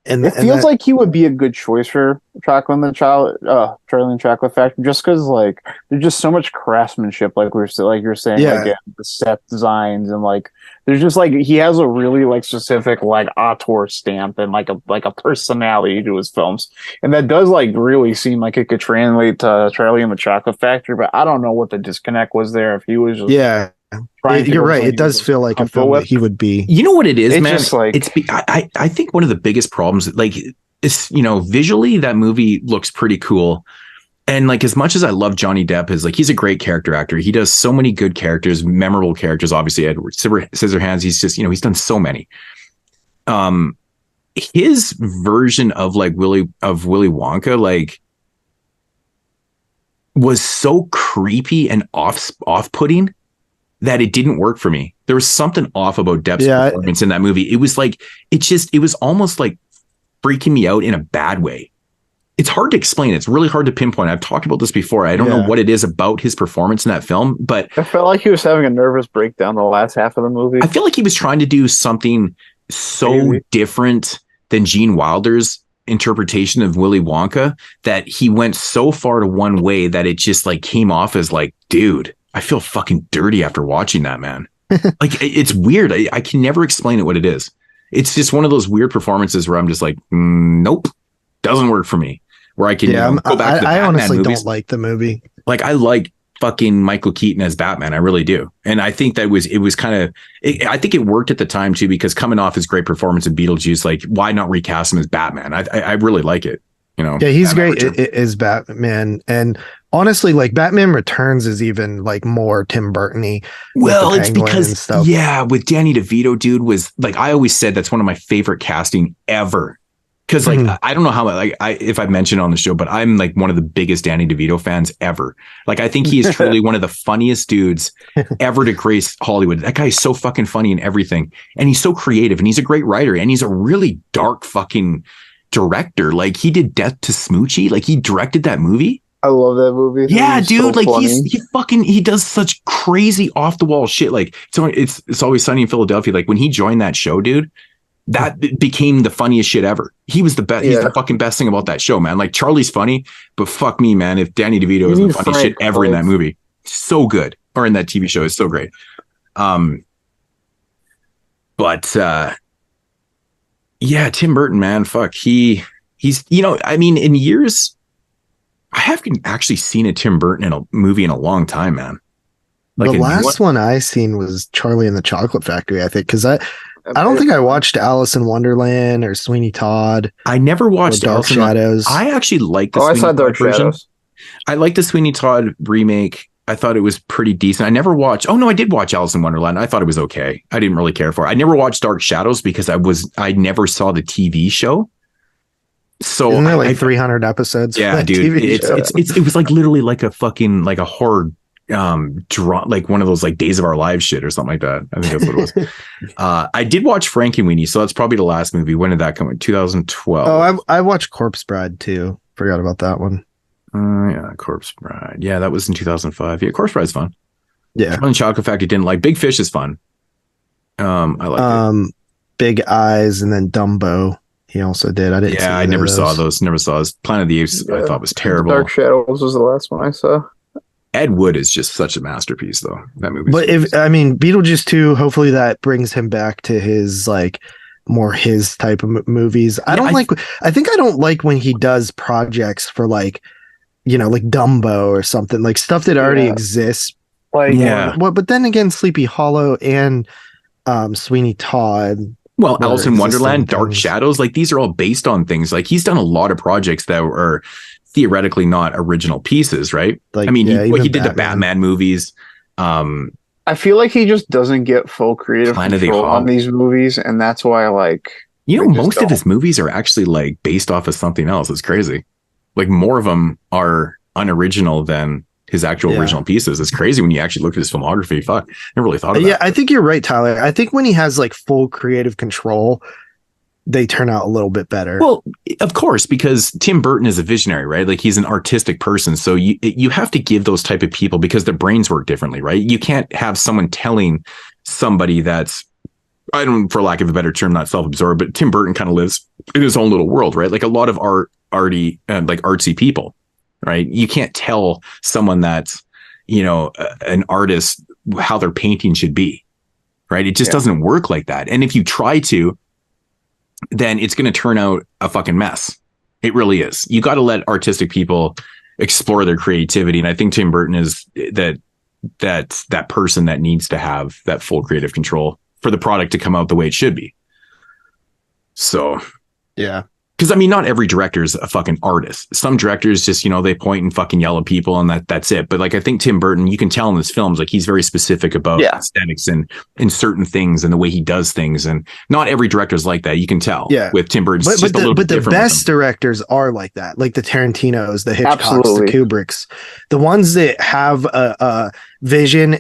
And it feels like he would be a good choice for Charlie and the Chocolate Factory, just because like there's just so much craftsmanship, like you're saying, like the set designs and like there's just like he has a really like specific like auteur stamp and like a personality to his films, and that does like really seem like it could translate to Charlie and the Chocolate Factory. But I don't know what the disconnect was there. If he was just you're right. It does feel like a film that he would be. You know what it is, man? Just like, I think one of the biggest problems, like, is visually that movie looks pretty cool, and like as much as I love Johnny Depp, he's a great character actor. He does so many good characters, memorable characters. Obviously, Edward Scissorhands. He's just he's done so many. His version of like Willy Wonka like was so creepy and off-putting that it didn't work for me. There was something off about Depp's performance in that movie. It was like, it was almost like freaking me out in a bad way. It's hard to explain. It's really hard to pinpoint. I've talked about this before. I don't know what it is about his performance in that film, but I felt like he was having a nervous breakdown the last half of the movie. I feel like he was trying to do something so different than Gene Wilder's interpretation of Willy Wonka that he went so far to one way that it just like came off as like, dude, I feel fucking dirty after watching that, man. Like it's weird. I can never explain it what it is. It's just one of those weird performances where I'm just like, nope, doesn't work for me. Where I can go back to the Batman honestly movies. Don't like the movie. Like I like fucking Michael Keaton as Batman. I really do. And I think that it was kind of, I think it worked at the time too, because coming off his great performance in Beetlejuice, like why not recast him as Batman? I really like it. Yeah, he's great as Batman. And honestly, like Batman Returns is even like more Tim Burton-y. Well, it's because with Danny DeVito, dude, was like I always said that's one of my favorite casting ever. Because like I don't know how if I've mentioned on the show, but I'm like one of the biggest Danny DeVito fans ever. Like I think he is truly one of the funniest dudes ever to grace Hollywood. That guy is so fucking funny in everything, and he's so creative, and he's a great writer, and he's a really dark fucking director. Like he did Death to Smoochie. Like he directed that movie. I love that movie. Yeah, dude. So like he does such crazy off the wall shit. Like it's Always Sunny in Philadelphia. Like when he joined that show, dude, that became the funniest shit ever. He was the best. He's the fucking best thing about that show, man. Like Charlie's funny, but fuck me, man. If Danny DeVito is the funniest shit ever in that movie, so good, or in that TV show, it's so great. Yeah, Tim Burton, man, fuck. He's I mean, in years, I haven't actually seen a Tim Burton in a movie in a long time, man. Like the last one I seen was Charlie and the Chocolate Factory, I think, because I don't think I watched Alice in Wonderland or Sweeney Todd. I never watched Dark Shadows. I actually liked the Sweeney Todd Dark Shadows. I liked the Sweeney Todd remake. I thought it was pretty decent. I never watched. Oh no, I did watch Alice in Wonderland. I thought it was okay. I didn't really care for it. I never watched Dark Shadows because I never saw the TV show. So isn't there like 300 episodes? Yeah, dude. It was like literally like a fucking like a horror like one of those like Days of Our Lives shit or something like that. I think that's what it was. I did watch Frankenweenie, so that's probably the last movie. When did that come in? 2012. Oh, I watched Corpse Bride too. Forgot about that one. Yeah, Corpse Bride. Yeah, that was in 2005. Yeah, Corpse Bride's fun. Yeah. Charlie and Chocolate Factory didn't like. Big Fish is fun. I like it. Big Eyes and then Dumbo. He also did. I didn't. Yeah, I never saw those. Never saw those. Planet of the Apes. I thought was terrible. Dark Shadows was the last one I saw. Ed Wood is just such a masterpiece, though. That movie. But Beetlejuice 2, hopefully that brings him back to his like more his type of movies. I think I don't like when he does projects for like, you know, like Dumbo or something, like stuff that already exists. Like, but then again, Sleepy Hollow and Sweeney Todd. Well, Alice in Wonderland, Dark Shadows, like these are all based on things. Like he's done a lot of projects that are theoretically not original pieces, right? Like, I mean, he did the Batman movies. I feel like he just doesn't get full creative control on these movies, and that's why, like, most of his movies are actually like based off of something else. It's crazy. Like more of them are unoriginal than his actual original pieces. It's crazy when you actually look at his filmography. Fuck, I never really thought of that. Yeah, I think you're right, Tyler. I think when he has like full creative control, they turn out a little bit better. Well, of course, because Tim Burton is a visionary, right? Like he's an artistic person. So you have to give those type of people, because their brains work differently, right? You can't have someone telling somebody that's, I don't, for lack of a better term, not self-absorbed, but Tim Burton kind of lives in his own little world, right? Like a lot of arty, like artsy people, right? You can't tell someone that's, an artist how their painting should be, right? It just doesn't work like that. And if you try to, then it's going to turn out a fucking mess. It really is. You got to let artistic people explore their creativity. And I think Tim Burton is that person that needs to have that full creative control for the product to come out the way it should be. So, yeah. Because I mean, not every director is a fucking artist. Some directors just, they point and fucking yell at people and that's it. But like, I think Tim Burton, you can tell in his films, like he's very specific about aesthetics and certain things and the way he does things. And not every director is like that. You can tell with Tim Burton. But the best directors are like that. Like the Tarantinos, the Hitchcocks, the Kubricks, the ones that have a vision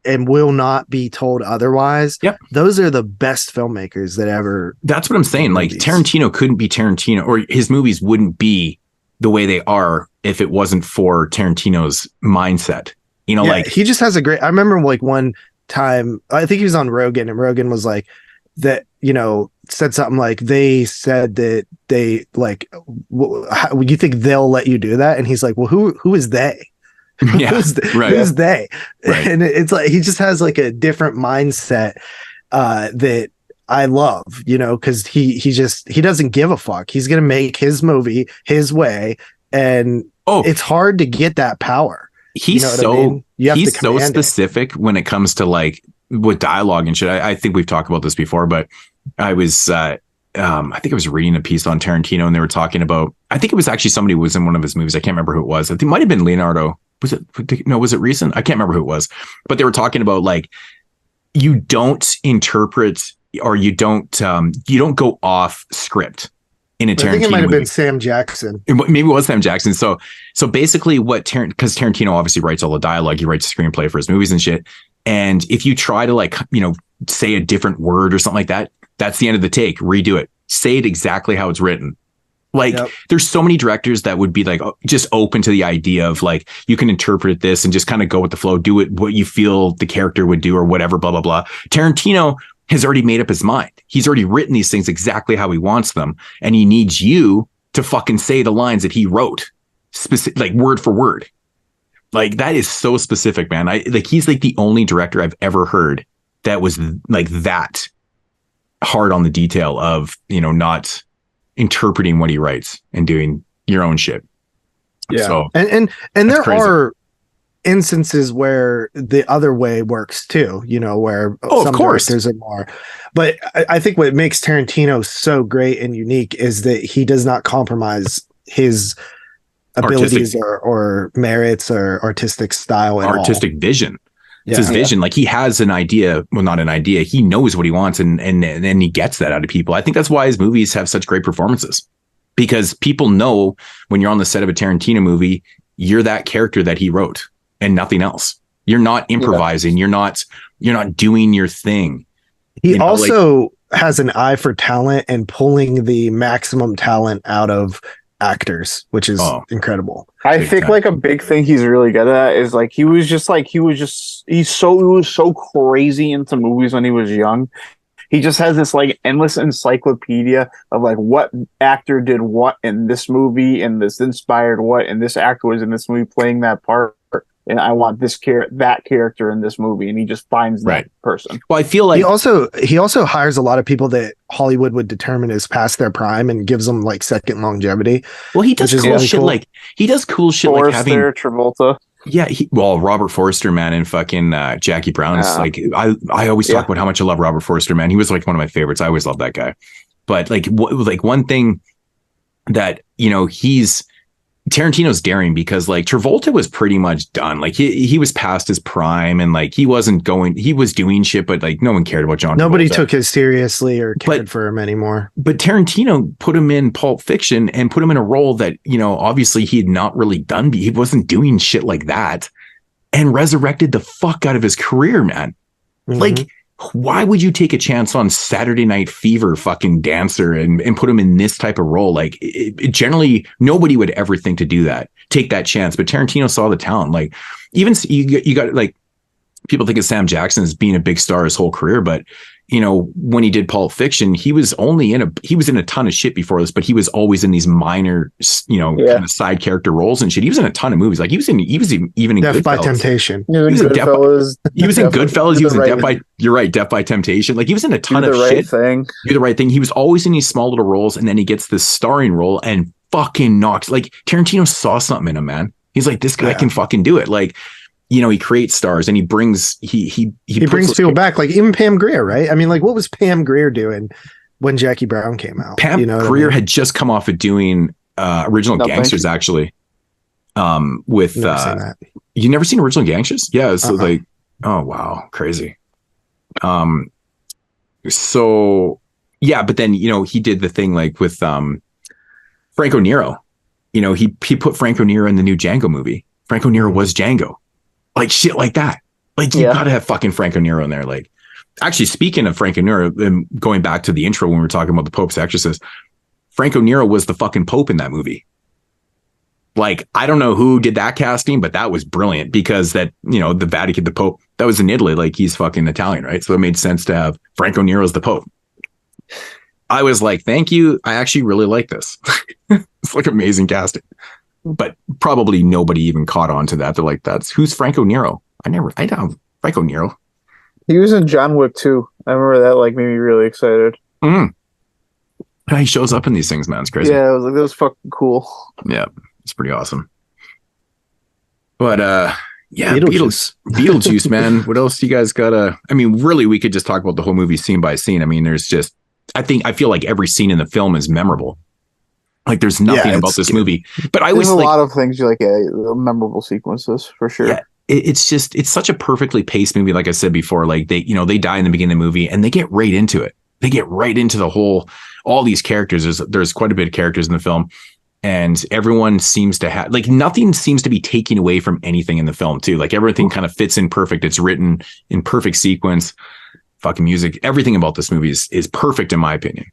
and will not be told otherwise. Yep. Those are the best filmmakers that ever. That's what I'm saying. Like Tarantino couldn't be Tarantino, or his movies wouldn't be the way they are if it wasn't for Tarantino's mindset. Like he just has I remember like one time, I think he was on Rogan, and Rogan was like that, said something like, they said that they like, how, you think they'll let you do that? And he's like, well, who is they? Who's they? Right. And it's like he just has like a different mindset that I love, because he doesn't give a fuck. He's gonna make his movie his way, and it's hard to get that power. He's he's so specific when it comes to like with dialogue and shit. I think we've talked about this before, but I was I think I was reading a piece on Tarantino, and they were talking about, I think it was actually somebody who was in one of his movies. I can't remember who it was. I think it might have been Leonardo. Was it recent? I can't remember who it was, but they were talking about like, you don't interpret, or you don't go off script in a Tarantino movie. I think it might have been Sam Jackson. Maybe it was Sam Jackson. So basically because Tarantino obviously writes all the dialogue, he writes a screenplay for his movies and shit. And if you try to like, say a different word or something like that, that's the end of the take. Redo it. Say it exactly how it's written. Like there's so many directors that would be like just open to the idea of like, you can interpret this and just kind of go with the flow, do it what you feel the character would do or whatever, blah, blah, blah. Tarantino has already made up his mind. He's already written these things exactly how he wants them. And he needs you to fucking say the lines that he wrote, like word for word. Like that is so specific, man. He's like the only director I've ever heard that was like that hard on the detail of, not interpreting what he writes and doing your own shit. Yeah. So, and there are instances where the other way works too, where some directors are more, but I think what makes Tarantino so great and unique is that he does not compromise his abilities or merits or artistic style at artistic vision. It's his Yeah. vision. Like he has an idea. Well, not an idea. He knows what he wants and he gets that out of people. I think that's why his movies have such great performances, because people know when you're on the set of a Tarantino movie, you're that character that he wrote and nothing else. You're not improvising. You're not doing your thing. He also has an eye for talent and pulling the maximum talent out of actors, which is incredible. I think like a big thing he's really good at is like he was so crazy into movies when he was young. He just has this like endless encyclopedia of like what actor did what in this movie, and this inspired what, and this actor was in this movie playing that part. and I want that character in this movie, and he just finds that person. Well, I feel like he also hires a lot of people that Hollywood would determine is past their prime and gives them like second longevity. Well, he does cool shit like Forrester, like having Travolta. Yeah, Robert Forster, man, and fucking Jackie Brown's like I always talk about how much I love Robert Forster, man. He was like one of my favorites. I always loved that guy. But like one thing that Tarantino's daring, because like Travolta was pretty much done. Like he was past his prime, and like he was doing shit, but like no one cared about John. Nobody Travolta. took it seriously or cared for him anymore. But Tarantino put him in Pulp Fiction and put him in a role that, obviously he had not really done. He wasn't doing shit like that, and resurrected the fuck out of his career, man. Mm-hmm. Like, why would you take a chance on Saturday Night Fever fucking dancer and put him in this type of role? Like generally nobody would ever think to do that, take that chance. But Tarantino saw the talent. Like even you got like people think of Sam Jackson as being a big star his whole career, but when he did Pulp Fiction, he was in a ton of shit before this, but he was always in these minor, kind of side character roles and shit. He was in a ton of movies. Like he was even in Death Goodfellas. by Temptation. He was in Goodfellas. He was in Death by Temptation. Like he was in a ton of shit. Do the right thing. He was always in these small little roles, and then he gets this starring role and fucking knocks. Like Tarantino saw something in him, man. He's like, this guy can fucking do it. Like, he creates stars, and he brings brings people back. Like even Pam Grier, right? I mean, like what was Pam Grier doing when Jackie Brown came out? Pam Grier had just come off of doing Original Gangsters, actually. With you never seen Original Gangsters? Yeah, it's like, oh wow, crazy. So yeah, but then he did the thing like with Franco Nero. He put Franco Nero in the new Django movie. Franco Nero was Django. Like shit like that. Like you gotta have fucking Franco Nero in there. Like actually, speaking of Franco Nero, and going back to the intro when we were talking about the Pope's Exorcist, Franco Nero was the fucking Pope in that movie. Like, I don't know who did that casting, but that was brilliant because the Vatican, the Pope, that was in Italy. Like he's fucking Italian, right? So it made sense to have Franco Nero as the Pope. I was like, thank you. I actually really like this. It's like amazing casting. But probably nobody even caught on to that. They're like, who's Franco Nero? I don't Franco Nero. He was in John Wick 2. I remember that like made me really excited. He shows up in these things, man. It's crazy. Yeah, that was fucking cool. Yeah, it's pretty awesome. But yeah, Beetlejuice, man. What else do you guys gotta? I mean, really, we could just talk about the whole movie scene by scene. I mean, I feel like every scene in the film is memorable. Like there's nothing about this movie, but there's a lot of things you like, memorable sequences for sure. Yeah, it's such a perfectly paced movie. Like I said before, like they die in the beginning of the movie and they get right into it. They get right into all these characters. There's quite a bit of characters in the film, and everyone seems to have like nothing seems to be taken away from anything in the film too. Like everything kind of fits in perfect. It's written in perfect sequence. Fucking music, everything about this movie is perfect in my opinion.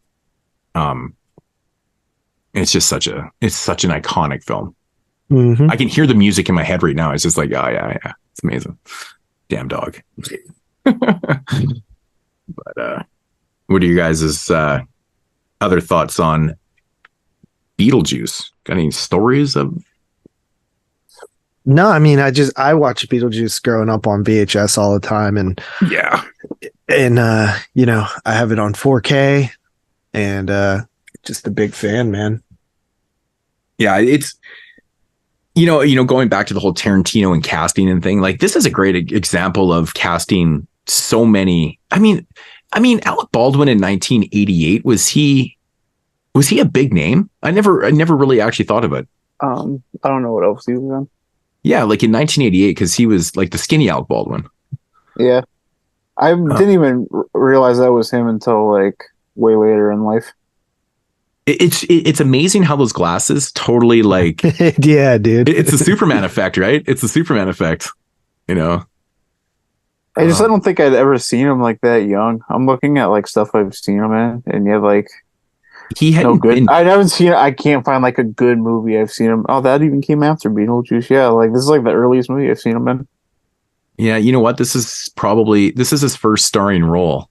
It's just such an iconic film. Mm-hmm. I can hear the music in my head right now. It's just like, yeah. It's amazing. Damn dog. But what are you guys' other thoughts on Beetlejuice? Got any stories of? No, I mean, I watched Beetlejuice growing up on VHS all the time, and I have it on 4K, and just a big fan, man. Yeah, it's going back to the whole Tarantino and casting and thing. Like this is a great example of casting so many. I mean, Alec Baldwin in 1988 was he a big name? I never really actually thought of it. I don't know what else he was in. Yeah, like in 1988 because he was like the skinny Alec Baldwin. Yeah, I didn't even realize that was him until like way later in life. It's amazing how those glasses totally like yeah, dude. It's the Superman effect, right? It's the Superman effect, I don't think I'd ever seen him like that young. I'm looking at like stuff I've seen him in, and yeah, like he had I haven't seen. I can't find like a good movie I've seen him. Oh, that even came after Beetlejuice. Yeah, like this is like the earliest movie I've seen him in. Yeah, you know what? This is his first starring role.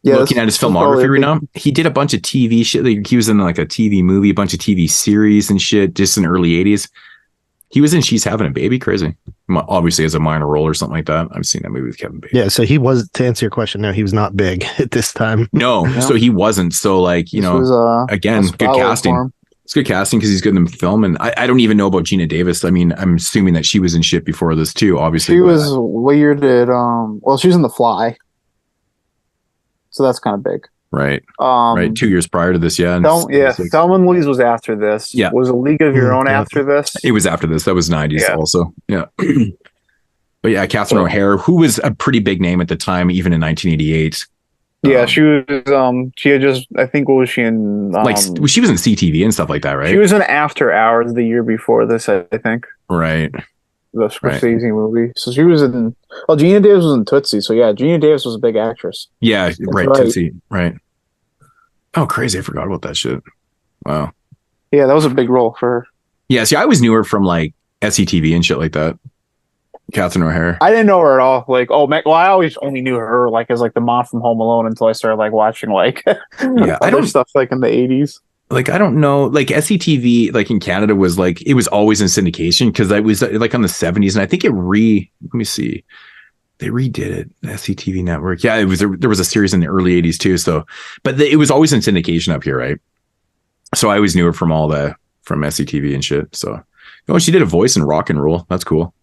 Yeah, looking at his filmography right now, he did a bunch of TV shit. Like, he was in like a TV movie, a bunch of TV series and shit, just in the early 80s. He was in She's Having a Baby. Crazy. Obviously, as a minor role or something like that. I've seen that movie with Kevin Bacon. Yeah, so he was, to answer your question, no, he was not big at this time. No, so he wasn't. So, like, you know, was, again, good casting. It's good casting because he's good in the film. And I don't even know about Gina Davis. I mean, I'm assuming that she was in shit before this too, obviously. She was, what year did, well, she was in The Fly. So that's kind of big. Right. Right. 2 years prior to this. Yeah. Thelma and Louise was after this. Yeah. Was A League of Your Own after this? It was after this. That was 90s also. Yeah. But yeah, Catherine O'Hara, who was a pretty big name at the time, even in 1988. Yeah, she was. She had just. I think what was she in? Like she was in CTV and stuff like that, right? She was in After Hours the year before this, I think. Right. The Scorsese movie. So she was in. Well, Gina Davis was in Tootsie. So yeah, Gina Davis was a big actress. Yeah, right. Tootsie. Right. Oh, crazy! I forgot about that shit. Wow. Yeah, that was a big role for her. Yeah, see, I always knew her from like SCTV and shit like that. Catherine O'Hara. I didn't know her at all. Like, I always only knew her like as like the mom from Home Alone until I started like watching like other stuff like in the 80s. Like, I don't know, like SCTV like in Canada was like, it was always in syndication because I was like on the 70s, and I think let me see, they redid it, the SCTV network. Yeah, it was there was a series in the early 80s too. So, but it was always in syndication up here, right? So I always knew her from SCTV and shit. So, she did a voice in Rock and Roll. That's cool.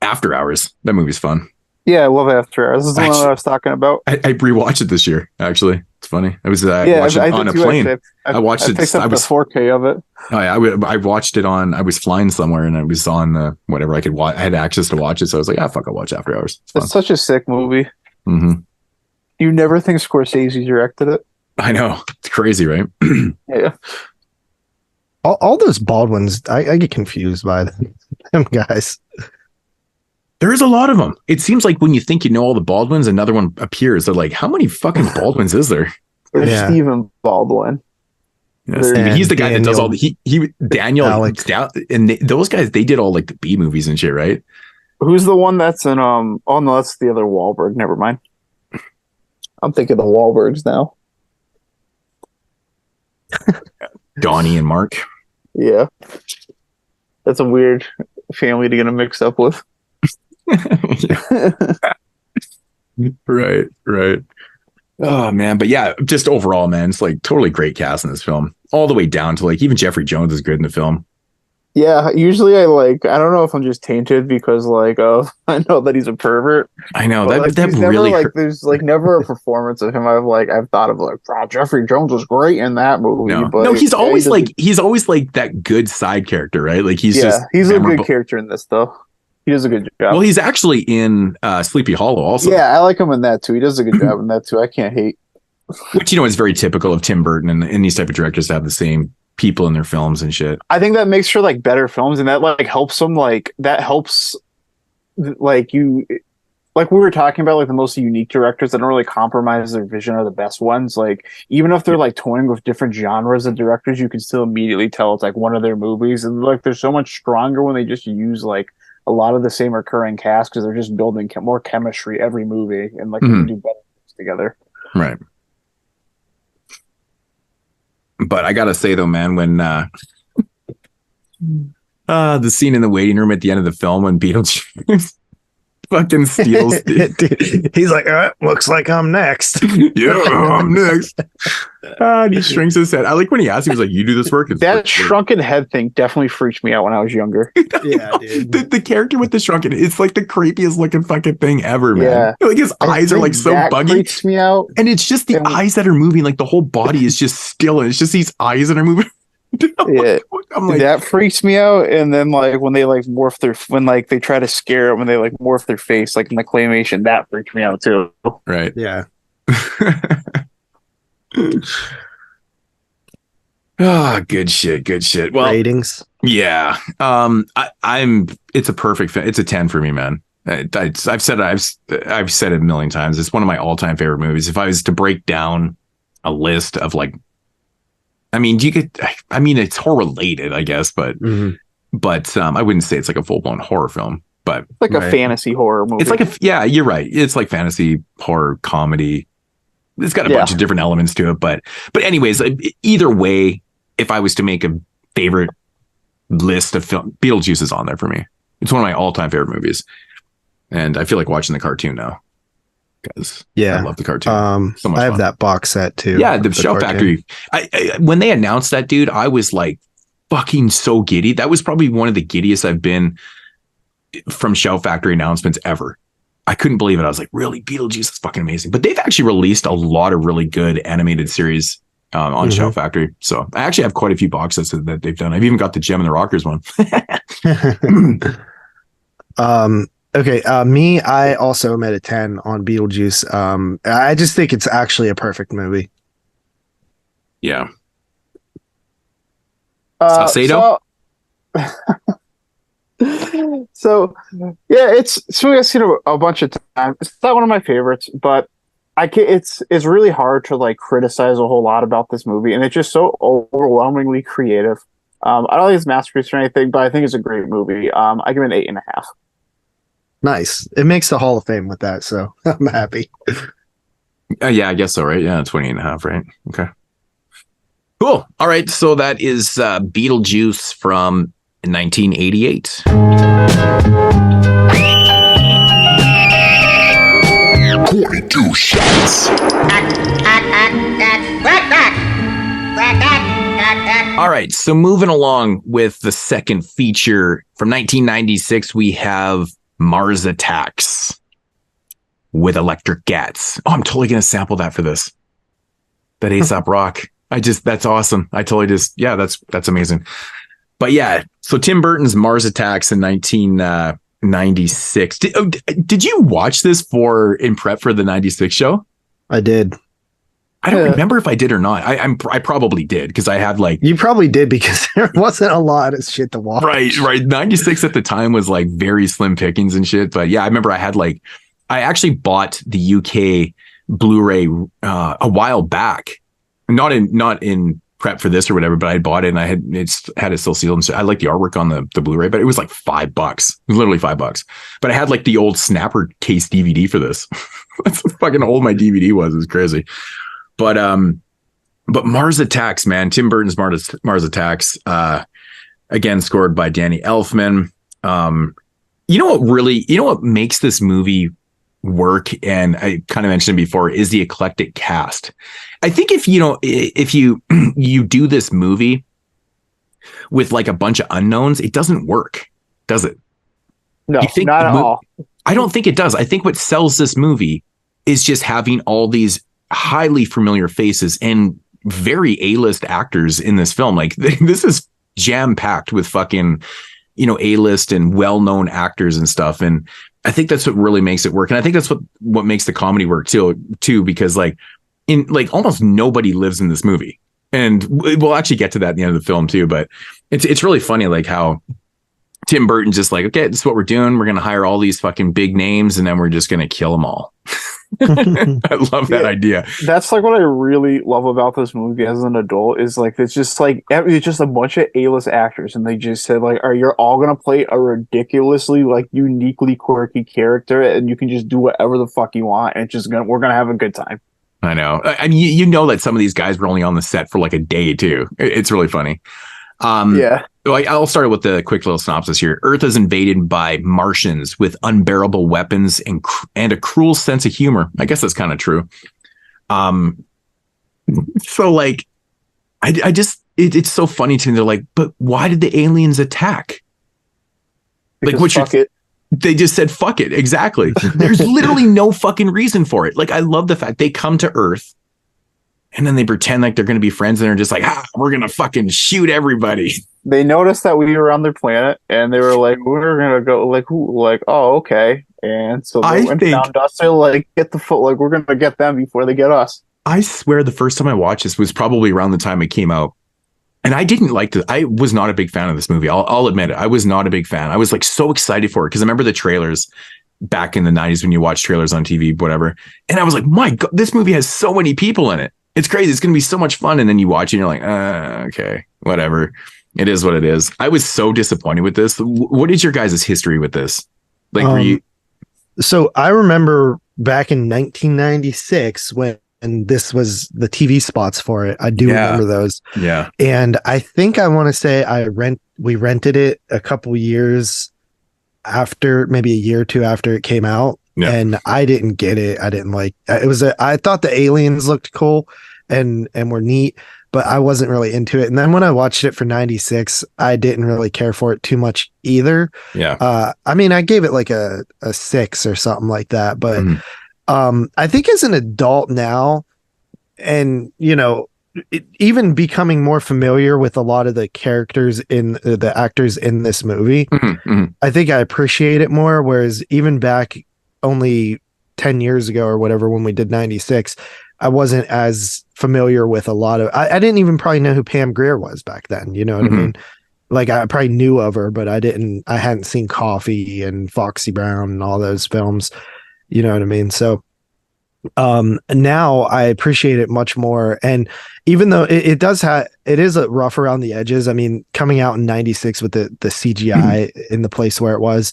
After Hours, that movie's fun. Yeah, I love After Hours. This is the one that I was talking about. I rewatched it this year. Actually, it's funny. I was watching it on a plane. I watched it. I was 4K of it. Oh yeah, I watched it on. I was flying somewhere and I was on whatever I could watch. I had access to watch it, so I was like, fuck, I'll watch After Hours. It's such a sick movie. Mm-hmm. You never think Scorsese directed it? I know, it's crazy, right? Yeah. All those Baldwins, I get confused by them guys. There is a lot of them. It seems like when you think you know all the Baldwins, another one appears. They're like, how many fucking Baldwins is there? There's Stephen Baldwin. Yeah, he's the guy that does all the Daniel Alex. And those guys, they did all like the B movies and shit, right? Who's the one that's in oh no, that's the other Wahlberg. Never mind. I'm thinking the Wahlbergs now. Donnie and Mark. Yeah. That's a weird family to get them mixed up with. Right. Oh man, but yeah, just overall, man, it's like totally great cast in this film, all the way down to like even Jeffrey Jones is good in the film. Yeah, usually I don't know if I'm just tainted because like I know that he's a pervert. I know that really never, like there's like never a performance of him I've thought of like, wow, Jeffrey Jones was great in that movie. No, he's always like that good side character, right? Like he's a good character in this though. He does a good job. Well, he's actually in Sleepy Hollow also. Yeah, I like him in that too. He does a good job in that too. I can't hate. Which, is very typical of Tim Burton and these type of directors to have the same people in their films and shit. I think that makes for like better films, and that like helps them. Like that helps, like you, like we were talking about, like the most unique directors that don't really compromise their vision are the best ones. Like even if they're like toying with different genres of directors, you can still immediately tell it's like one of their movies, and like they're so much stronger when they just use like a lot of the same recurring cast because they're just building more chemistry every movie and like they can do better things together. Right. But I gotta say though, man, when the scene in the waiting room at the end of the film when Beetlejuice fucking steals dude, he's like, looks like I'm next. Yeah, I'm next. And he shrinks his head. I like when he asked, he was like, you do this work? That shrunken head thing definitely freaked me out when I was younger. Yeah, dude. The character with the shrunken, it's like the creepiest looking fucking thing ever, man. Yeah. Like his eyes are like so buggy. Freaks me out. And it's just the eyes that are moving, like the whole body is just still, and it's just these eyes that are moving. I'm like, that freaks me out. And then like when they like they try to scare it, when they like morph their face like in the claymation, that freaked me out too. Right. Yeah. Good shit. Well, ratings. Yeah. It's a perfect film. It's a 10 for me, man. I've said it a million times. It's one of my all-time favorite movies. If I was to break down a list of like, it's horror related, I guess, but I wouldn't say it's like a full-blown horror film, but it's like a fantasy horror movie. It's like you're right. It's like fantasy horror comedy. It's got a bunch of different elements to it, but anyways, either way, if I was to make a favorite list of film, Beetlejuice is on there for me. It's one of my all-time favorite movies, and I feel like watching the cartoon now because I love the cartoon. So much I have fun. that box set too. Yeah, the Shout Factory. I when they announced that, dude, I was like fucking so giddy. That was probably one of the giddiest I've been from Shout Factory announcements ever. I couldn't believe it. I was like, really? Beetlejuice is fucking amazing. But they've actually released a lot of really good animated series on Shout Factory. So I actually have quite a few boxes that they've done. I've even got the Gem and the Rockers one. Okay. Me, I also am at a 10 on Beetlejuice. I just think it's actually a perfect movie. Yeah. Saucado? So yeah, I've seen it a bunch of times. It's not one of my favorites, but it's really hard to like criticize a whole lot about this movie, and it's just so overwhelmingly creative. I don't think it's a masterpiece or anything, but I think it's a great movie. I give it an 8.5. Nice. It makes the Hall of Fame with that, so I'm happy. Yeah, I guess so, right? Yeah, 28.5, right? Okay. Cool. All right, so that is Beetlejuice from 1988. 22 shots. All right, so moving along with the second feature from 1996, we have Mars Attacks with Electric Gats. Oh, I'm totally going to sample that for this. That A$AP Rock. That's awesome. That's amazing. But yeah, so Tim Burton's Mars Attacks in 1996. Did you watch this in prep for the 96 show? I did. I don't remember if I did or not. I probably did because I had like... You probably did because there wasn't a lot of shit to watch. Right. 96 at the time was like very slim pickings and shit. But yeah, I remember I actually bought the UK Blu-ray a while back. Not in prep for this or whatever, but I bought it and I had it still sealed. And so I like the artwork on the Blu-ray, but it was like $5. It was literally $5. But I had like the old snapper case DVD for this. That's how fucking old my DVD was. It was crazy. But Mars Attacks, man, Tim Burton's Mars Attacks, again scored by Danny Elfman. You know what makes this movie work, and I kind of mentioned it before, is the eclectic cast. I think if you do this movie with like a bunch of unknowns, it doesn't work, does it? No, not at all. I don't think it does. I think what sells this movie is just having all these highly familiar faces and very A-list actors in this film. Like this is jam-packed with fucking, A-list and well-known actors and stuff. And I think that's what really makes it work. And I think that's what makes the comedy work too, because like almost nobody lives in this movie. And we'll actually get to that at the end of the film too, but it's really funny like how Tim Burton's just like, okay, this is what we're doing. We're going to hire all these fucking big names and then we're just going to kill them all. I love that idea. That's like what I really love about this movie as an adult is like it's just a bunch of A-list actors and they just said like, you're all gonna play a ridiculously like uniquely quirky character and you can just do whatever the fuck you want and we're gonna have a good time. I know. I mean, you know that some of these guys were only on the set for like a day too. It's really funny. Yeah. I'll start with the quick little synopsis here. Earth is invaded by Martians with unbearable weapons and a cruel sense of humor. I guess that's kind of true. So like, I just, it's so funny to me. They're like, but why did the aliens attack? Because fuck it. They just said, fuck it. Exactly. There's literally no fucking reason for it. Like, I love the fact they come to Earth and then they pretend like they're going to be friends and they're just like, we're going to fucking shoot everybody. They noticed that we were on their planet and they were like, we're going to go like, who? Like, oh, okay. And so they went down to us. They're like, get the foot. Like, we're going to get them before they get us. I swear the first time I watched this was probably around the time it came out. And I didn't like this. I was not a big fan of this movie. I'll admit it. I was not a big fan. I was like so excited for it because I remember the trailers back in the 90s when you watch trailers on TV, whatever. And I was like, my God, this movie has so many people in it. It's crazy. It's going to be so much fun. And then you watch it and you're like, okay, whatever. It is what it is. I was so disappointed with this. What is your guys' history with this? Like, were you? So I remember back in 1996 when this was the TV spots for it. I do remember those. Yeah. And I think I want to say I we rented it a couple years after, maybe a year or two after it came out. Yeah. And I didn't get it. I didn't like it. I thought the aliens looked cool and were neat, but I wasn't really into it. And then when I watched it for 96, I didn't really care for it too much either. Yeah. I mean, I gave it like a 6 or something like that. But I think as an adult now, and, you know, even becoming more familiar with a lot of the characters in the actors in this movie, I think I appreciate it more. Whereas even back only 10 years ago or whatever, when we did 96, I wasn't as familiar with a lot of, I didn't even probably know who Pam Grier was back then. You know what I mean? Like I probably knew of her, but I hadn't seen Coffee and Foxy Brown and all those films. You know what I mean? So now I appreciate it much more. And even though it is a rough around the edges. I mean, coming out in 96 with the CGI in the place where it was,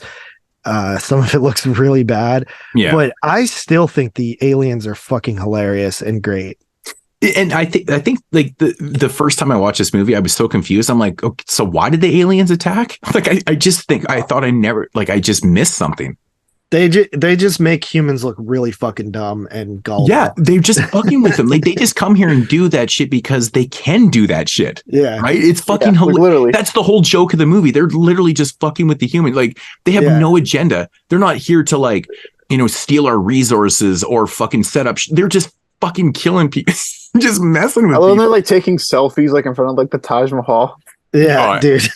some of it looks really bad, but I still think the aliens are fucking hilarious and great. And I think like the first time I watched this movie, I was so confused. I'm like, okay, so why did the aliens attack? Like, I just missed something. They just make humans look really fucking dumb and gullible. Yeah, they're just fucking with them. Like, they just come here and do that shit because they can do that shit. Yeah. Right? It's fucking hilarious. That's the whole joke of the movie. They're literally just fucking with the human. Like, they have no agenda. They're not here to, like, you know, steal our resources or fucking set up. They're just fucking killing people. Just messing with people. They're like taking selfies like in front of like the Taj Mahal. Yeah, dude.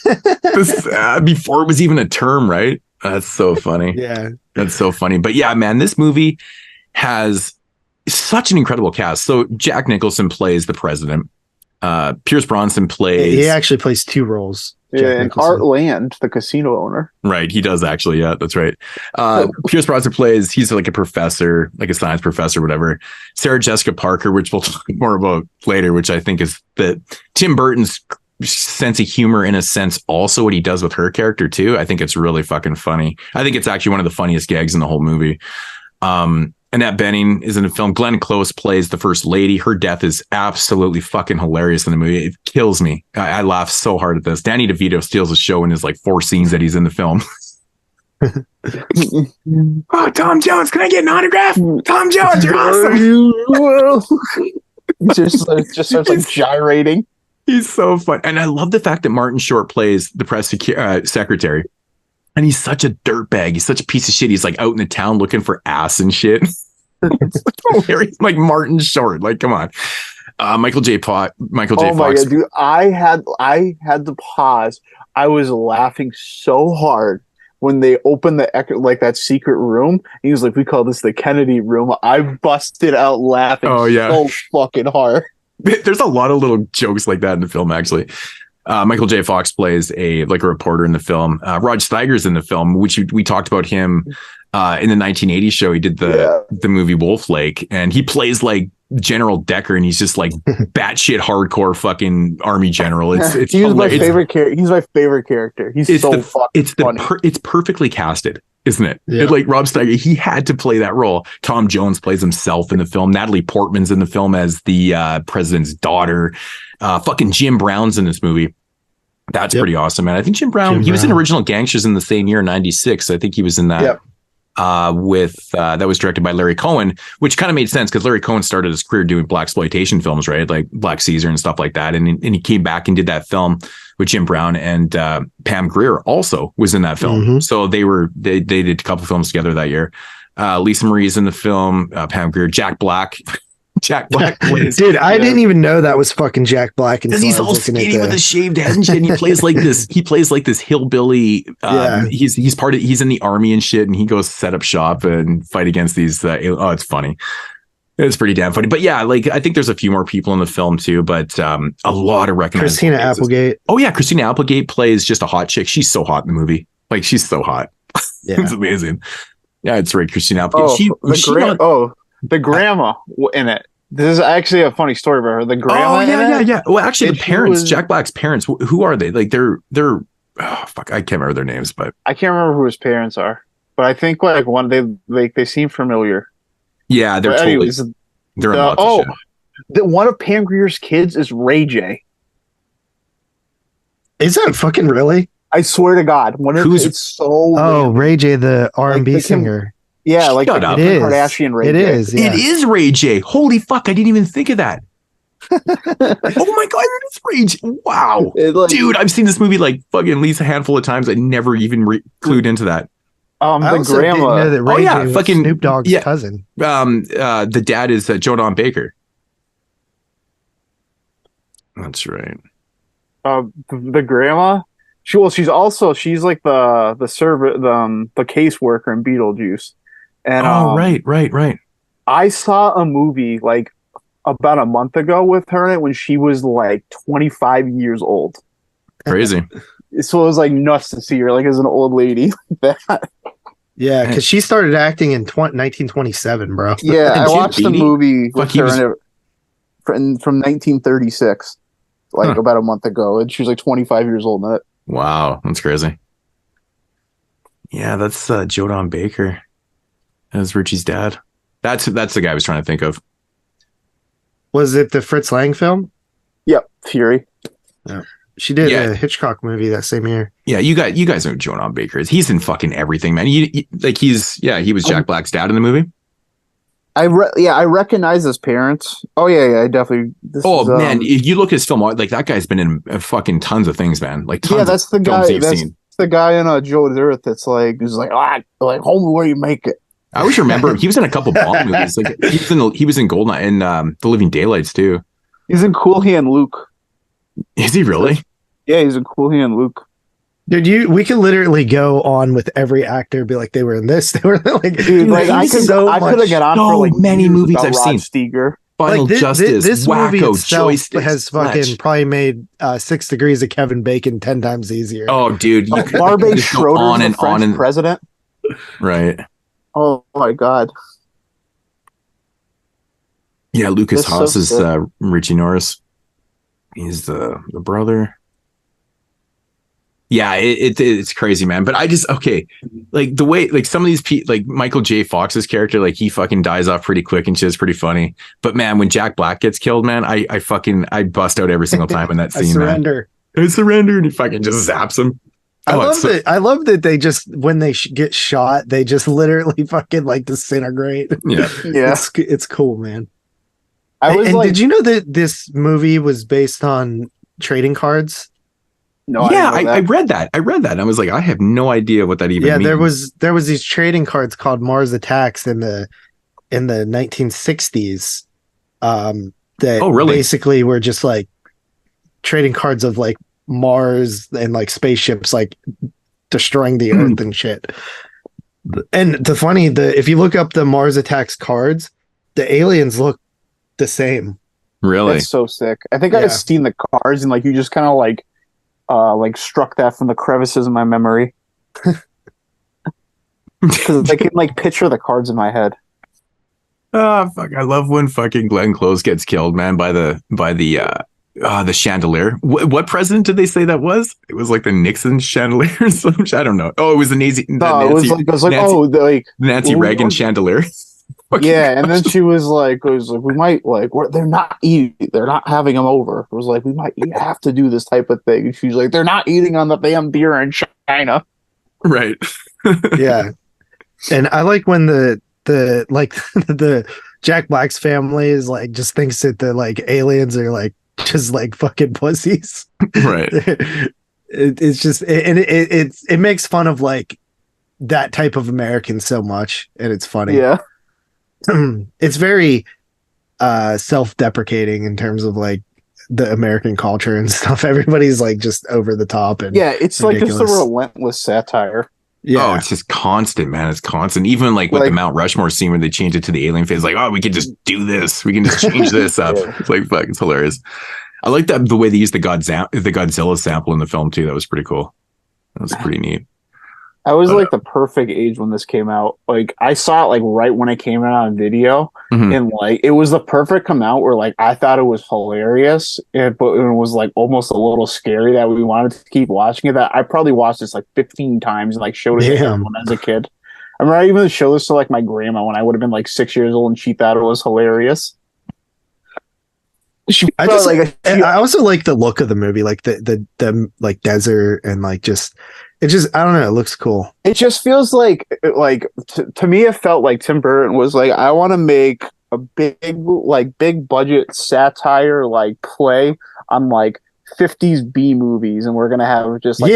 Before it was even a term, right? That's so funny. Yeah. That's so funny. But yeah, man, this movie has such an incredible cast. So Jack Nicholson plays the president. Pierce Brosnan plays... He actually plays 2 roles. Yeah, and Art Land, the casino owner. Right, he does actually. Yeah, that's right. Pierce Brosnan he's like a professor, like a science professor, whatever. Sarah Jessica Parker, which we'll talk more about later, which I think is that Tim Burton's sense of humor, in a sense, also what he does with her character too. I think it's really fucking funny. I think it's actually one of the funniest gags in the whole movie. Annette Bening is in the film. Glenn Close plays the first lady. Her death is absolutely fucking hilarious in the movie. It kills me. I laugh so hard at this. Danny DeVito steals the show in his like 4 scenes that he's in the film. Oh, Tom Jones, can I get an autograph? Tom Jones, you're awesome. just starts like gyrating. He's so fun. And I love the fact that Martin Short plays the press secretary. And he's such a dirtbag. He's such a piece of shit. He's like out in the town looking for ass and shit. It's hilarious. Like Martin Short. Like, come on. Michael J. Fox. Oh my God, dude. I had to pause. I was laughing so hard when they opened that secret room. And he was like, we call this the Kennedy room. I busted out laughing so fucking hard. There's a lot of little jokes like that in the film, actually. Michael J. Fox plays a reporter in the film. Rod Steiger's in the film, which we talked about him in the 1980 show. He did the movie Wolf Lake, and he plays like General Decker, and he's just like batshit hardcore fucking army general. He's my favorite character. He's my favorite character. He's so fucking funny. It's perfectly casted, isn't it? Yeah. Like Rob Steiger, he had to play that role. Tom Jones plays himself in the film. Natalie Portman's in the film as the president's daughter. Fucking Jim Brown's in this movie. That's pretty awesome, man. I think Jim Brown, was in Original Gangsters in the same year, 96. I think he was in that. Yep. That was directed by Larry Cohen, which kind of made sense because Larry Cohen started his career doing blaxploitation films, right? Like Black Caesar and stuff like that. And he came back and did that film with Jim Brown, and Pam Grier also was in that film. Mm-hmm. So they did a couple films together that year. Lisa Marie's in the film, Pam Grier, Jack Black. Jack Black plays. Dude, I didn't even know that was fucking Jack Black. Because he's all skinny with a shaved head and shit. And he plays like this. He plays like this hillbilly. He's in the army and shit. And he goes set up shop and fight against these. It's funny. It's pretty damn funny. But yeah, like I think there's a few more people in the film too. But a lot of recognized. Christina Applegate. Oh yeah, Christina Applegate plays just a hot chick. She's so hot in the movie. Like she's so hot. Yeah. It's amazing. Yeah, it's right. Christina Applegate. The grandma in it. This is actually a funny story about her. The grandma. Oh yeah. Well, actually, the parents, Jack Black's parents. Who are they? Like they're. Oh fuck! I can't remember their names, but I can't remember who his parents are. But I think like they seem familiar. Yeah, they're totally. They're in lots of shit. One of Pam Grier's kids is Ray J. Is that fucking really? I swear to God, it's so. Oh, Ray J, the R&B singer. Yeah, like Shut up. Kim Kardashian Ray It J. is. Yeah. It is Ray J. Holy fuck! I didn't even think of that. Oh my god, it is Ray J. Wow, dude, I've seen this movie like fucking at least a handful of times. I never even clued into that. The grandma. Know that Ray J was fucking Snoop Dogg's cousin. The dad is Jodan Baker. That's right. The grandma. She's like the servant, the caseworker in Beetlejuice. And right. I saw a movie like about a month ago with her in it when she was like 25 years old. Crazy. So it was like nuts to see her like as an old lady like that. Yeah, because she started acting in 1927, bro. Yeah, I watched the movie with her in it from 1936, like about a month ago, and she was like 25 years old in it. Wow, that's crazy. Yeah, that's Jodan Baker. That's Richie's dad. That's the guy I was trying to think of. Was it the Fritz Lang film? Yep, Fury. Yeah. She did a Hitchcock movie that same year. Yeah, you guys know who Jodan Baker is. He's in fucking everything, man. He was Jack Black's dad in the movie. I recognize his parents. Oh yeah, I definitely. Man, if you look at his film, like that guy's been in fucking tons of things, man. Like tons that's the guy. That's the guy in Joe Dirt. That's like homie, where you make it. I always remember he was in a couple Bond movies. Like he was in Goldeneye and The Living Daylights too. He's in Cool Hand Luke. Is he really? Yeah, he's in Cool Hand Luke. Dude, we could literally go on with every actor, be like, they were in this, they were like, dude, like I could have got on for like many movies I've seen. Steger. Final like Justice, this Wacko, movie itself Joystick, has fucking probably made 6 Degrees of Kevin Bacon 10 times easier. Oh, dude, Barbe Schroeder on and French on president. Right. Oh my god. Yeah, Lucas Haas is Richie Norris. He's the brother. Yeah, it's crazy, man. But like the way, like some of these like Michael J. Fox's character, like he fucking dies off pretty quick and shit is pretty funny. But man, when Jack Black gets killed, man, I bust out every single time in that scene. I surrender, and he fucking just zaps him. I love that they just when they get shot, they just literally fucking like disintegrate. Yeah, it's cool, man. Did you know that this movie was based on trading cards? No, yeah, I read that. And I was like, I have no idea what that even means. Yeah, there was these trading cards called Mars Attacks in the 1960s. That basically were just like trading cards of like Mars and like spaceships like destroying the Earth and shit. And if you look up the Mars Attacks cards, the aliens look the same. Really? That's so sick. I think I've seen the cards and like you just kind of like struck that from the crevices of my memory. Because I can like picture the cards in my head. Oh fuck! I love when fucking Glenn Close gets killed, man, by the chandelier. What president did they say that was? It was like the Nixon chandelier or something. I don't know. Oh, it was the Nancy. Nancy Reagan chandelier. Yeah, and then she was like, we might they're not having them over. It was like we have to do this type of thing. And she's like, they're not eating on the damn beer in China. Right. Yeah. And I like when the Jack Black's family is like just thinks that the like aliens are like just like fucking pussies. Right. It's just it makes fun of like that type of American so much, and it's funny. Yeah. It's very self-deprecating in terms of like the American culture and stuff. Everybody's like just over the top and it's ridiculous. Like just a relentless satire. Yeah. Oh, it's just constant, man. It's constant. Even like with the Mount Rushmore scene where they changed it to the alien face, like, oh, we can just do this. We can just change this up. It's like fuck, it's hilarious. I like that the way they used the Godzilla sample in the film too. That was pretty cool. That was pretty neat. I was like the perfect age when this came out. Like I saw it like right when it came out on video, and like it was the perfect come out where like I thought it was hilarious, but it was like almost a little scary that we wanted to keep watching it. That I probably watched this like 15 times and like showed it to everyone as a kid. I remember I even showed this to like my grandma when I would have been like 6 years old, and she thought it was hilarious. I also like the look of the movie, like the like desert and like it just I don't know, it looks cool. It just feels like to me, it felt like Tim Burton was like, I want to make a big budget satire like play on like 50s B movies, and we're gonna have just like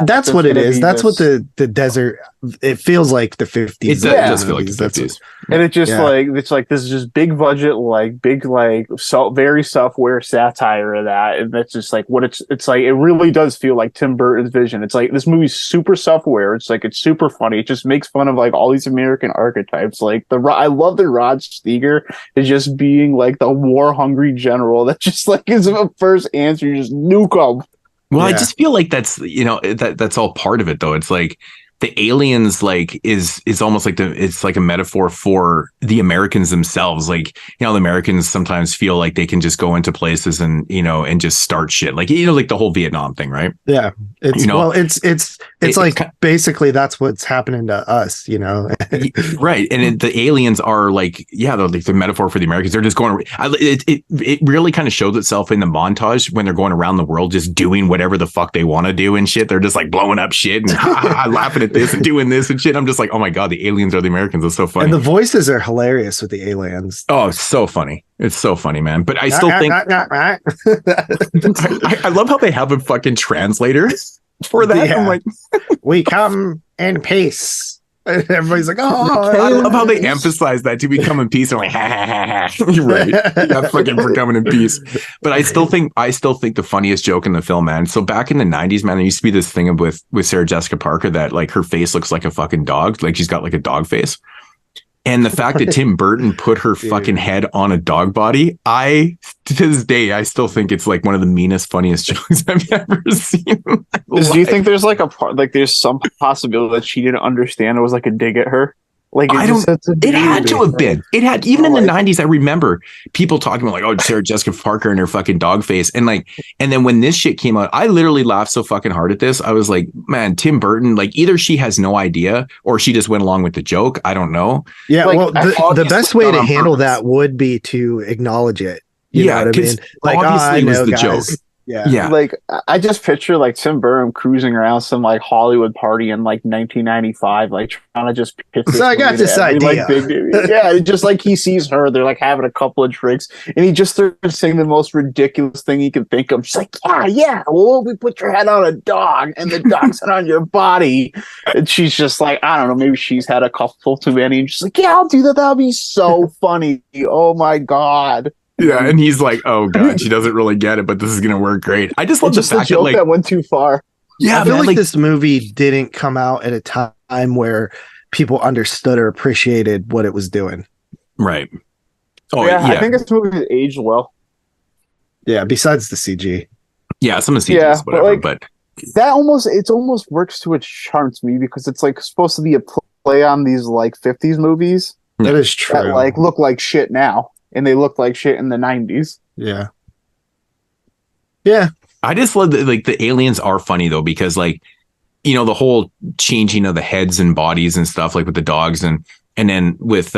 that's what it is. That's what the desert. It feels like the 50s. It does feel like the 50s, and it just it's like this is just big budget, like big very self-aware satire of that, and that's just like what it's like. It really does feel like Tim Burton's vision. It's like this movie's super self-aware. It's like it's super funny. It just makes fun of like all these American archetypes. Like I love that Rod Steiger is just being like the war-hungry general that just like is a first answer. Just nuke them. Well, I just feel like that's that's all part of it, though. It's like the aliens like is almost like it's like a metaphor for the Americans themselves. Like, the Americans sometimes feel like they can just go into places and and just start shit, like like the whole Vietnam thing, right? Yeah, it's like basically that's what's happening to us, right? And the aliens are like they're like the metaphor for the Americans. They're just going. It really kind of shows itself in the montage when they're going around the world just doing whatever the fuck they want to do and shit. They're just like blowing up shit and laughing at this and doing this and shit. I'm just like, oh my god, the aliens are the Americans. It's so funny. And the voices are hilarious with the aliens. Oh, it's so funny. It's so funny, man. But I still think I love how they have a fucking translator for that. I'm like, we come in peace. And everybody's like, oh, I love how they emphasize that to become in peace. I'm like, you're right. Yeah, fucking for coming in peace. But I still think the funniest joke in the film, man. So back in the 90s, man, there used to be this thing with Sarah Jessica Parker that like her face looks like a fucking dog. Like she's got like a dog face. And the fact that Tim Burton put her fucking head on a dog body, to this day, I still think it's like one of the meanest, funniest jokes I've ever seen. Do you think there's like there's some possibility that she didn't understand it was like a dig at her? Like it had to have been. It had even in the 90s. I remember people talking about like, oh, Sarah Jessica Parker and her fucking dog face, and then when this shit came out, I literally laughed so fucking hard at this. I was like, man, Tim Burton, like either she has no idea or she just went along with the joke. I don't know. Yeah, well, the best way to handle that would be to acknowledge it. You know what I mean? Like, obviously, it was the joke. Yeah. Like I just picture like Tim Burton cruising around some like Hollywood party in like 1995, like trying to just pitch this. So I got this idea. Like, just like he sees her, they're like having a couple of drinks, and he just starts saying the most ridiculous thing he can think of. She's like, yeah. Well, we put your head on a dog, and the dog's head on your body, and she's just like, I don't know, maybe she's had a couple too many, and she's like, yeah, I'll do that. That'll be so funny. Oh my god. Yeah, and he's like, "Oh god, she doesn't really get it, but this is gonna work great." I just love the fact that that went too far. Yeah, I feel like this movie didn't come out at a time where people understood or appreciated what it was doing. Right. Oh yeah, I think this movie aged well. Yeah, besides the CG. Yeah, some of the CG is whatever, but that almost works to its charm to me because it's like supposed to be a play on these like 50s movies. That is true. That like look like shit now. And they looked like shit in the 90s. Yeah. I just love that, like, the aliens are funny though, because like, the whole changing of the heads and bodies and stuff, like with the dogs and then with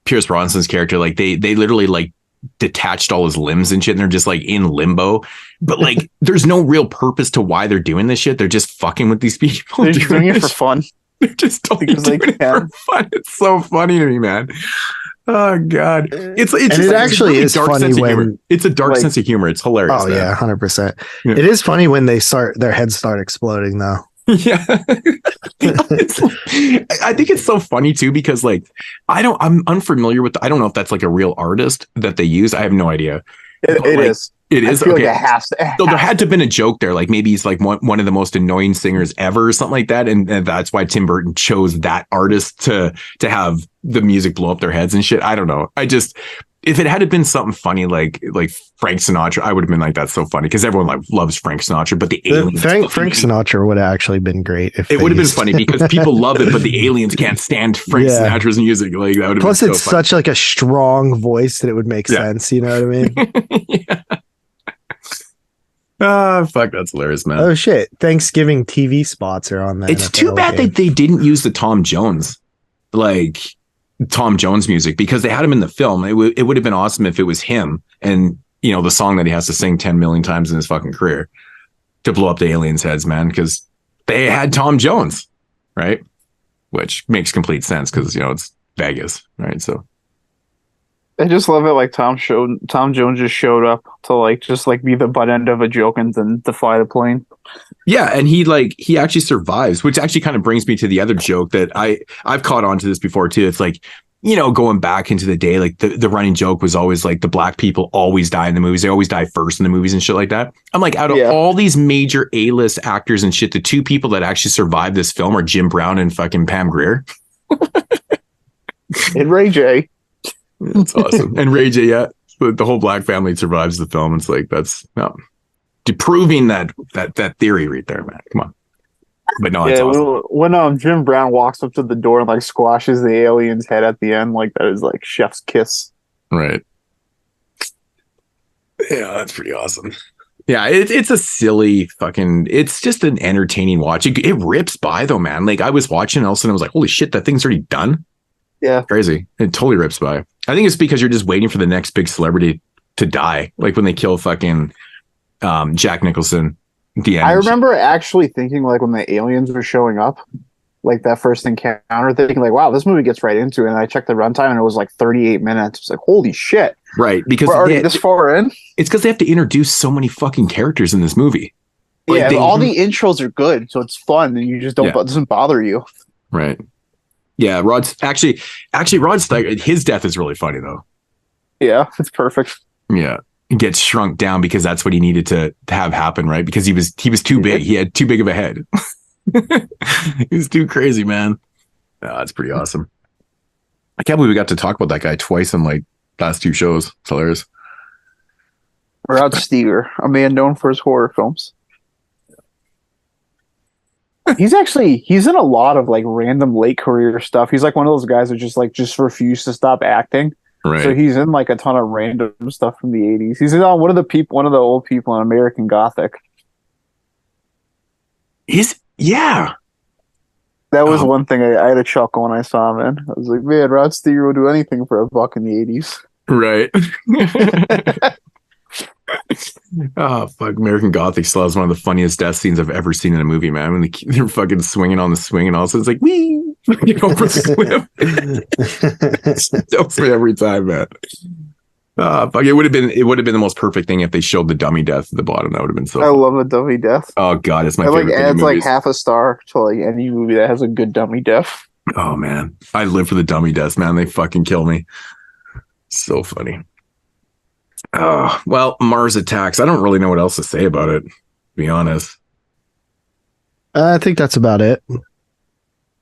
Pierce Brosnan's character, like they literally like detached all his limbs and shit, and they're just like in limbo. But like, there's no real purpose to why they're doing this shit. They're just fucking with these people. They're doing it for fun. They're just totally doing it for fun. It's so funny to me, man. Oh god, it's and it actually is funny when it's a dark sense of humor. It's hilarious. Oh yeah, 100%. It is funny when their heads start exploding though. Yeah, I think it's so funny too because like I'm unfamiliar with. I don't know if that's like a real artist that they use. I have no idea. It is. It is. I feel like it has to. So there had to have been a joke there. Like maybe he's like one of the most annoying singers ever or something like that. And that's why Tim Burton chose that artist to have the music blow up their heads and shit. I don't know. If it had been something funny like Frank Sinatra, I would have been like, that's so funny because everyone loves Frank Sinatra. But the aliens, Frank Sinatra would have actually been great. If it would have been funny because people love it, but the aliens can't stand Frank Sinatra's music. Like that would. Plus, been it's such like a strong voice that it would make sense. You know what I mean? Yeah. Ah, fuck, that's hilarious, man. Oh shit! Thanksgiving TV spots are on that. It's too bad that they didn't use the Tom Jones music because they had him in the film. It would have been awesome if it was him and you know, the song that he has to sing 10 million times in his fucking career to blow up the aliens' heads, man, because they had Tom Jones, right? Which makes complete sense because, you know, it's Vegas, right? So I just love it. Like Tom Jones just showed up to like just like be the butt end of a joke and then to fly the plane. yeah, and he actually survives, which actually kind of brings me to the other joke that I've caught on to this before too. It's like, you know, going back into the day, like the running joke was always like the black people always die in the movies. They always die first in the movies and shit like that. I'm like, out of all these major A-list actors and shit, the two people that actually survived this film are Jim Brown and fucking Pam Grier. And Ray J. That's awesome. And Ray J, yeah. But the whole black family survives the film. It's like, that's proving that theory right there, man. Come on. But no, it's awesome. When Jim Brown walks up to the door and like squashes the alien's head at the end, like that is like chef's kiss. Right. Yeah, that's pretty awesome. Yeah, it's a silly fucking, it's just an entertaining watch. It rips by though, man. Like I was watching, all of a sudden I was like, holy shit, that thing's already done. Yeah. Crazy. It totally rips by. I think it's because you're just waiting for the next big celebrity to die. Like when they kill fucking Jack Nicholson at the end. I remember actually thinking like when the aliens were showing up, like that first encounter, thinking like, wow, this movie gets right into it. And I checked the runtime and it was like 38 minutes. It's like, holy shit. Right. Because we're already this far in. It's because they have to introduce so many fucking characters in this movie. Like all the intros are good. So it's fun. And you just don't, it doesn't bother you. Right. Yeah, Rod's actually Rod Steiger, his death is really funny though. Yeah, it's perfect. Yeah. He gets shrunk down because that's what he needed to have happen, right? Because he was too big. He had too big of a head. He was too crazy, man. That's pretty awesome. I can't believe we got to talk about that guy twice in like last two shows. It's hilarious. Rod Steiger, a man known for his horror films. He's in a lot of like random late career stuff. He's like one of those guys that just refused to stop acting. Right. So he's in like a ton of random stuff from the 80s. He's on one of the old people in American Gothic. Yeah. That was one thing I had a chuckle when I saw him in. I was like, man, Rod Steiger will do anything for a buck in the 80s. Right. Oh, fuck. American Gothic still has one of the funniest death scenes I've ever seen in a movie, man. When they're fucking swinging on the swing and all of a sudden it's like, wee! Over the cliff. Kills me every time, man. Fuck, it would have been the most perfect thing if they showed the dummy death at the bottom. That would have been so I love a dummy death. Oh, God. It's my favorite. It adds like half a star to like any movie that has a good dummy death. Oh, man. I live for the dummy deaths, man. They fucking kill me. So funny. Oh, well, Mars Attacks. I don't really know what else to say about it, to be honest. I think that's about it.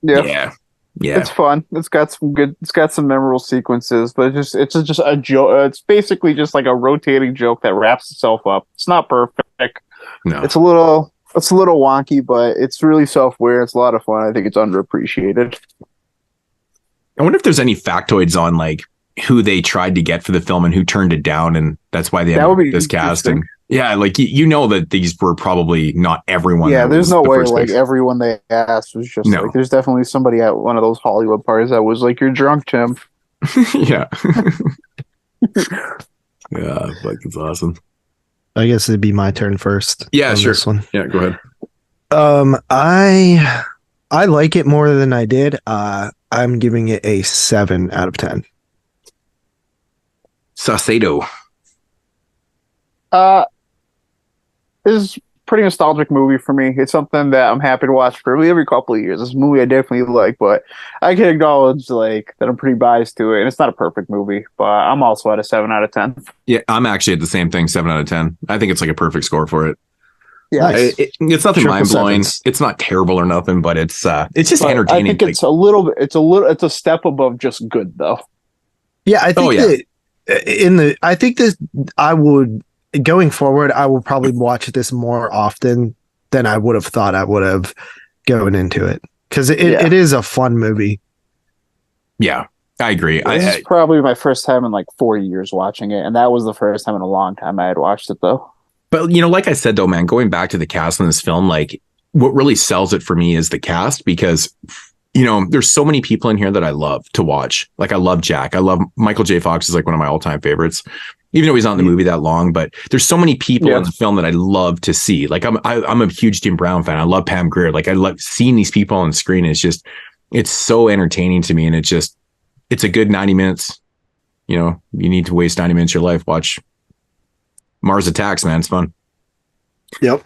Yeah. It's fun. It's got some memorable sequences, but it's just a joke. It's basically just like a rotating joke that wraps itself up. It's not perfect. No. It's a little wonky, but it's really self-aware. It's a lot of fun. I think it's underappreciated. I wonder if there's any factoids on like who they tried to get for the film and who turned it down, and that's why they have this casting. Yeah, like you know that these were probably not everyone. Yeah, there's no way like everyone they asked was just like. There's definitely somebody at one of those Hollywood parties that was like, "You're drunk, Tim." Yeah. Yeah, like it's awesome. I guess it'd be my turn first. Yeah, sure. This one. Yeah, go ahead. I like it more than I did. I'm giving it a 7 out of 10. Saucado. This is a pretty nostalgic movie for me. It's something that I'm happy to watch for every couple of years. This movie I definitely like, but I can acknowledge like that I'm pretty biased to it, and it's not a perfect movie, but I'm also at a 7 out of 10. Yeah, I'm actually at the same thing, 7 out of 10. I think it's like a perfect score for it. Yeah, nice. It's nothing mind blowing. It's not terrible or nothing, but it's just entertaining. I think it's a step above just good though. Yeah, I think I would going forward. I will probably watch this more often than I would have thought I would have going into it because it is a fun movie. Yeah, I agree. This is probably my first time in like 4 years watching it, and that was the first time in a long time I had watched it though. But, you know, like I said, though, man, going back to the cast in this film, like what really sells it for me is the cast because, you know, there's so many people in here that I love to watch. Like I love Jack. I love Michael J. Fox is like one of my all time favorites. even though he's not in the movie that long. But there's so many people in the film that I love to see. Like I'm a huge Jim Brown fan. I love Pam Grier. Like I love seeing these people on the screen. It's so entertaining to me, and it's a good 90 minutes. You know, you need to waste 90 minutes of your life. Watch Mars Attacks, man. It's fun. Yep.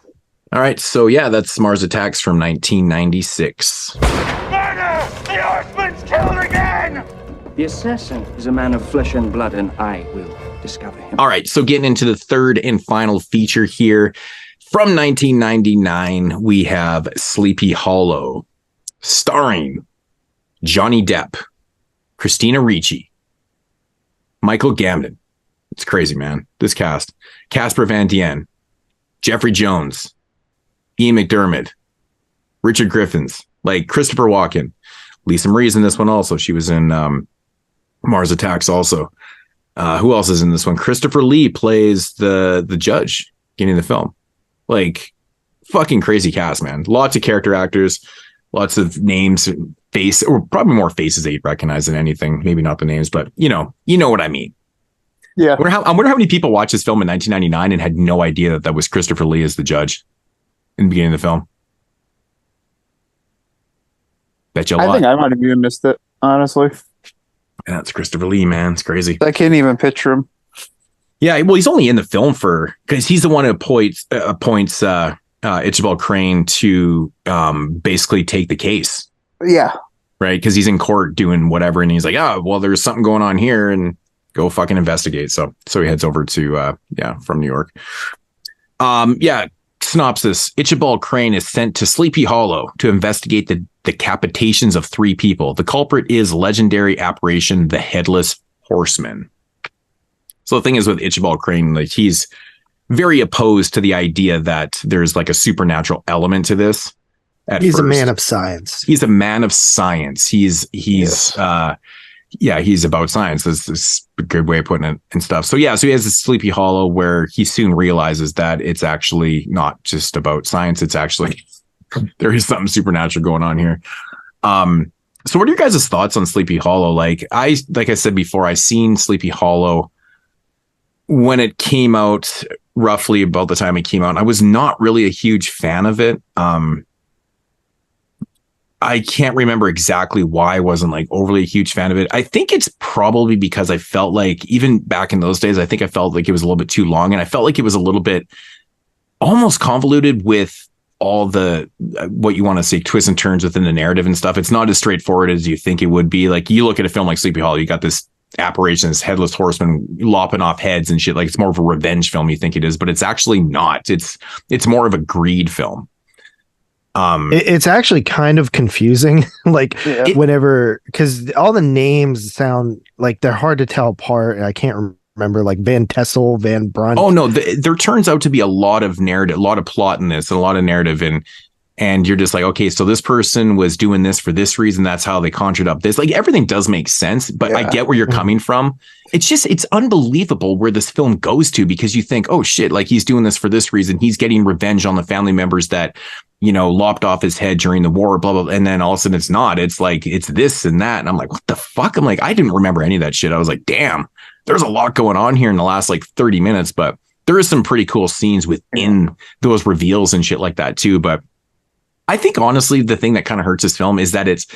All right. So yeah, that's Mars Attacks from 1996. Murder! The Horseman's killed again! The assassin is a man of flesh and blood, and I will discover him. All right. So getting into the third and final feature here from 1999, we have Sleepy Hollow, starring Johnny Depp, Christina Ricci, Michael Gambon. It's crazy, man. This cast. Casper Van Dien, Jeffrey Jones, Ian McDermott, Richard Griffins, like Christopher Walken. Lisa Marie's in this one also. She was in Mars Attacks also. Who else is in this one? Christopher Lee plays the judge getting the film. Like, fucking crazy cast, man. Lots of character actors, lots of names, or probably more faces that you'd recognize than anything. Maybe not the names, but you know what I mean. Yeah. I wonder how many people watched this film in 1999 and had no idea that was Christopher Lee as the judge in the beginning of the film. Bet you a lot. I think I might have even missed it, honestly. And that's Christopher Lee, man. It's crazy. I can't even picture him. Yeah, well, he's only in the film because he's the one who appoints Ichabod Crane to basically take the case. Yeah. Right, because he's in court doing whatever, and he's like, well, there's something going on here, and go fucking investigate. So he heads over to from New York. Synopsis: Ichabod Crane is sent to Sleepy Hollow to investigate the decapitations of 3 people. The culprit is legendary apparition, the Headless Horseman. So the thing is with Ichabod Crane, like he's very opposed to the idea that there's like a supernatural element to this. He's a man of science. He's a man of science. He's about science. That's a good way of putting it and stuff. So he has this Sleepy Hollow where he soon realizes that it's actually not just about science. It's actually, there is something supernatural going on here. So what are your guys' thoughts on Sleepy Hollow? Like I said before, I seen Sleepy Hollow when it came out, roughly about the time it came out. I was not really a huge fan of it. I can't remember exactly why I wasn't like overly a huge fan of it. I think it's probably because I felt like even back in those days, I think I felt like it was a little bit too long, and I felt like it was a little bit almost convoluted with all the what you want to say twists and turns within the narrative and stuff. It's not as straightforward as you think it would be. Like you look at a film like Sleepy Hollow, you got this apparition, this headless horseman lopping off heads and shit. Like it's more of a revenge film you think it is, but it's actually not. It's more of a greed film. It's actually kind of confusing, like whenever, because all the names sound like they're hard to tell apart, and I can't remember like Van Tessel, Van Brunt. Oh no, there turns out to be a lot of narrative, a lot of plot in this, and a lot of narrative, and you're just like, okay, so this person was doing this for this reason. That's how they conjured up this. Like everything does make sense, but I get where you're coming from. It's unbelievable where this film goes to, because you think, oh shit, like he's doing this for this reason. He's getting revenge on the family members that, lopped off his head during the war, blah, blah, blah. And then all of a sudden it's not. It's like, it's this and that. And I'm like, what the fuck? I'm like, I didn't remember any of that shit. I was like, damn, there's a lot going on here in the last like 30 minutes, but there is some pretty cool scenes within those reveals and shit like that too. But I think honestly, the thing that kind of hurts this film is that it's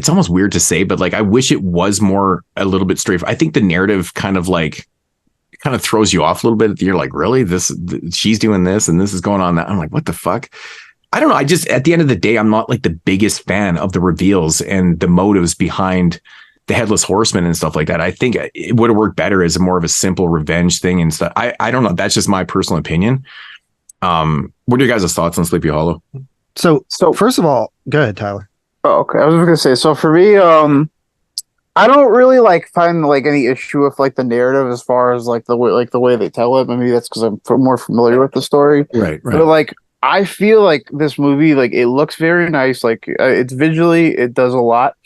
almost weird to say, but like, I wish it was more a little bit straight. I think the narrative kind of throws you off a little bit. You're like, really, she's doing this and this is going on that. I'm like, what the fuck? I don't know. I just, at the end of the day, I'm not like the biggest fan of the reveals and the motives behind the Headless Horseman and stuff like that. I think it would have worked better as more of a simple revenge thing and stuff. I don't know. That's just my personal opinion. What are your guys' thoughts on Sleepy Hollow? So first of all, go ahead, Tyler. Oh, okay. I was going to say, so for me, I don't really find any issue with the narrative as far as the way they tell it. Maybe that's because I'm more familiar with the story. Right. But I feel like this movie, it looks very nice. It's visually, it does a lot.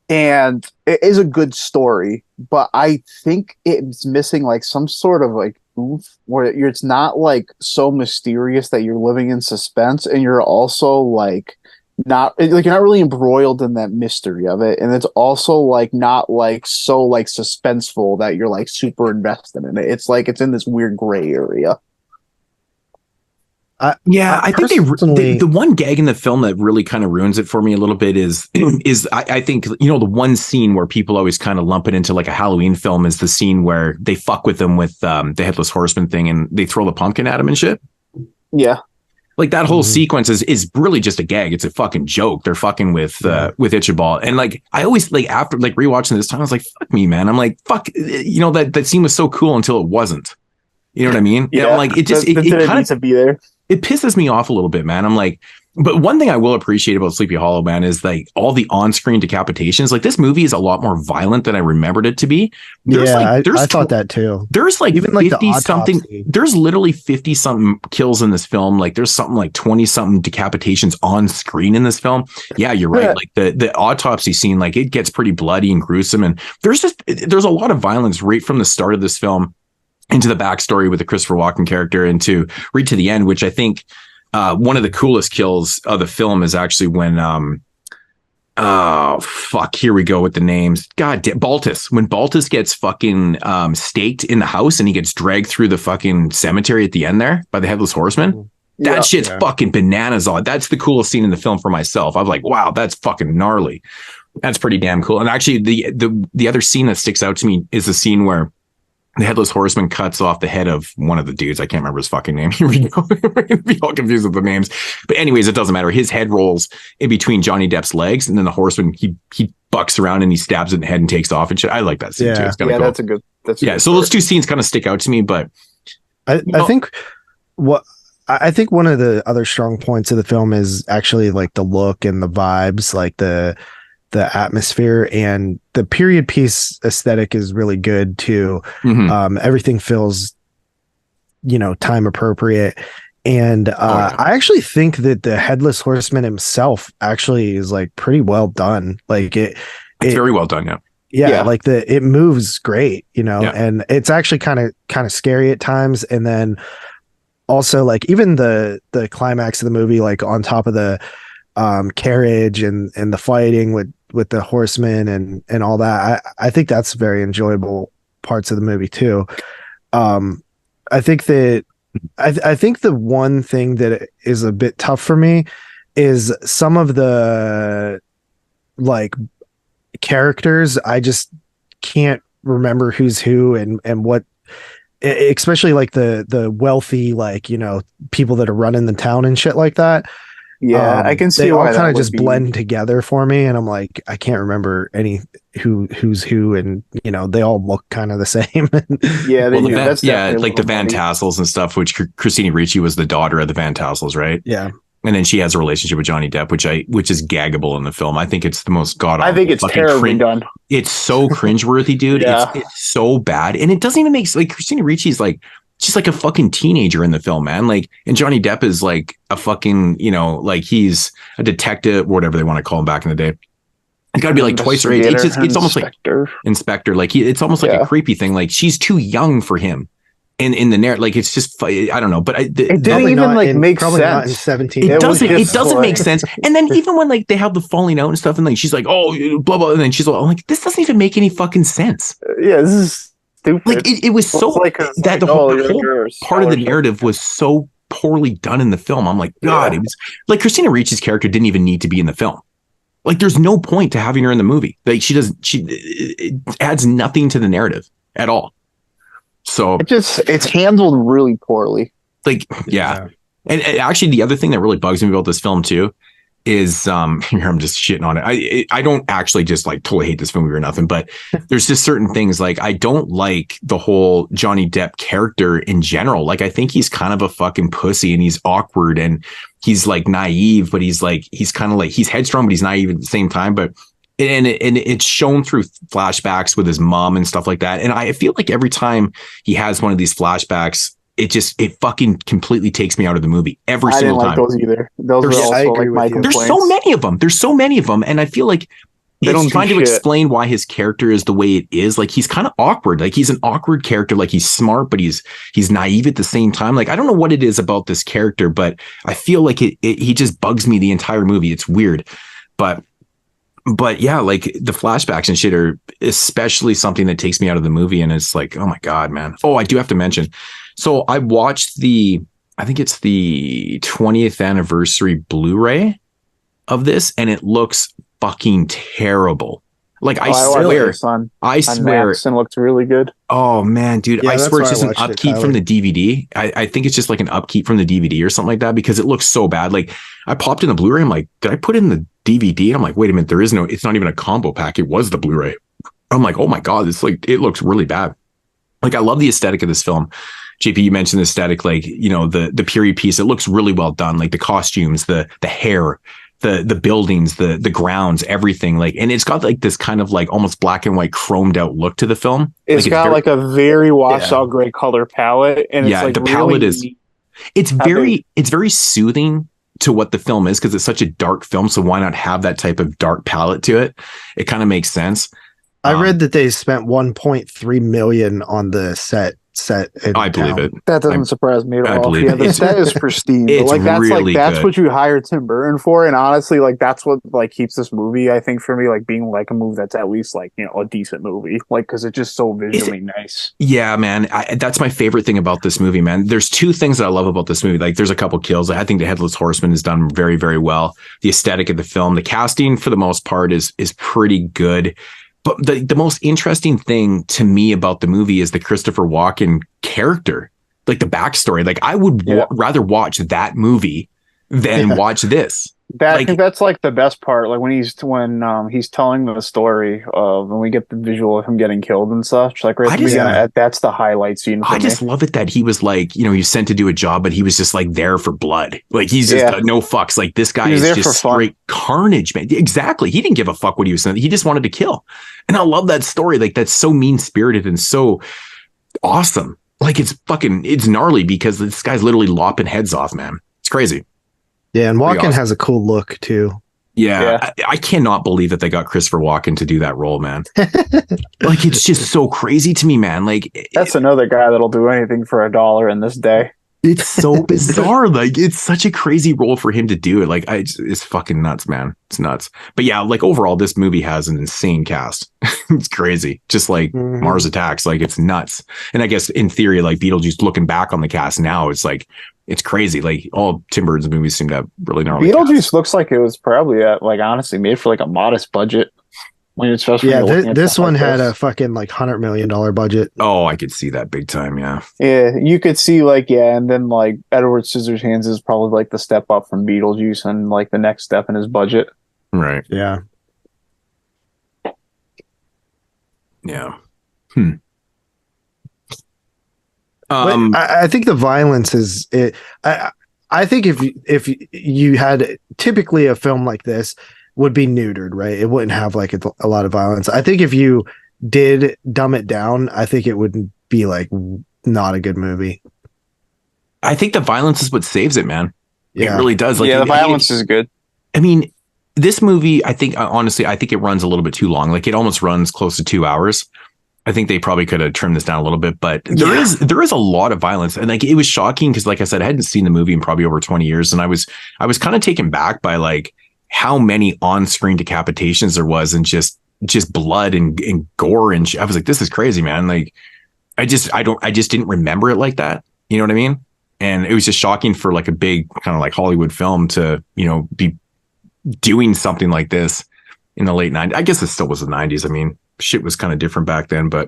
And it is a good story, but I think it's missing some sort of oof, where it's not so mysterious that you're living in suspense, and you're also not like you're not really embroiled in that mystery of it, and it's also like not like so like suspenseful that you're like super invested in it. It's like it's in this weird gray area. I think the one gag in the film that really kind of ruins it for me a little bit is I think, you know, the one scene where people always kind of lump it into like a Halloween film is the scene where they fuck with them with the Headless Horseman thing and they throw the pumpkin at him and shit. Yeah. Like that whole sequence is really just a gag. It's a fucking joke. They're fucking with Ichabod. And like, I always like after like rewatching this time, I was like, fuck me, man. I'm like, fuck, you know, that scene was so cool until it wasn't. You know what I mean? Yeah. I'm like, it just, it kind of to be there. It pisses me off a little bit, man. I'm like, but one thing I will appreciate about Sleepy Hollow, man, is like all the on-screen decapitations. Like this movie is a lot more violent than I remembered it to be. I thought that too. There's like even 50 something. There's literally 50 something kills in this film. Like there's something like 20 something decapitations on screen in this film. Yeah, you're right. Like the autopsy scene, like it gets pretty bloody and gruesome. And there's a lot of violence right from the start of this film into the backstory with the Christopher Walken character and to read to the end, which I think one of the coolest kills of the film is actually when here we go with the names. God damn, Baltus. When Baltus gets fucking staked in the house and he gets dragged through the fucking cemetery at the end there by the Headless Horseman. That shit's fucking bananas on. That's the coolest scene in the film for myself. I was like, wow, that's fucking gnarly. That's pretty damn cool. And actually the other scene that sticks out to me is the scene where the Headless Horseman cuts off the head of one of the dudes. I can't remember his fucking name. Here we go. We're going to be all confused with the names. But anyways, it doesn't matter. His head rolls in between Johnny Depp's legs, and then the horseman, he bucks around and he stabs it in the head and takes off and shit. I like that scene too. It's kind of cool. That's a good. So those two scenes kind of stick out to me, but I think one of the other strong points of the film is actually like the look and the vibes, like the atmosphere, and the period piece aesthetic is really good too. Everything feels, you know, time appropriate. And I actually think that the Headless Horseman himself actually is like pretty well done. Like it's very well done. Yeah. Like it moves great, you know, and it's actually kind of scary at times. And then also like even the climax of the movie, like on top of the carriage and the fighting with the horsemen and all that, I think that's very enjoyable parts of the movie too. I think that I think the one thing that is a bit tough for me is some of the like characters. I just can't remember who's who and what, especially like the wealthy, like, you know, people that are running the town and shit like that. Yeah, I can see they why all kind of just be. blend together for me, and I'm like, I can't remember who's who, and you know, they all look kind of the same. Yeah, that's like the Van Tassels and stuff. Which Christina Ricci was the daughter of the Van Tassels, right? Yeah, and then she has a relationship with Johnny Depp, which is gaggable in the film. I think it's the most god-awful. I think it's terribly done. It's so cringeworthy, dude. It's so bad, and it doesn't even make like Christina Ricci's like. She's like a fucking teenager in the film, man. Like, and Johnny Depp is like a fucking, you know, like he's a detective, whatever they want to call him back in the day. It's got to be like twice her age. It's almost like inspector. Like it's almost like a creepy thing. Like she's too young for him. In the narrative, like it's just I don't know, but it didn't even like make sense. Not in 17. It doesn't make sense. And then even when like they have the falling out and stuff, and like she's like, oh, blah blah, and then she's like, this doesn't even make any fucking sense. Yeah, this is. Stupid. Like it was so like the whole part of the narrative was so poorly done in the film. I'm like, God, it was like Christina Ricci's character didn't even need to be in the film. Like, there's no point to having her in the movie. Like, it adds nothing to the narrative at all. So it's handled really poorly. Like, yeah. And actually, the other thing that really bugs me about this film too is here I'm just shitting on it. I don't actually just like totally hate this movie or nothing, but there's just certain things like I don't like the whole Johnny Depp character in general. Like I think he's kind of a fucking pussy and he's awkward and he's like naive, but he's kind of like he's headstrong, but he's naive at the same time. But and it's shown through flashbacks with his mom and stuff like that. And I feel like every time he has one of these flashbacks, it fucking completely takes me out of the movie every single time. I didn't like those either. Those were also like my complaints. There's so many of them. And I feel like It's trying to explain why his character is the way it is. Like, he's kind of awkward. Like, he's an awkward character. Like, he's smart, but he's naive at the same time. Like, I don't know what it is about this character, but I feel like he just bugs me the entire movie. It's weird. But yeah, like the flashbacks and shit are especially something that takes me out of the movie. And it's like, oh my God, man. Oh, I do have to mention. So I watched I think it's the 20th anniversary Blu-ray of this, and it looks fucking terrible. Like, I swear, and looked really good. Oh man, dude, I swear it's just an upkeep from the DVD. I think it's just like an upkeep from the DVD or something like that, because it looks so bad. Like, I popped in the Blu-ray. I'm like, did I put in the DVD? And I'm like, wait a minute, it's not even a combo pack. It was the Blu-ray. I'm like, oh my God, it looks really bad. Like, I love the aesthetic of this film. JP, you mentioned the aesthetic, like, you know, the period piece. It looks really well done. Like the costumes, the hair, the buildings, the grounds, everything. Like, and it's got like this kind of like almost black and white chromed out look to the film. It's got like a very washed out gray color palette, and it's like the palette it's very soothing to what the film is, because it's such a dark film. So why not have that type of dark palette to it? It kind of makes sense. I read that they spent 1.3 million on the set. I believe it. That doesn't surprise me at all. I believe it. The set is pristine. That's what you hired Tim Burton for, and honestly, like, that's what like keeps this movie, I think, for me, like being like a movie that's at least like, you know, a decent movie, like, because it's just so visually nice. Yeah, man, that's my favorite thing about this movie, man. There's two things that I love about this movie. Like, there's a couple kills. I think the Headless Horseman is done very, very well. The aesthetic of the film, the casting for the most part is pretty good. But the most interesting thing to me about the movie is the Christopher Walken character, like the backstory. Like, I would rather watch that movie than watch this. I think that's like the best part. Like when he's telling the story of when we get the visual of him getting killed and such. Like right at the beginning, that's the highlight scene. I just love it that he was like, you know, he's sent to do a job, but he was just like there for blood. Like he's just no fucks. Like this guy is just straight carnage, man. Exactly. He didn't give a fuck what he was saying. He just wanted to kill. And I love that story. Like that's so mean spirited and so awesome. Like it's gnarly because this guy's literally lopping heads off, man. It's crazy. Yeah, and Walken has a cool look too. Yeah. I cannot believe that they got Christopher Walken to do that role, man. Like it's just so crazy to me, man. Like that's another guy that'll do anything for $1 in this day. It's so bizarre. Like it's such a crazy role for him to do it. Like it's fucking nuts, man. It's nuts. But yeah, like overall, this movie has an insane cast. It's crazy. Just like Mars Attacks. Like it's nuts. And I guess in theory, like Beetlejuice, looking back on the cast now, it's like it's crazy. Like all Tim Burton's movies seem to have really gnarly Beetlejuice cast. Looks like it was probably honestly made for like a modest budget. This one had a fucking like $100 million budget. Oh, I could see that big time. Yeah. Yeah. You could see and then like Edward Scissorhands is probably like the step up from Beetlejuice and like the next step in his budget. Right. Yeah. Yeah. I think the violence is it. I think if you had typically a film like this would be neutered, right? It wouldn't have like a lot of violence. I think if you did dumb it down, I think it would be like not a good movie. I think the violence is what saves it, man. Yeah. It really does. Like, the violence is good. I mean, this movie, I think honestly, it runs a little bit too long. Like it almost runs close to 2 hours. I think they probably could have trimmed this down a little bit, but there is a lot of violence, and like it was shocking because, like I said, I hadn't seen the movie in probably over 20 years, and I was kind of taken back by like how many on-screen decapitations there was, and just blood and gore, and I was like, this is crazy, man. Like I just didn't remember it like that. You know what I mean? And it was just shocking for like a big kind of like Hollywood film to, you know, be doing something like this in the late 90s. I guess it still was the 90s. I mean, shit was kind of different back then, but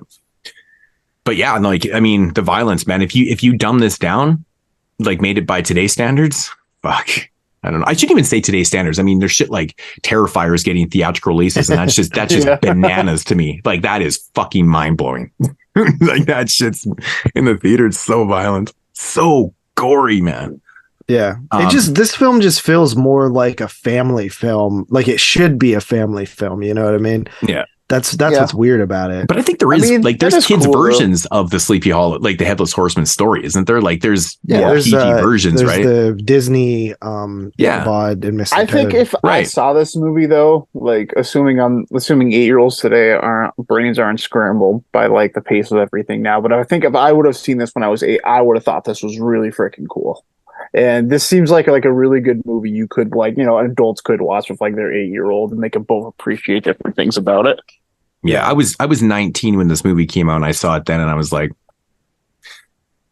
yeah, like I mean, the violence, man. If you dumb this down, like made it by today's standards, fuck. I don't know. I shouldn't even say today's standards. I mean, there's shit like Terrifier is getting theatrical releases, and that's just bananas to me. Like that is fucking mind blowing. Like that shit's in the theater. It's so violent, so gory, man. Yeah. This film just feels more like a family film. Like it should be a family film. You know what I mean? Yeah. That's what's weird about it. But I think there's kids versions of the Sleepy Hollow, like the Headless Horseman story, isn't there? Like there's PG versions, there's right? The Disney Bod and Mr. I think Toad. if I saw this movie though, like assuming 8-year-olds today brains aren't scrambled by like the pace of everything now, but I think if I would have seen this when I was 8, I would have thought this was really freaking cool. And this seems like a really good movie you could adults could watch with like their 8-year-old and they could both appreciate different things about it. Yeah, I was 19 when this movie came out and I saw it then and I was like,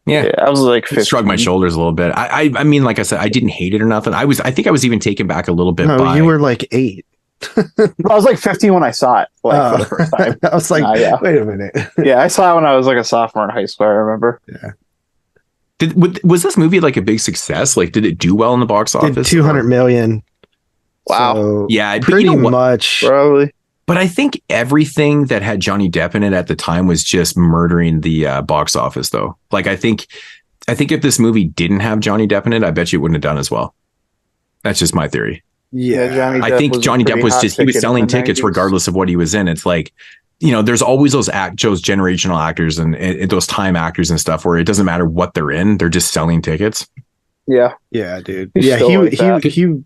I was like 15. Shrugged my shoulders a little bit. I mean, like I said, I didn't hate it or nothing. I think I was even taken back a little bit. No, you were like 8. I was like 15 when I saw it for the first time. I was like, wait a minute. Yeah, I saw it when I was like a sophomore in high school, I remember. Yeah. Was this movie like a big success? Like, did it do well in the box office? Did 200 million. Wow. So yeah, pretty much. Probably. But I think everything that had Johnny Depp in it at the time was just murdering the box office, though. Like, I think if this movie didn't have Johnny Depp in it, I bet you it wouldn't have done as well. That's just my theory. Yeah, I think Johnny Depp was selling tickets regardless of what he was in. It's like, there's always those generational actors and those time actors and stuff where it doesn't matter what they're in, they're just selling tickets. Yeah. Yeah, dude. He's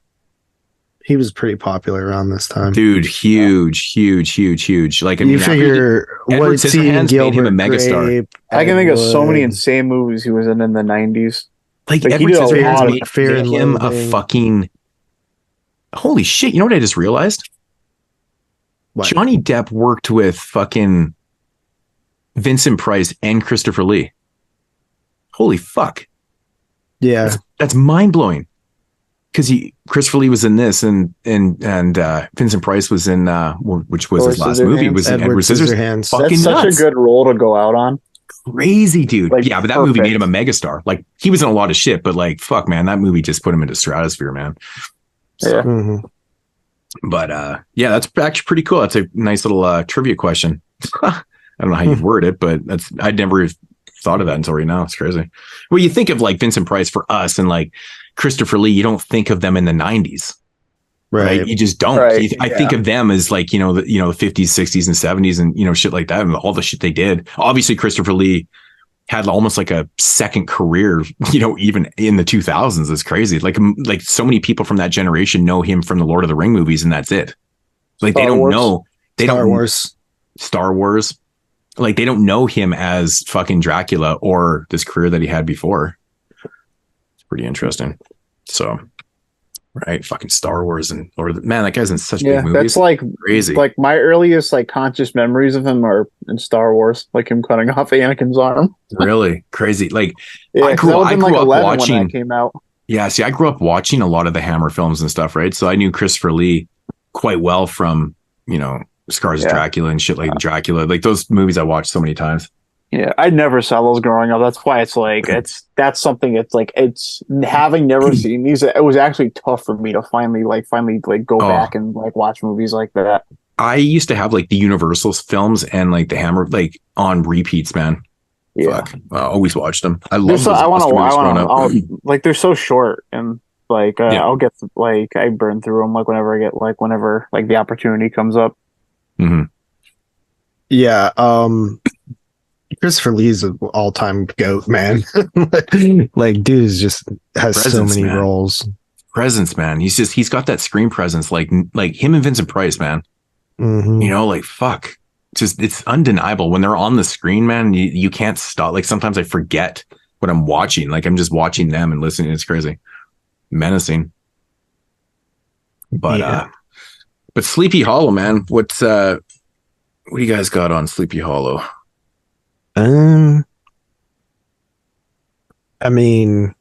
he was pretty popular around this time. Dude, huge. Like, you figure Edward Scissorhands made him a megastar. I can think of so many insane movies he was in the 90s. Like Edward Scissorhands made him a fucking... Holy shit, you know what I just realized? What? Johnny Depp worked with fucking Vincent Price and Christopher Lee. Holy fuck. Yeah. That's mind-blowing. Because Christopher Lee was in this and Vincent Price was in which was his last movie, was in Edward Scissorhands. That's such a good role to go out on. Crazy, dude. Like, yeah, but that movie made him a megastar. Like, he was in a lot of shit, but like, fuck, man, that movie just put him into stratosphere, man. So, yeah. Mm-hmm. But yeah, that's actually pretty cool. That's a nice little trivia question. I don't know how you word it, but I'd never thought of that until right now. It's crazy. Well, you think of like Vincent Price for us and like Christopher Lee, you don't think of them in the 90s. Right. You just don't. Right. I think of them as like, the 50s, 60s and 70s and, shit like that. And all the shit they did. Obviously, Christopher Lee had almost like a second career, even in the 2000s. It's crazy. Like so many people from that generation know him from the Lord of the Ring movies, and that's it. Like Star Wars. Star Wars. Like, they don't know him as fucking Dracula or this career that he had before. It's pretty interesting. So, right, fucking Star Wars and man, that guy's in such big movies. That's like crazy. Like my earliest like conscious memories of him are in Star Wars, like him cutting off Anakin's arm. Really crazy. Like, yeah, I grew up watching. When that came out. Yeah, see, I grew up watching a lot of the Hammer films and stuff, right? So I knew Christopher Lee quite well from Scars of Dracula and shit like Dracula. Like, those movies I watched so many times. Yeah, I never saw those growing up. That's why it's like that's something. It's having never seen these. It was actually tough for me to finally go back and like watch movies like that. I used to have like the Universal films and like the Hammer like on repeats, man. Yeah, fuck. I always watched them. I love those. I want to. Like, they're so short and like I'll get like I burn through them like whenever the opportunity comes up. Mm-hmm. Yeah. Christopher Lee's an all-time goat, man. Like, dude just has so many roles. Presence, man. He's got that screen presence, like him and Vincent Price, man. Mm-hmm. Like, fuck. It's undeniable when they're on the screen, man. You can't stop. Like, sometimes I forget what I'm watching. Like, I'm just watching them and listening. It's crazy, menacing. But but Sleepy Hollow, man. What do you guys got on Sleepy Hollow? I mean,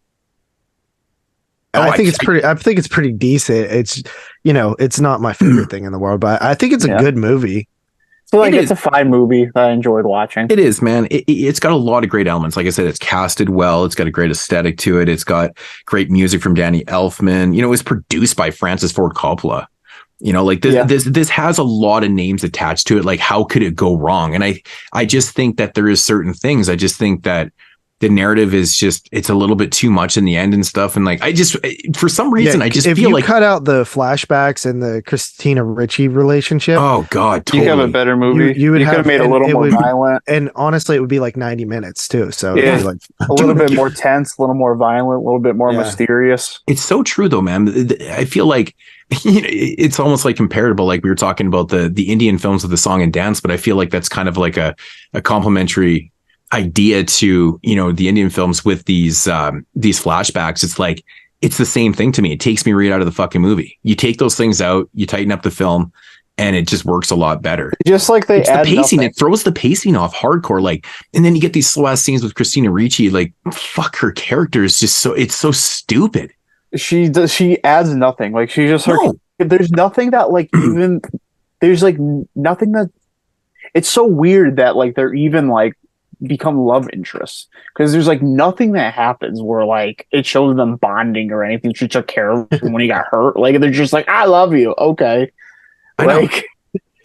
I think it's pretty decent. It's it's not my favorite thing in the world, but I think it's a good movie. So it's a fine movie that I enjoyed watching. It is, man. It's got a lot of great elements. Like I said, it's casted well. It's got a great aesthetic to it. It's got great music from Danny Elfman. It was produced by Francis Ford Coppola. Like this has a lot of names attached to it. Like, how could it go wrong? And I just think that there is certain things. I just think that the narrative is just, it's a little bit too much in the end and stuff. And like, for some reason, I just feel like cut out the flashbacks and the Christina Ricci relationship. Oh God, totally. You have a better movie. You could have made it a little more violent. And honestly, it would be like 90 minutes too. So yeah, it'd be like a little bit more tense, a little more violent, a little bit more mysterious. It's so true though, man. I feel like, it's almost like comparable. Like we were talking about the Indian films with the song and dance, but I feel like that's kind of like a complementary idea to, the Indian films with these flashbacks. It's like, it's the same thing to me. It takes me right out of the fucking movie. You take those things out, you tighten up the film, and it just works a lot better. Just like it's the pacing, it throws the pacing off hardcore. Like, and then you get these slow ass scenes with Christina Ricci. like, fuck, her character is just it's so stupid. She adds nothing. Like, she just there's nothing that like even there's like nothing that it's so weird that like they're even like become love interests, because there's like nothing that happens where like it shows them bonding or anything. She took care of him when he got hurt. Like, they're just like, I love you. Okay. I know.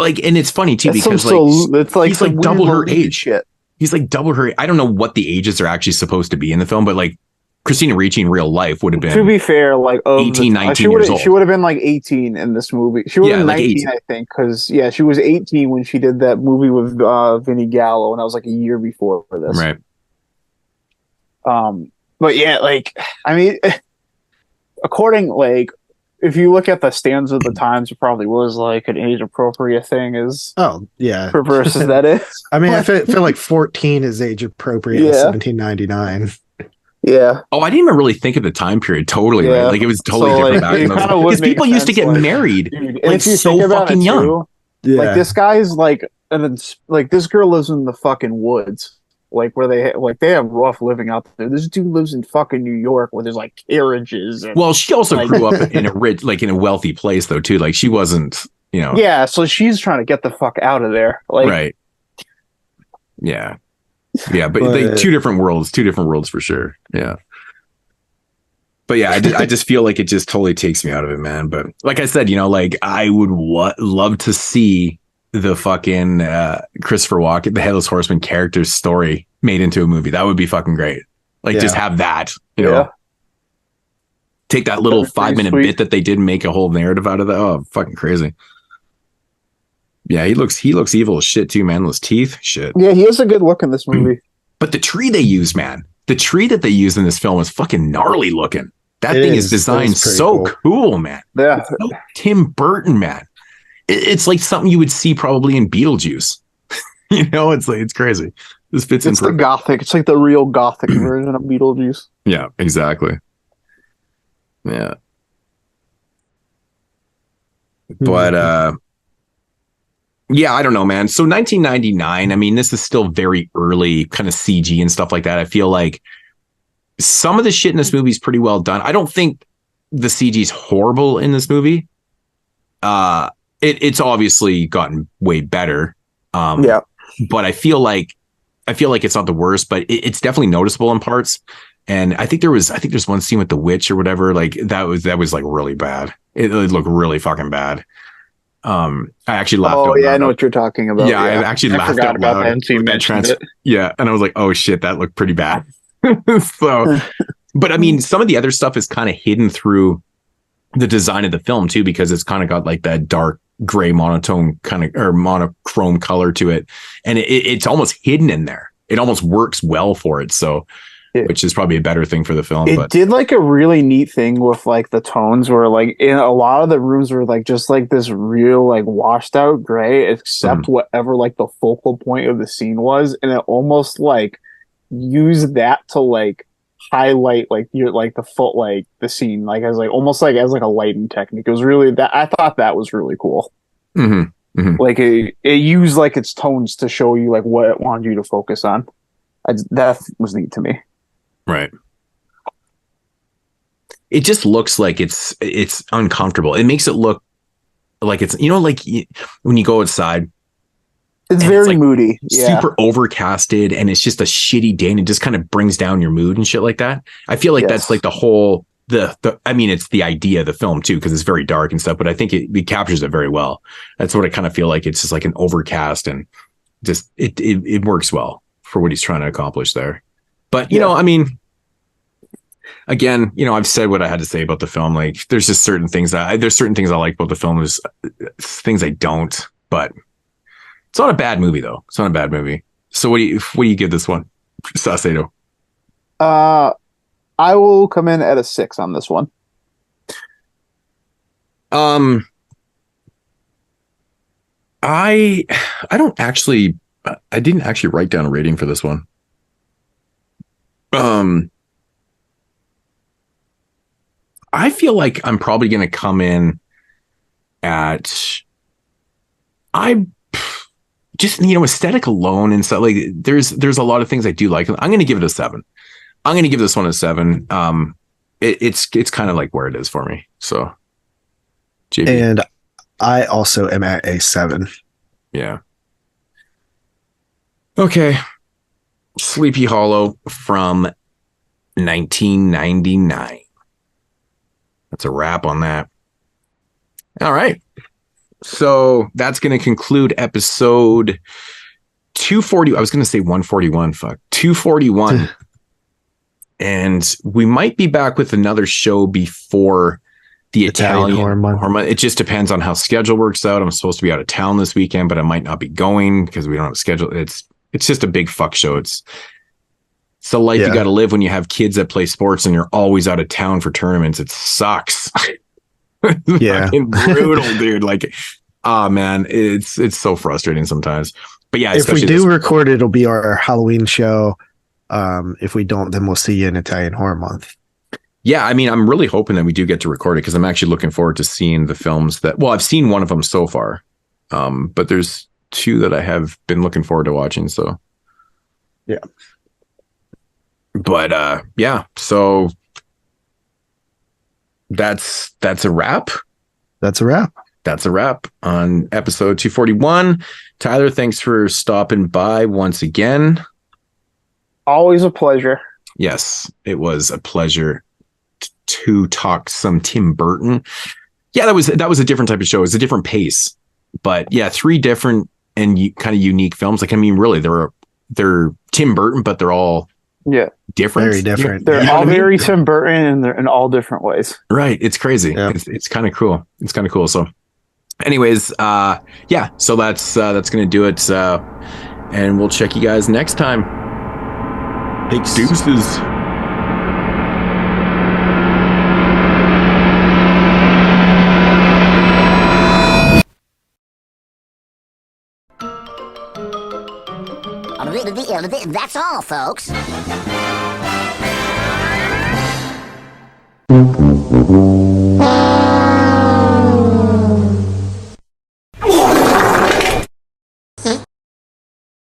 Like, and it's funny too, because it's like he's like double her age. Shit. He's like double her. I don't know what the ages are actually supposed to be in the film, but like Christina Ricci in real life would have been, to be fair, like 18, 19 years old. She would have been like 18 in this movie. She would have been 19, like I think, because she was 18 when she did that movie with Vinny Gallo, and that was like a year before for this. Right. But yeah, like, I mean, according, like, if you look at the standards of the times, it probably was like an age appropriate thing. As perverse as that is. I mean, I feel like 14 is age appropriate in 1799. Yeah. Oh, I didn't even really think of the time period. Totally, right? Like, it was totally different back then. Because people used to get married like so fucking young. Like, this guy's like, and then like this girl lives in the fucking woods, like where they have rough living out there. This dude lives in fucking New York where there's like carriages. And, well, she also grew up in a rich, like in a wealthy place though too. Like, she wasn't, Yeah, so she's trying to get the fuck out of there. Like, right. Yeah. Yeah, but they two different worlds for sure. Yeah. But yeah, I just feel like it just totally takes me out of it, man. But like I said, like, I would love to see the fucking Christopher Walken, the Headless Horseman character's story made into a movie. That would be fucking great. Like, just have that, take that little 5-minute bit that they did and make a whole narrative out of that. Oh, fucking crazy. Yeah, he looks evil as shit too, man. Those teeth, shit. Yeah, he has a good look in this movie. But the tree they use, man, the tree that they use in this film is fucking gnarly looking. That thing is designed so cool, man. Yeah, so Tim Burton, man. It's like something you would see probably in Beetlejuice. It's like, it's crazy. This fits in. It's the gothic. It's like the real gothic version of Beetlejuice. Yeah, exactly. Yeah. But yeah, I don't know, man. So 1999, I mean, this is still very early kind of CG and stuff like that. I feel like some of the shit in this movie is pretty well done. I don't think the CG is horrible in this movie. It's obviously gotten way better. But I feel like it's not the worst, but it's definitely noticeable in parts. And I think there's one scene with the witch or whatever. Like, that was like really bad. It looked really fucking bad. I actually laughed. Oh yeah, I know what you're talking about. Yeah, I actually laughed out loud that yeah, and I was like, oh shit, that looked pretty bad. So, but I mean, some of the other stuff is kind of hidden through the design of the film too, because it's kind of got like that dark gray monotone kind of, or monochrome color to it, and it's almost hidden in there. It almost works well for it. So, which is probably a better thing for the film. It did like a really neat thing with like the tones, where like in a lot of the rooms were like just like this real like washed out gray, except whatever like the focal point of the scene was, and it almost like used that to like highlight like your like the foot like the scene like as like almost like as like a lighting technique. It was really that I thought that was really cool. Like it used like its tones to show you like what it wanted you to focus on. That was neat to me. Right. It just looks like it's uncomfortable. It makes it look like it's, like when you go outside, it's very like moody, super overcasted, and it's just a shitty day, and it just kind of brings down your mood and shit like that. I feel like that's like the whole, I mean, it's the idea of the film too, because it's very dark and stuff, but I think it captures it very well. That's what I kind of feel like. It's just like an overcast, and just it works well for what he's trying to accomplish there. But, you know, I mean, again, you know, I've said what I had to say about the film. Like, there's just certain things there's certain things I like about the film. There's things I don't, but it's not a bad movie though. It's not a bad movie. So what do you give this one? Saucado. I will come in at a 6 on this one. I didn't actually write down a rating for this one. I feel like I'm probably going to come in at, I just, you know, aesthetic alone and stuff, like there's a lot of things I do like. I'm going to give it a 7. I'm going to give this one a 7. It's kind of like where it is for me. So, JB. And I also am at a 7. Yeah. Okay. Sleepy Hollow from 1999. That's a wrap on that. All right. So that's going to conclude episode 240. I was going to say 141. Fuck. 241. And we might be back with another show before the Italian Horror Month. It just depends on how schedule works out. I'm supposed to be out of town this weekend, but I might not be going because we don't have a schedule. It's just a big fuck show. It's the life you got to live when you have kids that play sports and you're always out of town for tournaments. It sucks. Yeah. Fucking brutal, dude. Like, man, it's so frustrating sometimes. But yeah, if we do record, it'll be our Halloween show. If we don't, then we'll see you in Italian Horror Month. Yeah, I mean, I'm really hoping that we do get to record it because I'm actually looking forward to seeing the films that. Well, I've seen one of them so far, but there's 2 that I have been looking forward to watching. So, yeah. But yeah, so that's a wrap. That's a wrap. That's a wrap on episode 241. Tyler, thanks for stopping by once again. Always a pleasure. Yes, it was a pleasure to talk some Tim Burton. Yeah, that was a different type of show. It was a different pace. But yeah, 3 different and kind of unique films. Like, I mean, really, they're Tim Burton, but they're all different. Very different. They're all very Tim Burton and they're in all different ways. Right. It's crazy. Yeah. It's kind of cool. It's kind of cool. So anyways, yeah, so that's going to do it. And we'll check you guys next time. Peace. Deuces. That's all, folks.